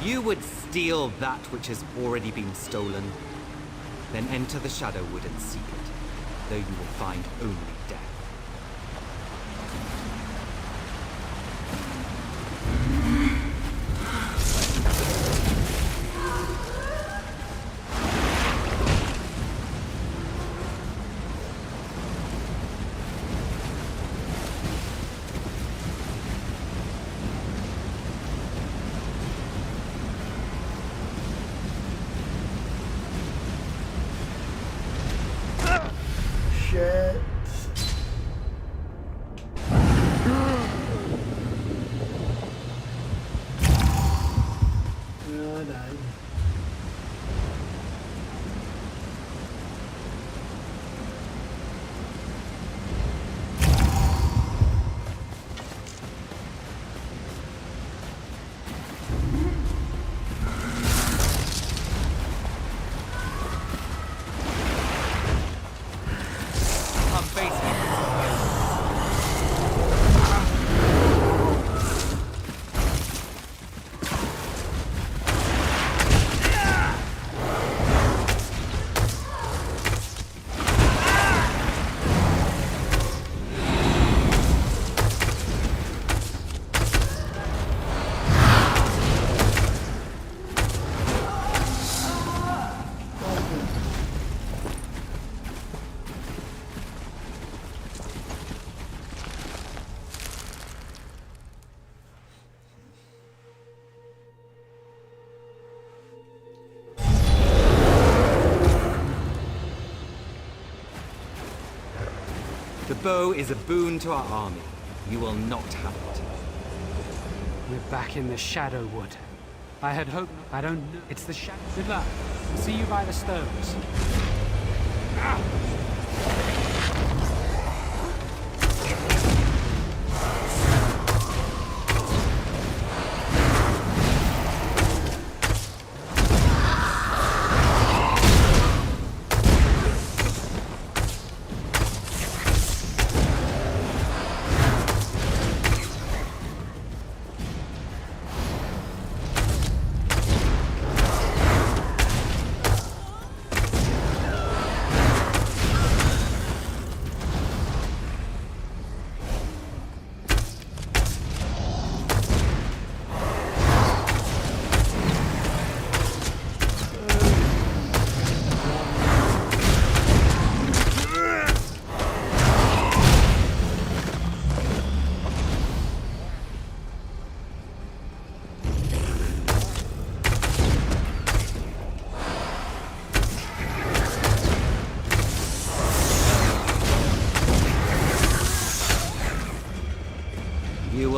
You would steal that which has already been stolen, then enter the Shadowwood and seek it, though you will find only death. Shit. No, I died. The bow is a boon to our army. You will not have it. We're back in the Shadowwood. I had hoped... I don't know. It's the Shadow... Good luck. See you by the stones.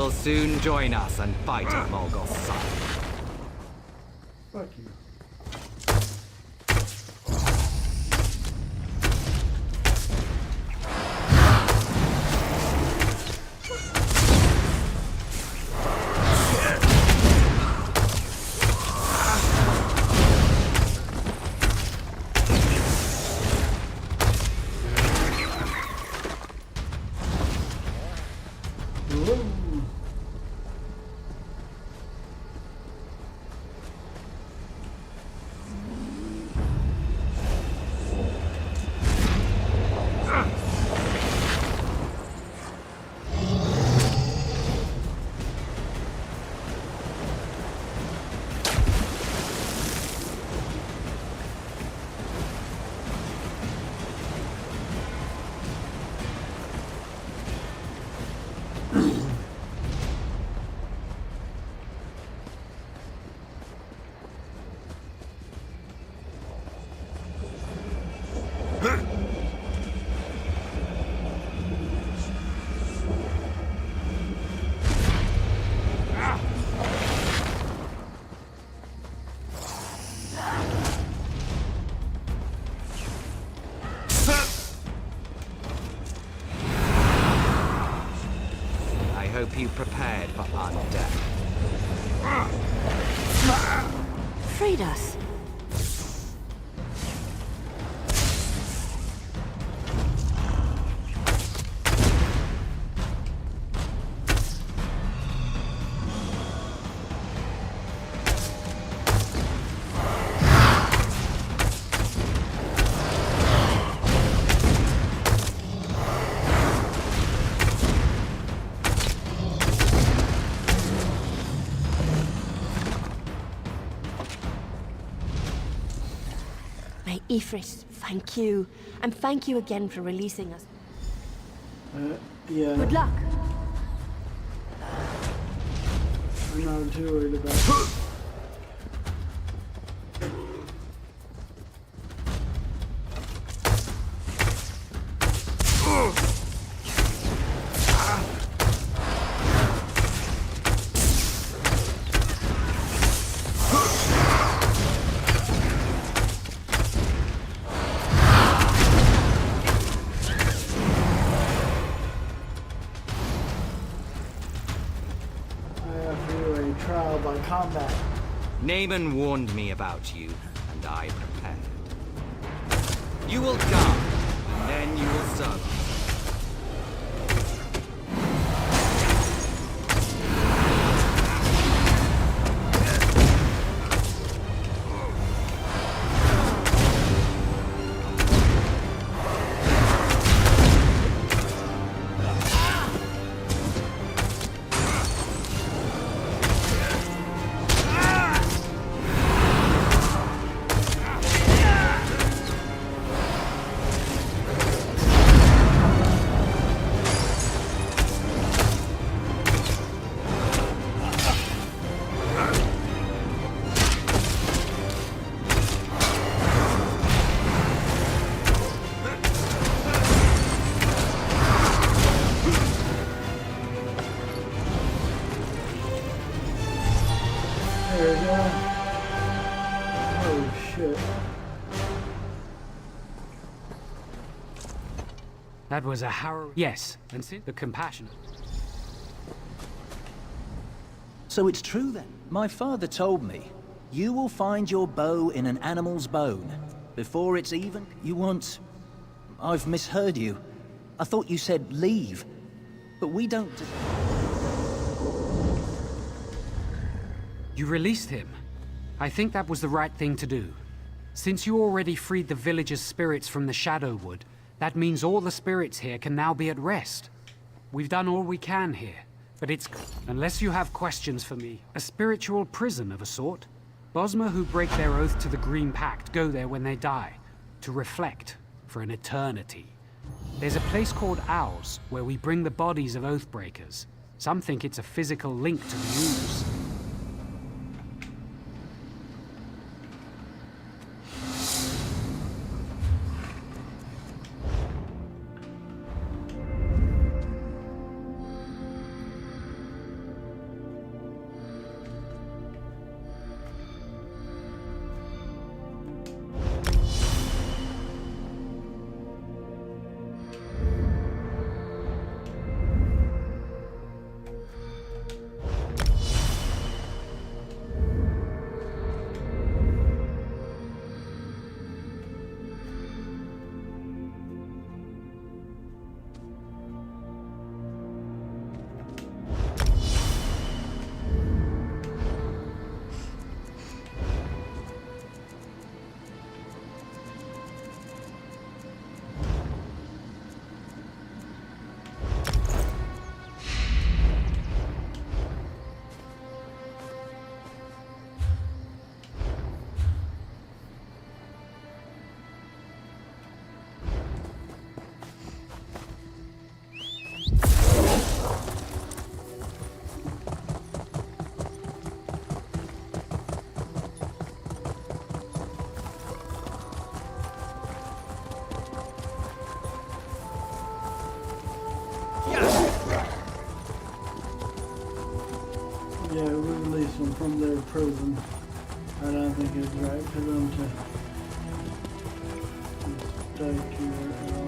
will soon join us and fight at Morgoth's side. Fuck you. I hope you prepared for undeath. Freed us. Ifrit, thank you. And thank you again for releasing us. Yeah. Good luck. I'm not too worried about it. Combat. Naaman warned me about you, and I prepared. You will come, and then you will serve us. There we go. Oh shit. That was a harrow. Yes, and since the compassion. So it's true then. My father told me, you will find your bow in an animal's bone. Before it's even... You want... I've misheard you. I thought you said leave. But we don't... You released him. I think that was the right thing to do. Since you already freed the villagers' spirits from the Shadowwood, that means all the spirits here can now be at rest. We've done all we can here, but it's... Unless you have questions for me, a spiritual prison of a sort. Bosmer who break their oath to the Green Pact go there when they die, to reflect for an eternity. There's a place called Owls, where we bring the bodies of Oathbreakers. Some think it's a physical link to the Ooze. Yeah, we released them from their prison. I don't think it's right for them to stay here at all.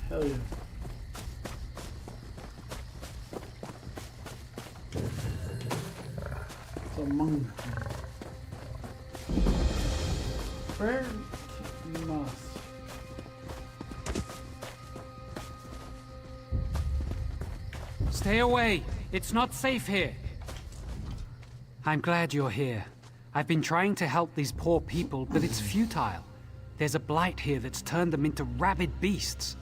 Hell yeah. It's a monkey. Where must? Stay away! It's not safe here! I'm glad you're here. I've been trying to help these poor people, but it's futile. There's a blight here that's turned them into rabid beasts.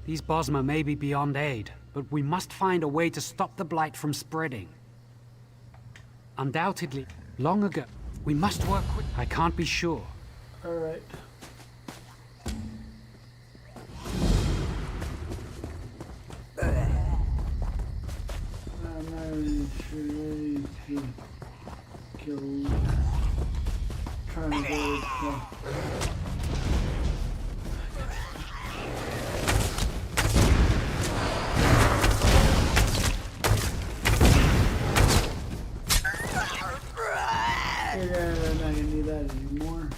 These Bosma may be beyond aid, but we must find a way to stop the blight from spreading. Undoubtedly, long ago, we must work quick. I can't be sure. Alright. I'm not really sure to kill. Trying to go I'm not gonna need that anymore.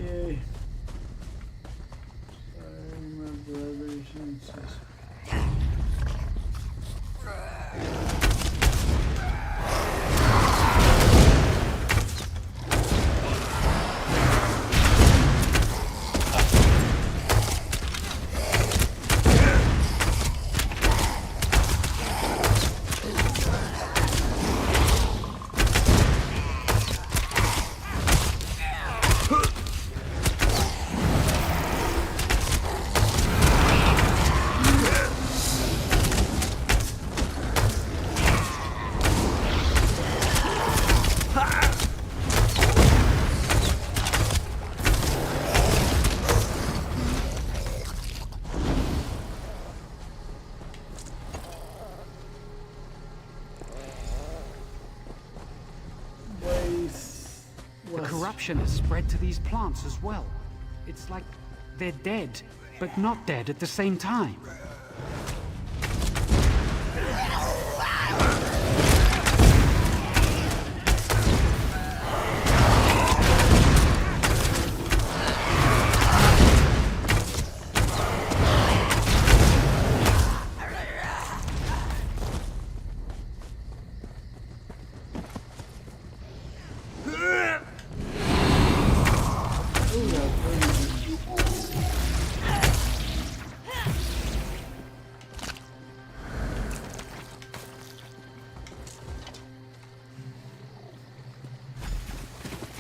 Yay. My brothers and sisters. The corruption has spread to these plants as well. It's like they're dead, but not dead at the same time.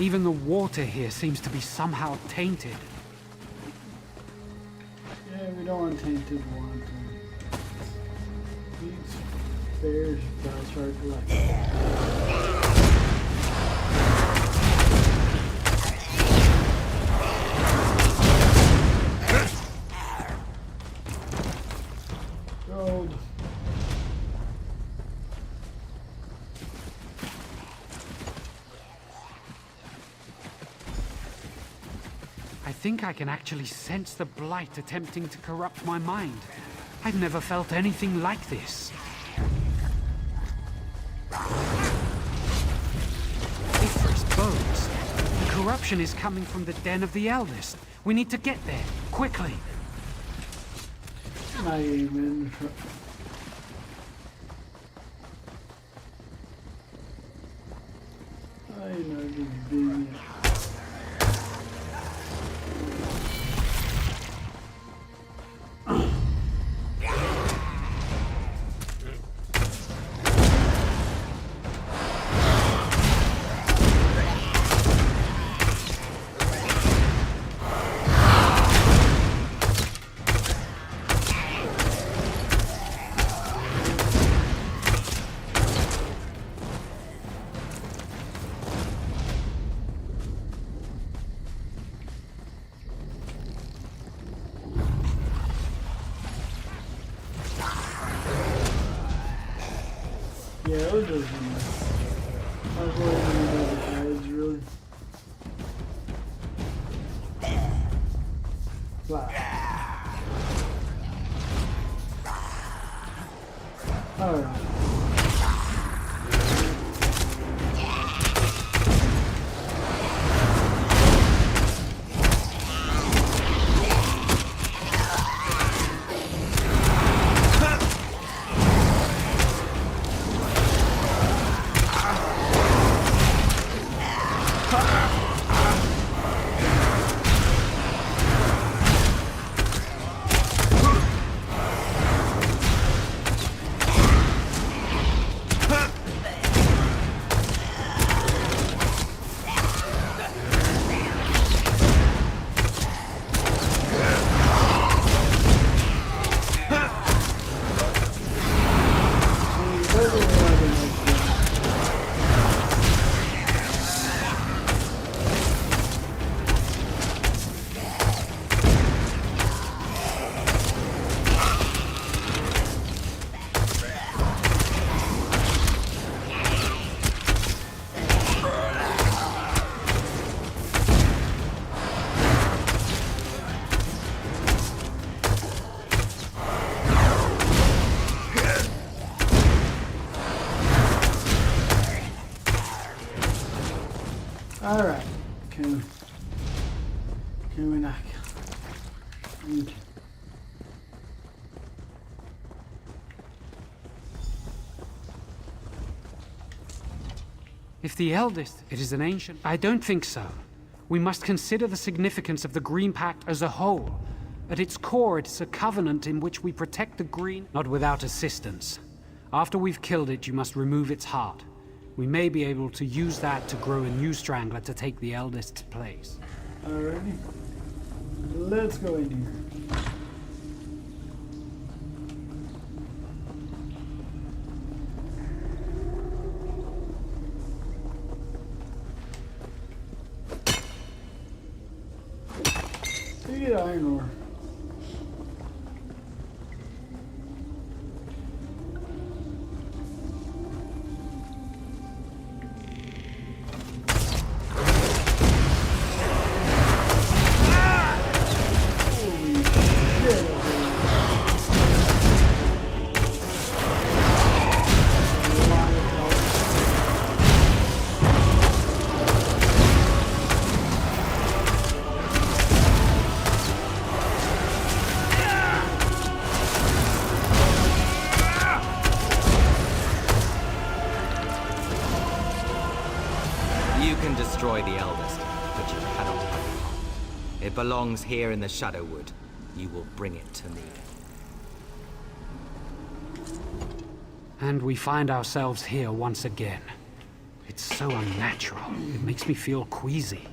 Even the water here seems to be somehow tainted. Yeah, we don't want tainted water. These bears about start collecting. Gold. I think I can actually sense the blight attempting to corrupt my mind. I've never felt anything like this. Ifrit's bones. The eruption is coming from the Den of the Eldest. We need to get there, quickly. Not even. I know this being. Yeah, it was just I was worried about the guys, really. Wow. Alright. Alright, can we knock? Okay. If the Eldest, it is an ancient... I don't think so. We must consider the significance of the Green Pact as a whole. At its core, it is a covenant in which we protect the Green... Not without assistance. After we've killed it, you must remove its heart. We may be able to use that to grow a new Strangler to take the Eldest's place. Alrighty. Let's go in here. You get iron ore. Destroy the Eldest, but you cannot have it. It belongs here in the Shadowwood. You will bring it to me. And we find ourselves here once again. It's so unnatural. It makes me feel queasy.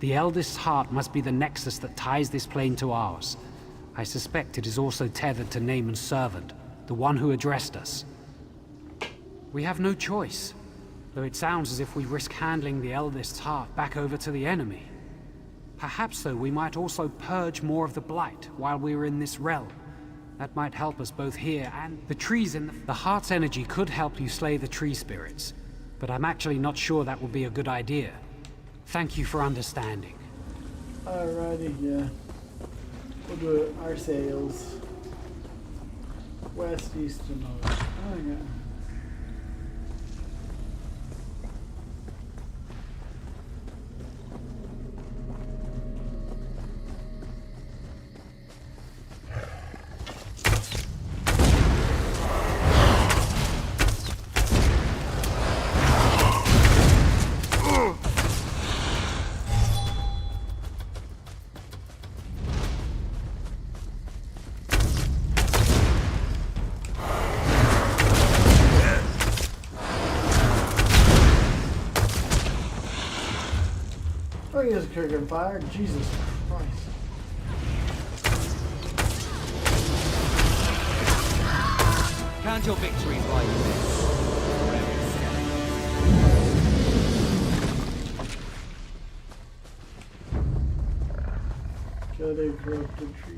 The Eldest's heart must be the nexus that ties this plane to ours. I suspect it is also tethered to Naaman's servant, the one who addressed us. We have no choice. Though it sounds as if we risk handling the Eldest's heart back over to the enemy. Perhaps, though, we might also purge more of the Blight while we were in this realm. That might help us both here and the trees in the heart's energy could help you slay the tree spirits, but I'm actually not sure that would be a good idea. Thank you for understanding. Alrighty, yeah. We'll do it. Our sails. West, east, and north. Oh, yeah. character on fire? Jesus Christ. Count your victories while you live. Shadow corrupted trees.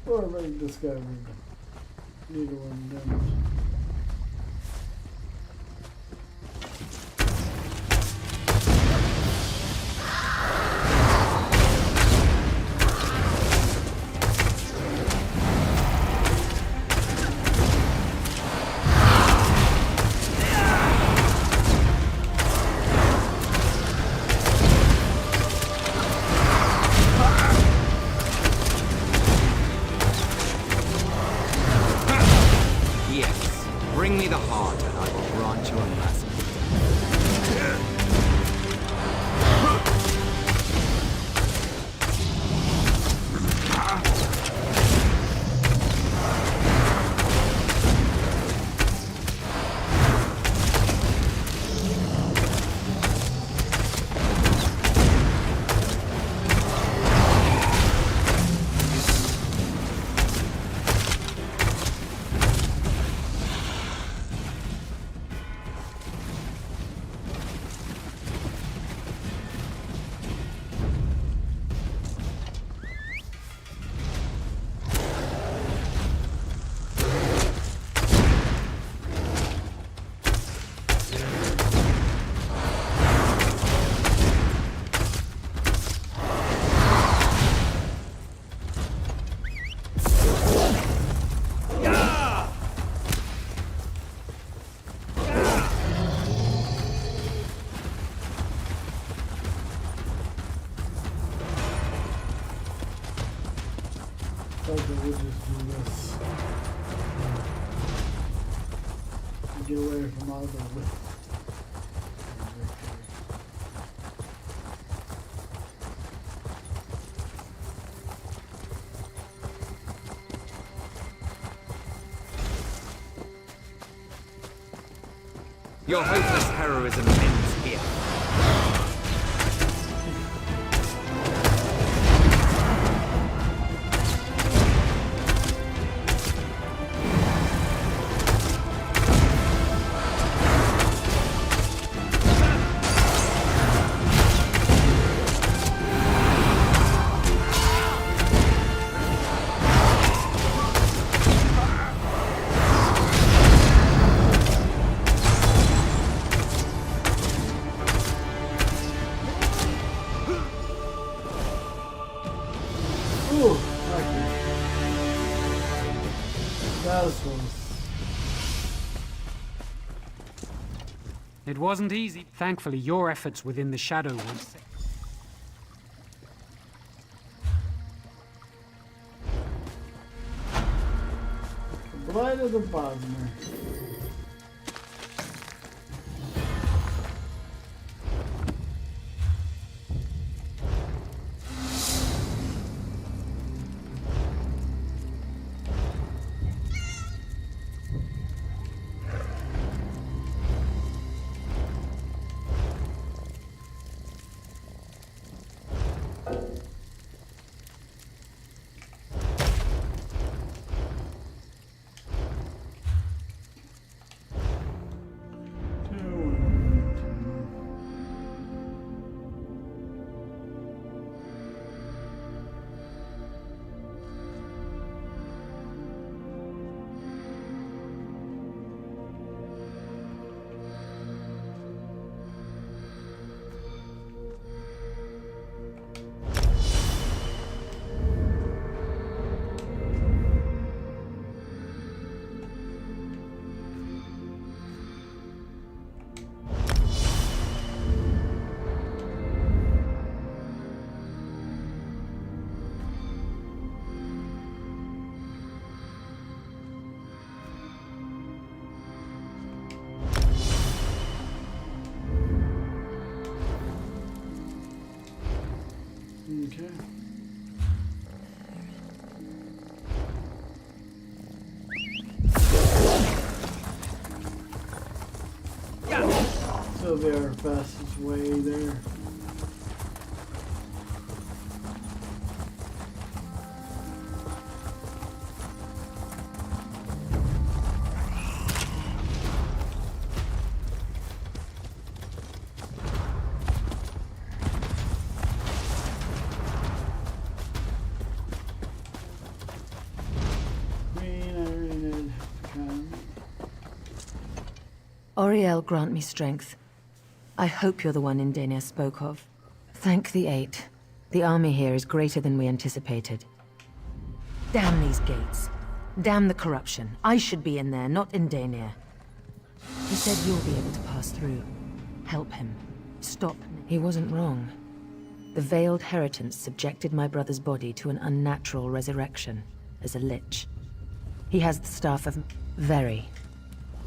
Or like discovered. Neither one done. Bring me the heart, and I will grant you a mercy. Okay, we'll just do this. Get away from all the Your hopeless heroism ends here. It wasn't easy. Thankfully, your efforts within the Shadow Woods. Blight of the Bosmer. Okay. So their fastest way there. Oriel, grant me strength. I hope you're the one Indenia spoke of. Thank the Eight. The army here is greater than we anticipated. Damn these gates. Damn the corruption. I should be in there, not Indenia. He said you'll be able to pass through. Help him. Stop. He wasn't wrong. The veiled heritance subjected my brother's body to an unnatural resurrection, as a lich. He has the staff of... Very.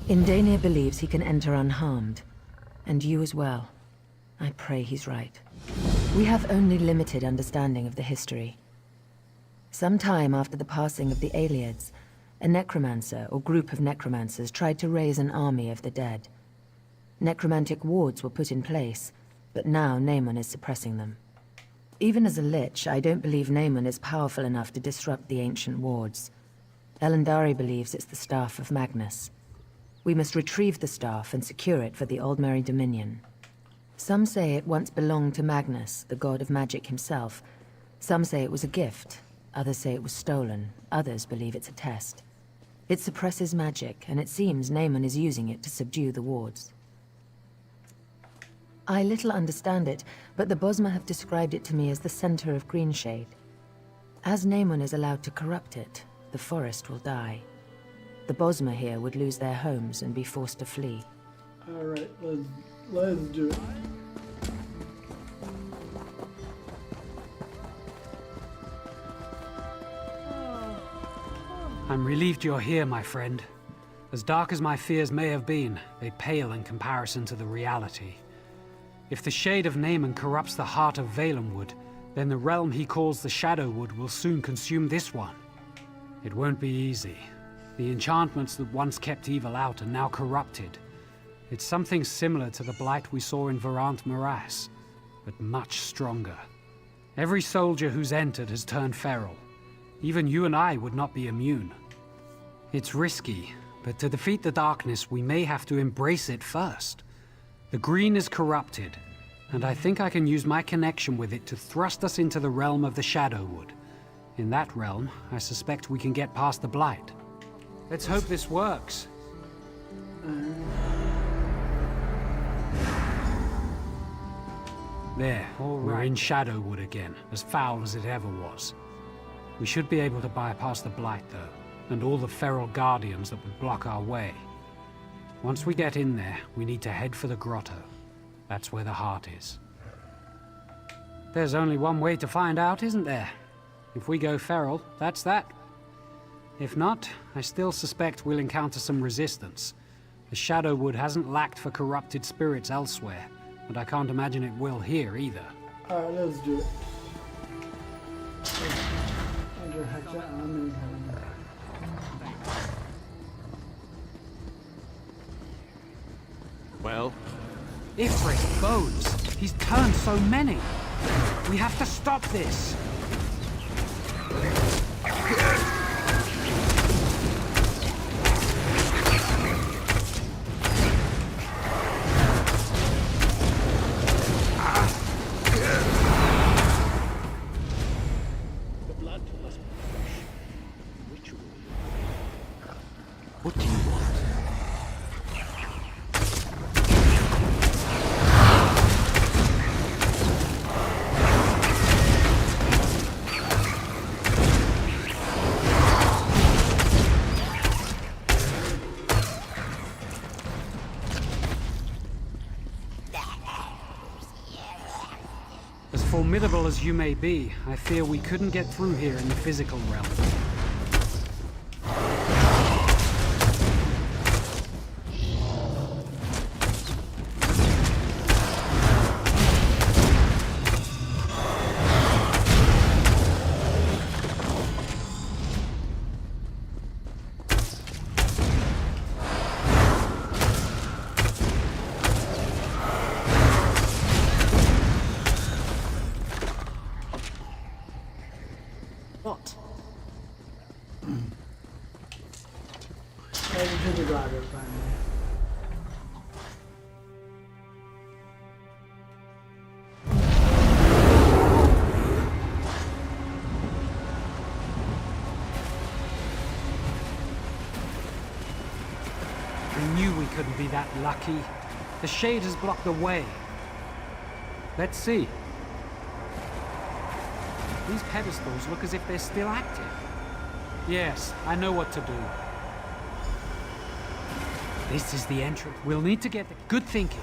Indenia believes he can enter unharmed. And you as well. I pray he's right. We have only limited understanding of the history. Some time after the passing of the Aliads, a necromancer or group of necromancers tried to raise an army of the dead. Necromantic wards were put in place, but now Naemon is suppressing them. Even as a lich, I don't believe Naemon is powerful enough to disrupt the ancient wards. Elendari believes it's the Staff of Magnus. We must retrieve the staff and secure it for the Aldmeri Dominion. Some say it once belonged to Magnus, the god of magic himself. Some say it was a gift. Others say it was stolen. Others believe it's a test. It suppresses magic, and it seems Naemon is using it to subdue the wards. I little understand it, but the Bosmer have described it to me as the center of Greenshade. As Naemon is allowed to corrupt it, the forest will die. The Bosmer here would lose their homes and be forced to flee. Alright, let's do it. I'm relieved you're here, my friend. As dark as my fears may have been, they pale in comparison to the reality. If the shade of Naemon corrupts the heart of Valenwood, then the realm he calls the Shadowwood will soon consume this one. It won't be easy. The enchantments that once kept evil out are now corrupted. It's something similar to the blight we saw in Varant Morass, but much stronger. Every soldier who's entered has turned feral. Even you and I would not be immune. It's risky, but to defeat the darkness, we may have to embrace it first. The green is corrupted, and I think I can use my connection with it to thrust us into the realm of the Shadowwood. In that realm, I suspect we can get past the blight. Let's hope this works. There, we're in Shadowwood again, as foul as it ever was. We should be able to bypass the blight, though, and all the feral guardians that would block our way. Once we get in there, we need to head for the grotto. That's where the heart is. There's only one way to find out, isn't there? If we go feral, that's that. If not, I still suspect we'll encounter some resistance. The Shadowwood hasn't lacked for corrupted spirits elsewhere, and I can't imagine it will here either. Alright, let's do it. Well? Ifrit, bones! He's turned so many! We have to stop this! What do you want? As formidable as you may be, I fear we couldn't get through here in the physical realm. couldn't be that lucky. The shade has blocked the way. Let's see. These pedestals look as if they're still active. Yes, I know what to do. This is the entrance. We'll need to get the... Good thinking.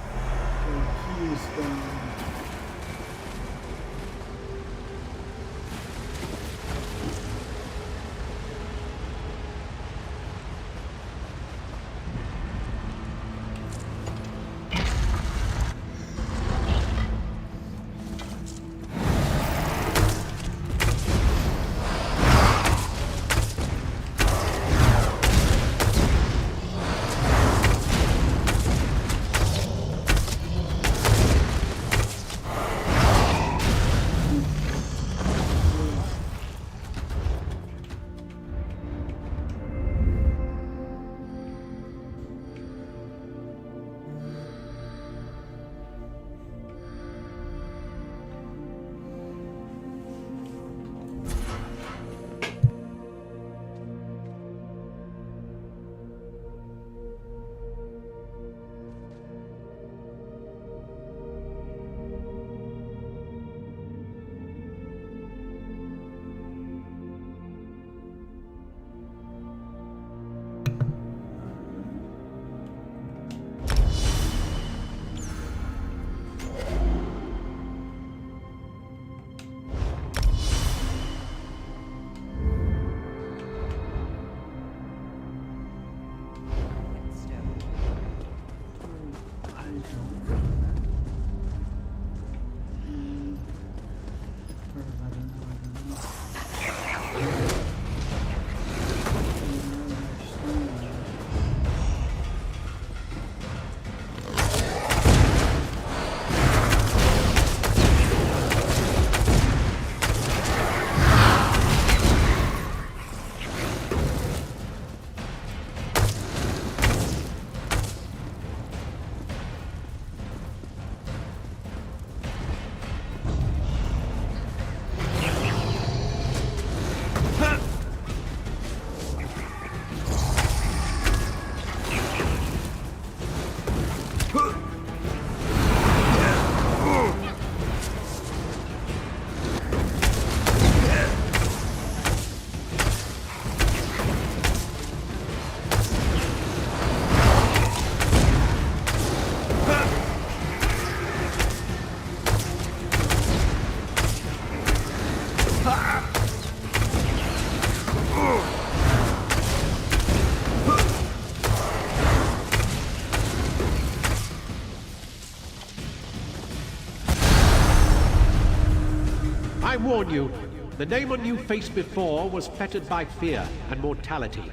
I warn you, the daemon you faced before was fettered by fear and mortality.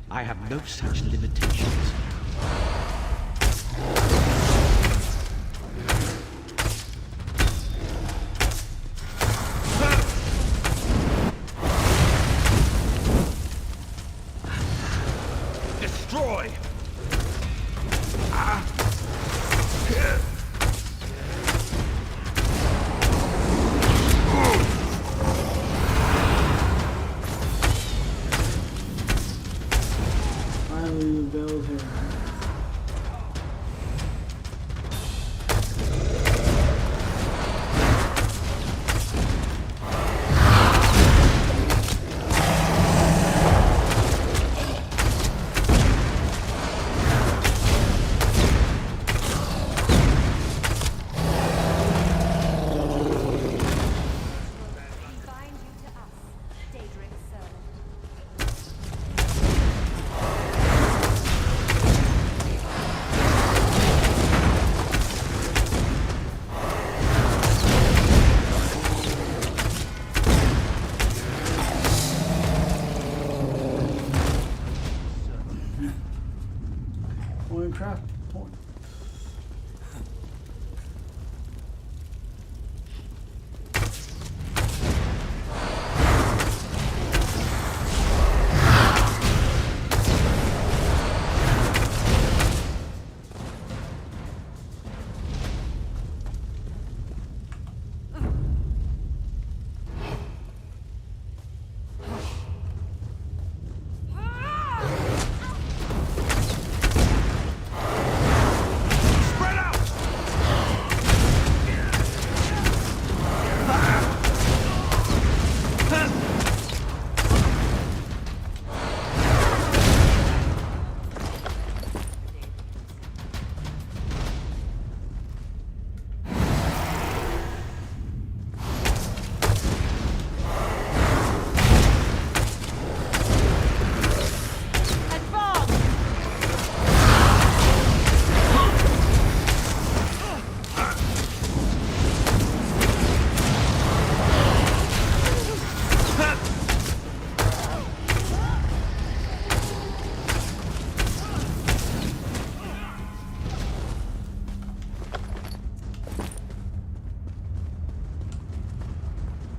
I have no such limitations. Destroy! Finally, the bell's here.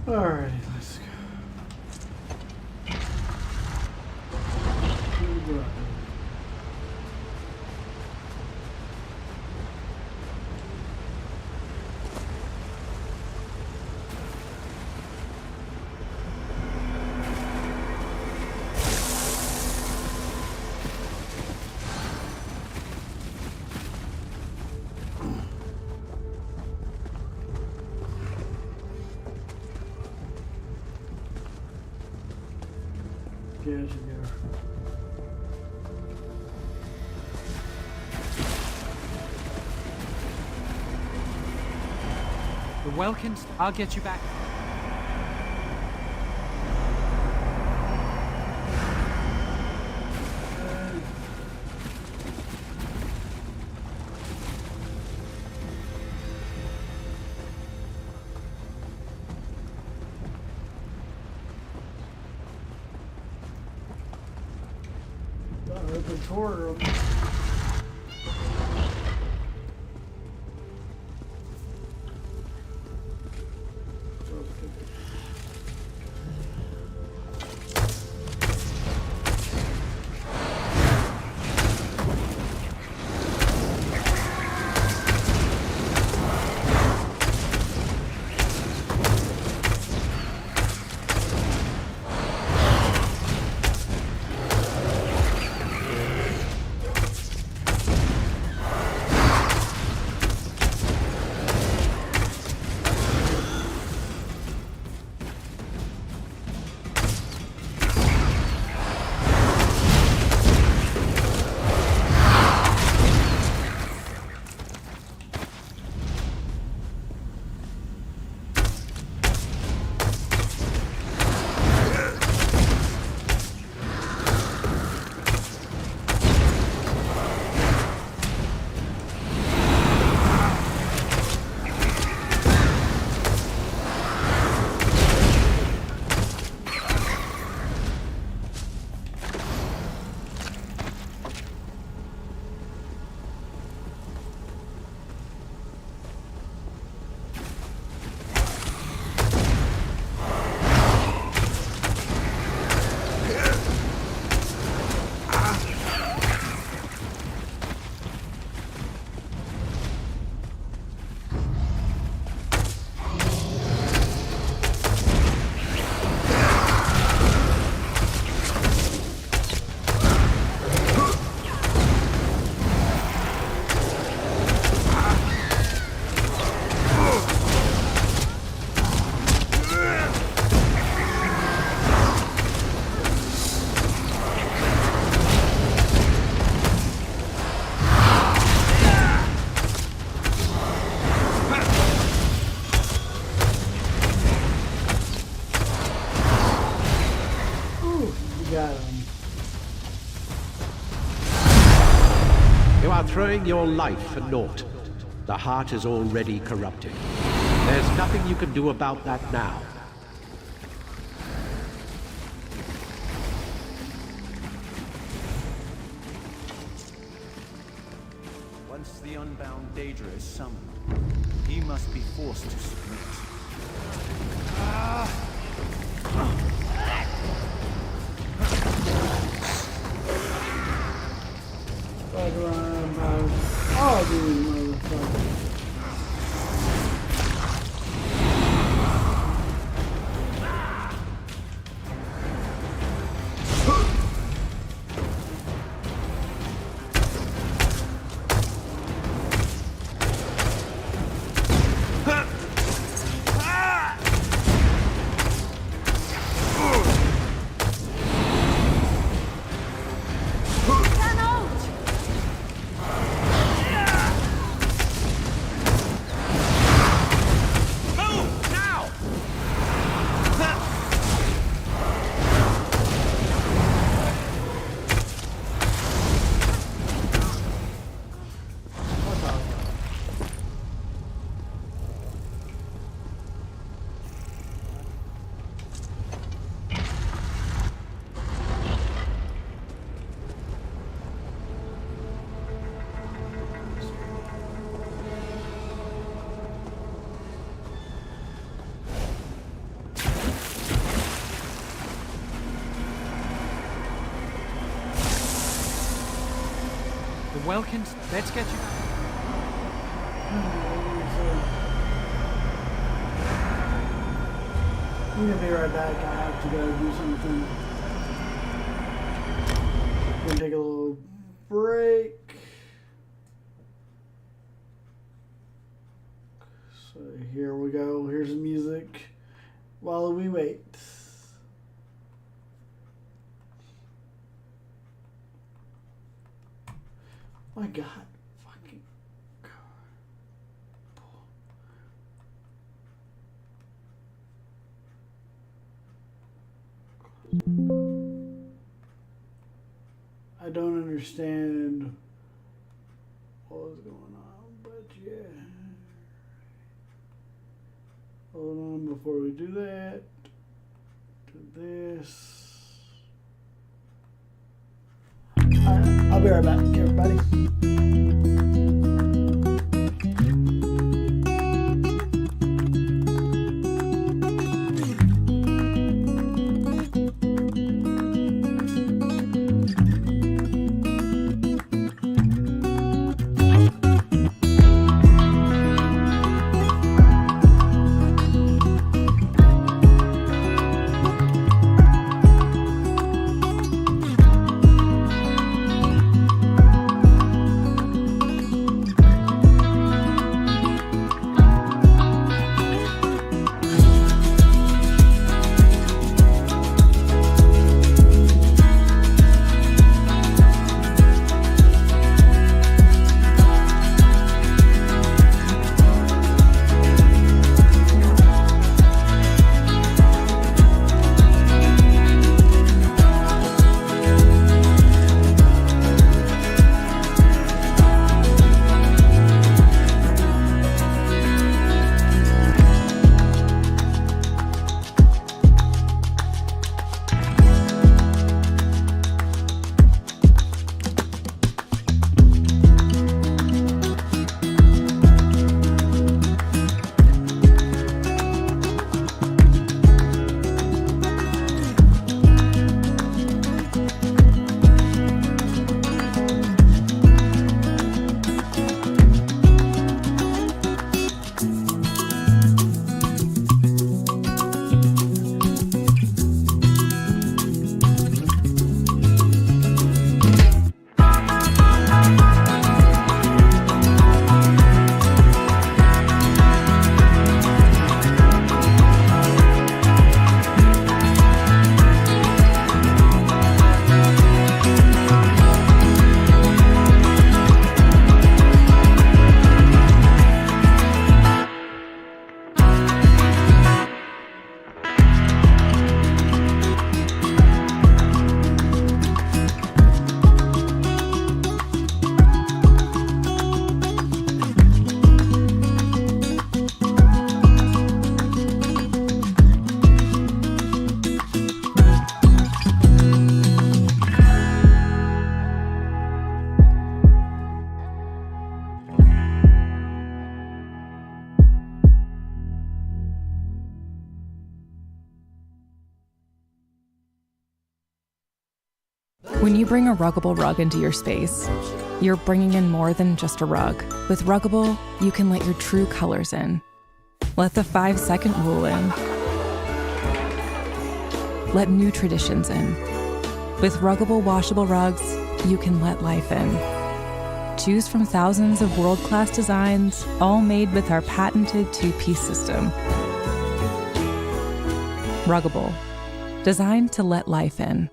Alright, let's go. Keep running. Yes, yeah. The Welkins, I'll get you back. Open tour. You are throwing your life for naught. The heart is already corrupted. There's nothing you can do about that now. Once the unbound Daedra is summoned, he must be forced to submit. Oh, dude, motherfucker. Welkins, let's get you back. I'm gonna be right back. I have to go do something. Gonna take a little break. So here we go. Here's the music while we wait. My God. Fucking I don't understand what was going on, but yeah. Hold on before we do that. Do this. Alright, I'll be right back, everybody. When you bring a Ruggable rug into your space, you're bringing in more than just a rug. With Ruggable, you can let your true colors in. Let the 5-second rule in. Let new traditions in. With Ruggable washable rugs, you can let life in. Choose from thousands of world-class designs, all made with our patented two-piece system. Ruggable, designed to let life in.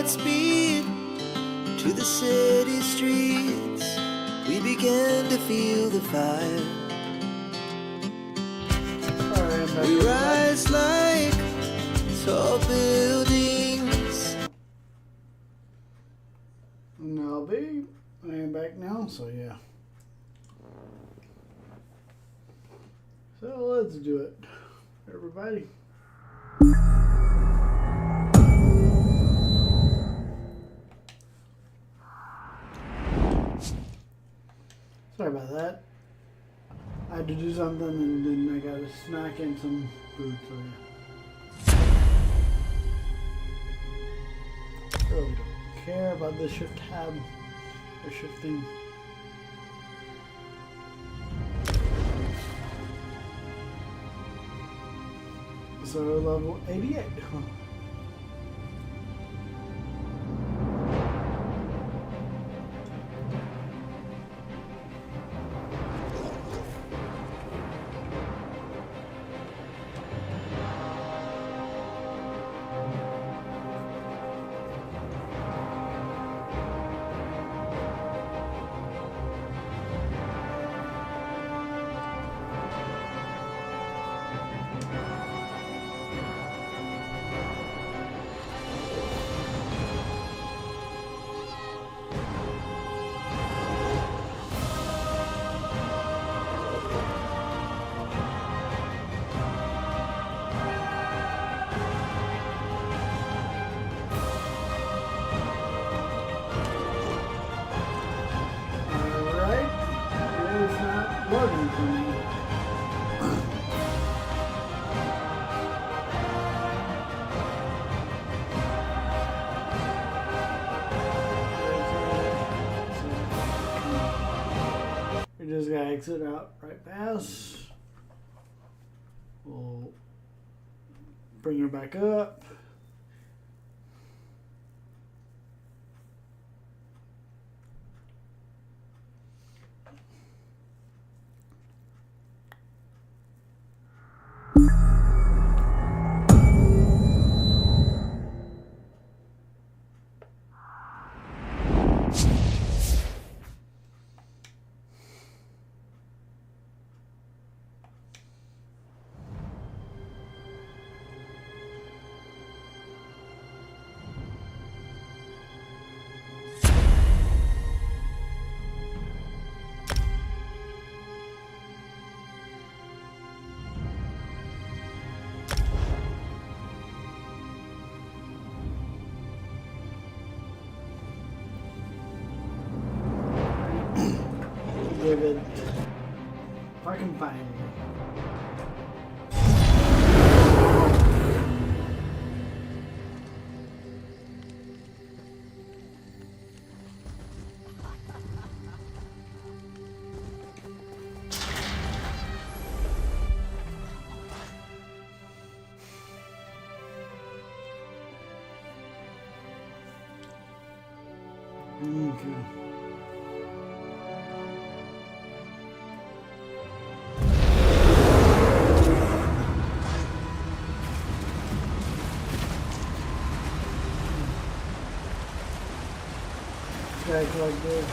Speed to the city streets, we began to feel the fire. We rise like tall buildings. No, babe, I am back now, so yeah. So let's do it, everybody. Sorry about that. I had to do something and then I got a snack and some food for you. Really don't care about the shift tab or shifting. So level 88. Just gotta exit out right past. We'll bring her back up. David, if I can find you. Okay. Like this.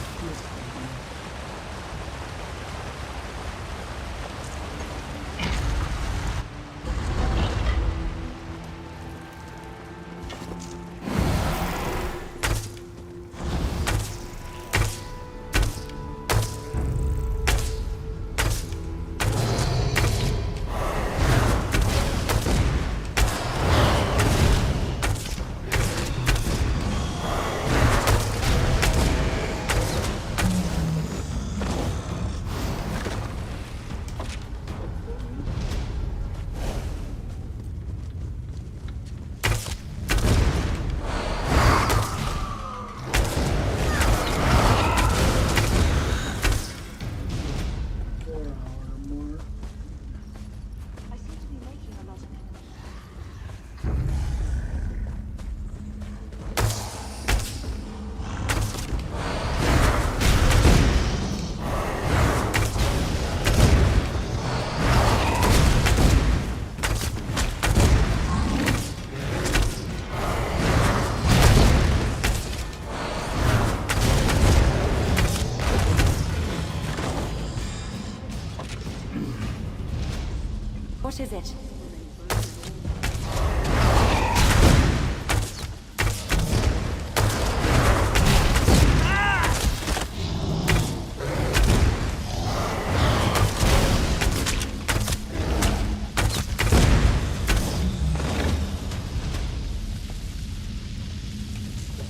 What is it?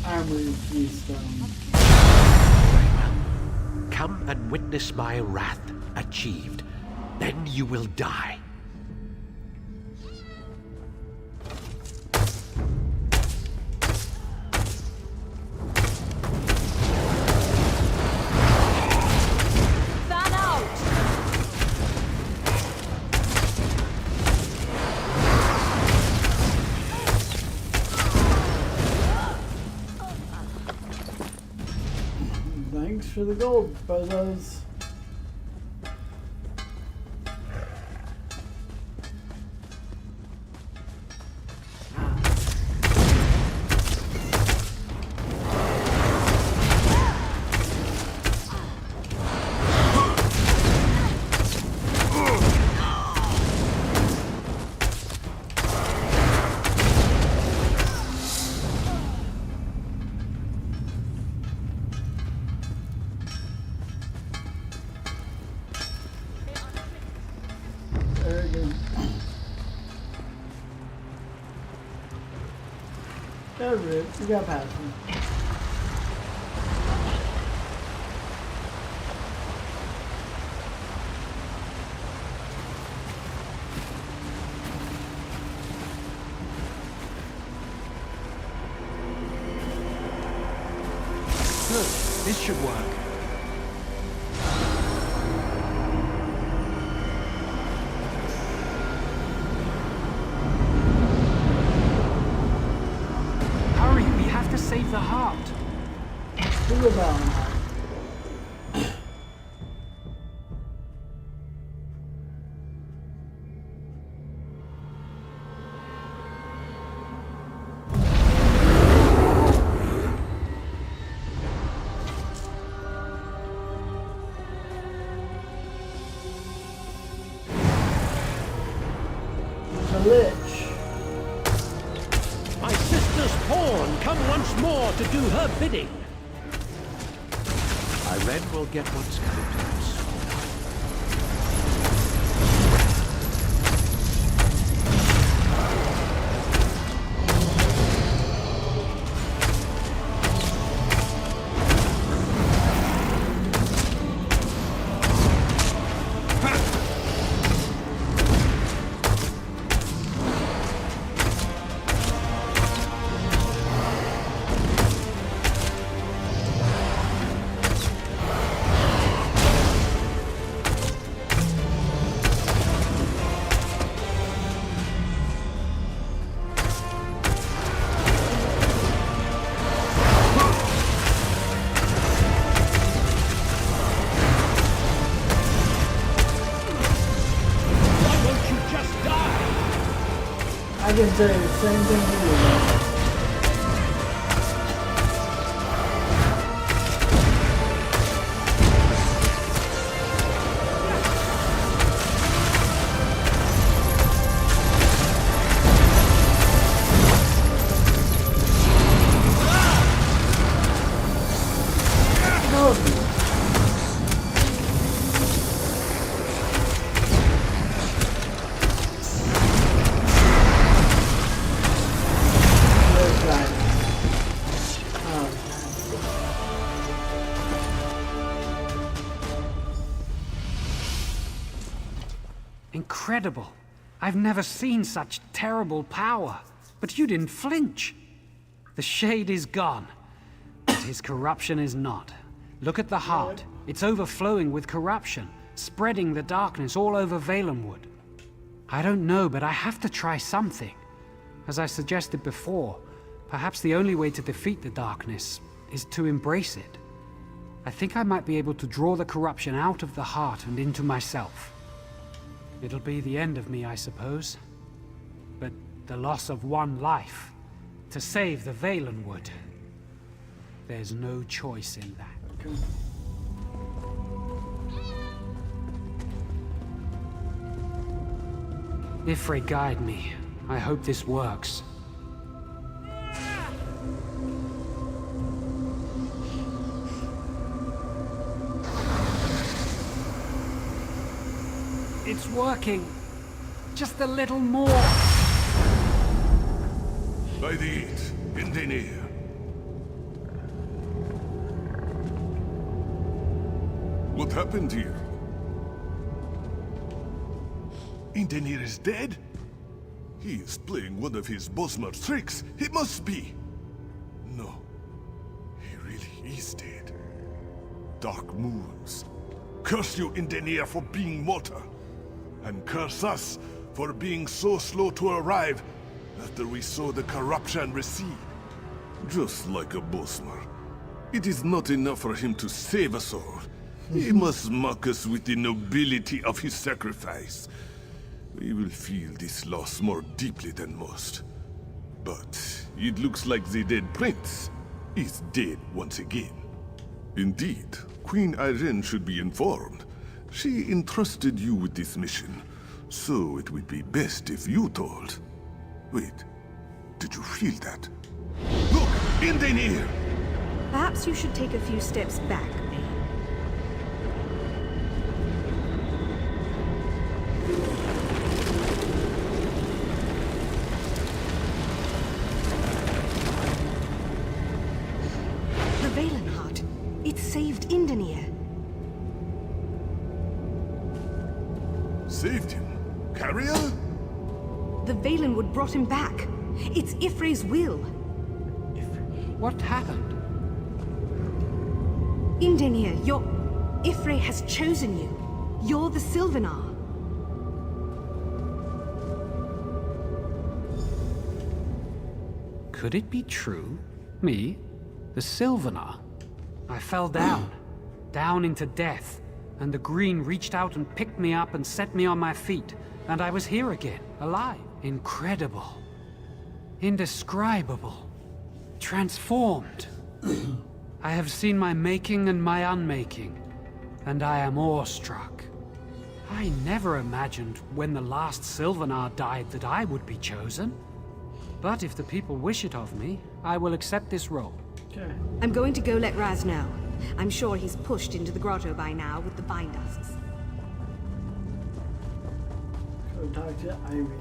Armory 3 stone. Come and witness my wrath achieved. Then you will die. Thanks for the gold, brothers. We got past him. Good. This should work. Save the heart. Do it down. The Lich. My sister's pawn, come once more to do her bidding. Irene will get what's coming to us. I can say the same thing to you, man. Incredible. I've never seen such terrible power. But you didn't flinch. The shade is gone, but his corruption is not. Look at the heart. It's overflowing with corruption, spreading the darkness all over Valenwood. I don't know, but I have to try something. As I suggested before, perhaps the only way to defeat the darkness is to embrace it. I think I might be able to draw the corruption out of the heart and into myself. It'll be the end of me, I suppose. But the loss of one life to save the Valenwood. There's no choice in that. Ifre, guide me. I hope this works. It's working. Just a little more. By the eat, in the. What happened here? Indenir is dead? He is playing one of his Bosmer's tricks. It must be. No. He really is dead. Dark moons. Curse you, Indenir, for being mortar. And curse us for being so slow to arrive after we saw the corruption recede. Just like a Bosmer. It is not enough for him to save us all. He must mock us with the nobility of his sacrifice. We will feel this loss more deeply than most. But it looks like the dead prince is dead once again. Indeed, Queen Irene should be informed. She entrusted you with this mission, so it would be best if you told. Wait, did you feel that? Look, Indenir! Perhaps you should take a few steps back, eh? The Valenheart. It saved Indenir. Saved him? Cariel? The Valenwood brought him back. It's Ifre's will. What happened? Indenir, Ifre has chosen you. You're the Sylvanar. Could it be true? Me? The Sylvanar? I fell down into death, and the Green reached out and picked me up and set me on my feet, and I was here again, alive. Incredible. Indescribable. Transformed. I have seen my making and my unmaking, and I am awestruck. I never imagined when the last Sylvanar died that I would be chosen. But if the people wish it of me, I will accept this role. Okay. I'm going to go let Raz know. I'm sure he's pushed into the grotto by now with the Bindusks. Go talk to Irene.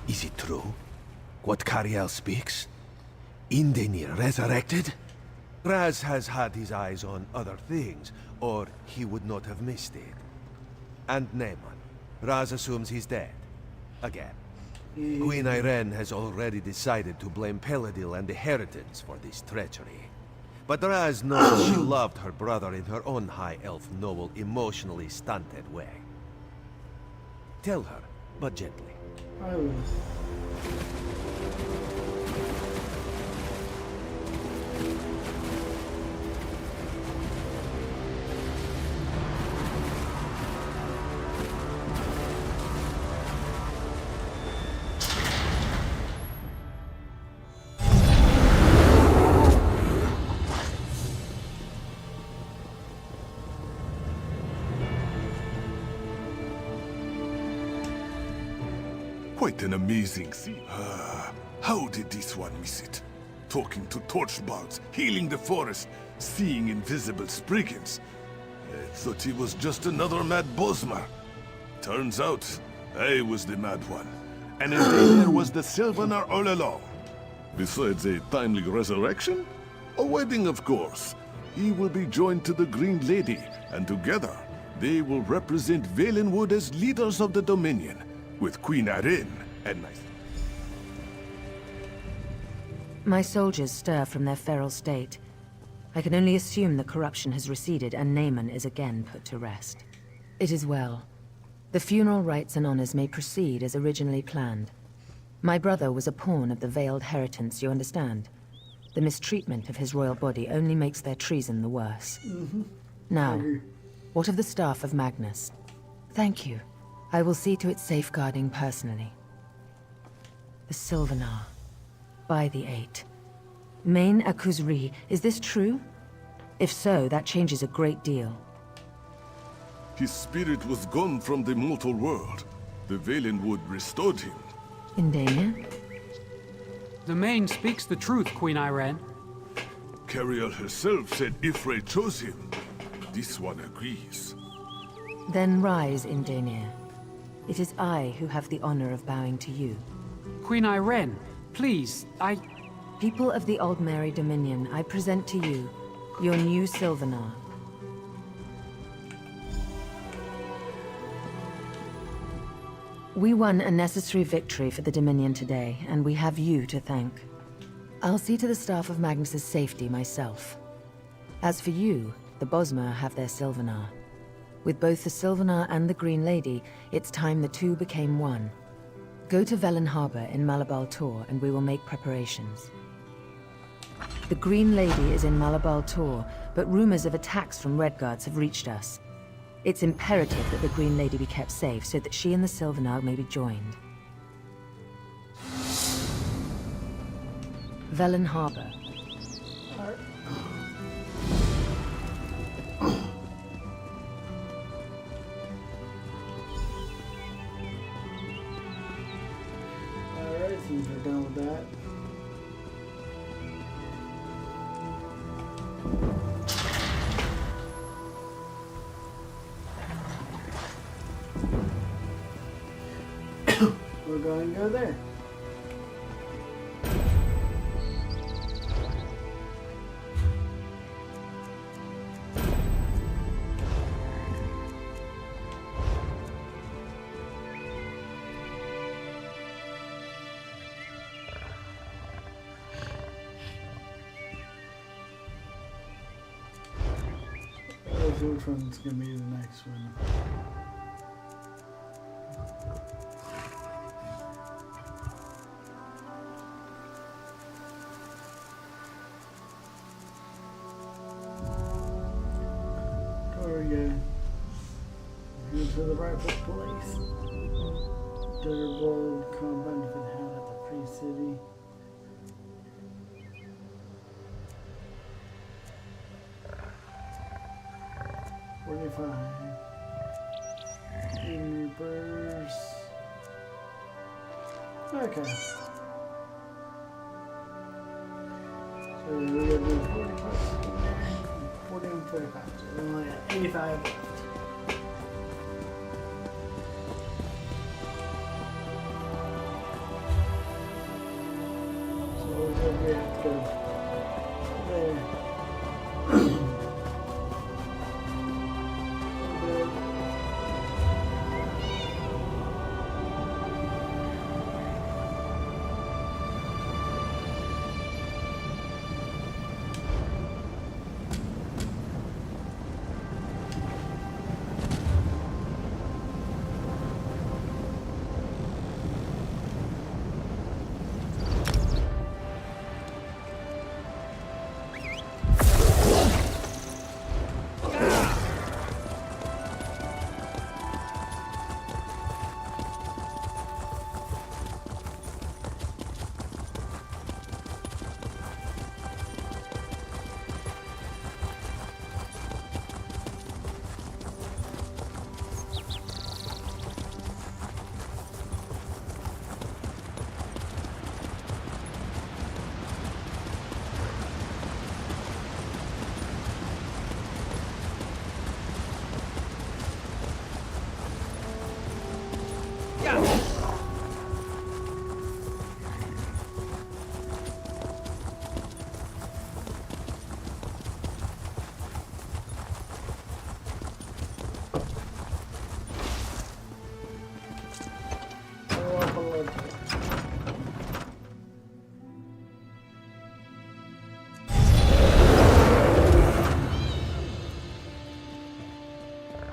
Is it true? What Cariel speaks? Indenir resurrected? Raz has had his eyes on other things, or he would not have missed it. And Naaman. Raz assumes he's dead. Again. Queen Irene has already decided to blame Peladil and the Heritans for this treachery. But Raz knows she loved her brother in her own high elf noble, emotionally stunted way. Tell her, but gently. I will. Quite an amazing scene. How did this one miss it? Talking to torchbugs, healing the forest, seeing invisible spriggans. I thought he was just another mad Bosmer. Turns out, I was the mad one. And Indenir was the Sylvanar all along. Besides a timely resurrection, a wedding of course. He will be joined to the Green Lady, and together, they will represent Valenwood as leaders of the Dominion. With Queen Irene and myself. My soldiers stir from their feral state. I can only assume the corruption has receded and Naaman is again put to rest. It is well. The funeral rites and honors may proceed as originally planned. My brother was a pawn of the veiled Heritants, you understand? The mistreatment of his royal body only makes their treason the worse. Now, what of the staff of Magnus? Thank you. I will see to its safeguarding personally. The Sylvanar. By the Eight. Main Akuzri, is this true? If so, that changes a great deal. His spirit was gone from the mortal world. The Valenwood restored him. Indenir? The Main speaks the truth, Queen Irene. Cariel herself said Ifre chose him. This one agrees. Then rise, Indaenir. It is I who have the honor of bowing to you. Queen Irene, please, People of the Old Mary Dominion, I present to you your new Sylvanar. We won a necessary victory for the Dominion today, and we have you to thank. I'll see to the staff of Magnus's safety myself. As for you, the Bosmer have their Sylvanar. With both the Sylvanar and the Green Lady, it's time the two became one. Go to Velen Harbor in Malabal Tor, and we will make preparations. The Green Lady is in Malabal Tor, but rumors of attacks from Redguards have reached us. It's imperative that the Green Lady be kept safe so that she and the Sylvanar may be joined. Velen Harbor. Alright, seems we're done with that. We're going to go there. Which one's going to be the next one? To the rightful place. Durable combat if it had at the free city. Green Reapers. Okay. So we're gonna do 40 and 45. So we're only at 85 left. We have to go there.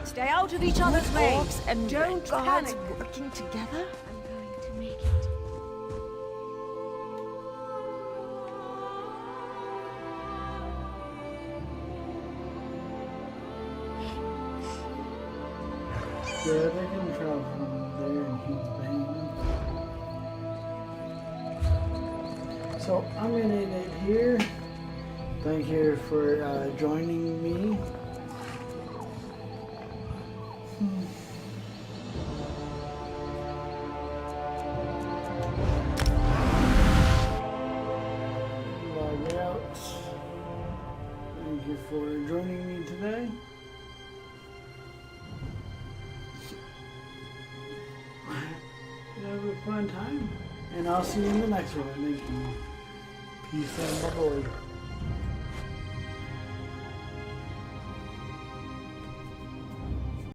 Stay out of each other's ways and don't guards panic. working together. I'm going to make it. Yeah, they can travel from there and Heath Bane. So I'm going to end it here. Thank you for joining me. Log out. Thank you for joining me today. fun time. And I'll see you in the next one. Thank you. Peace and bye-bye.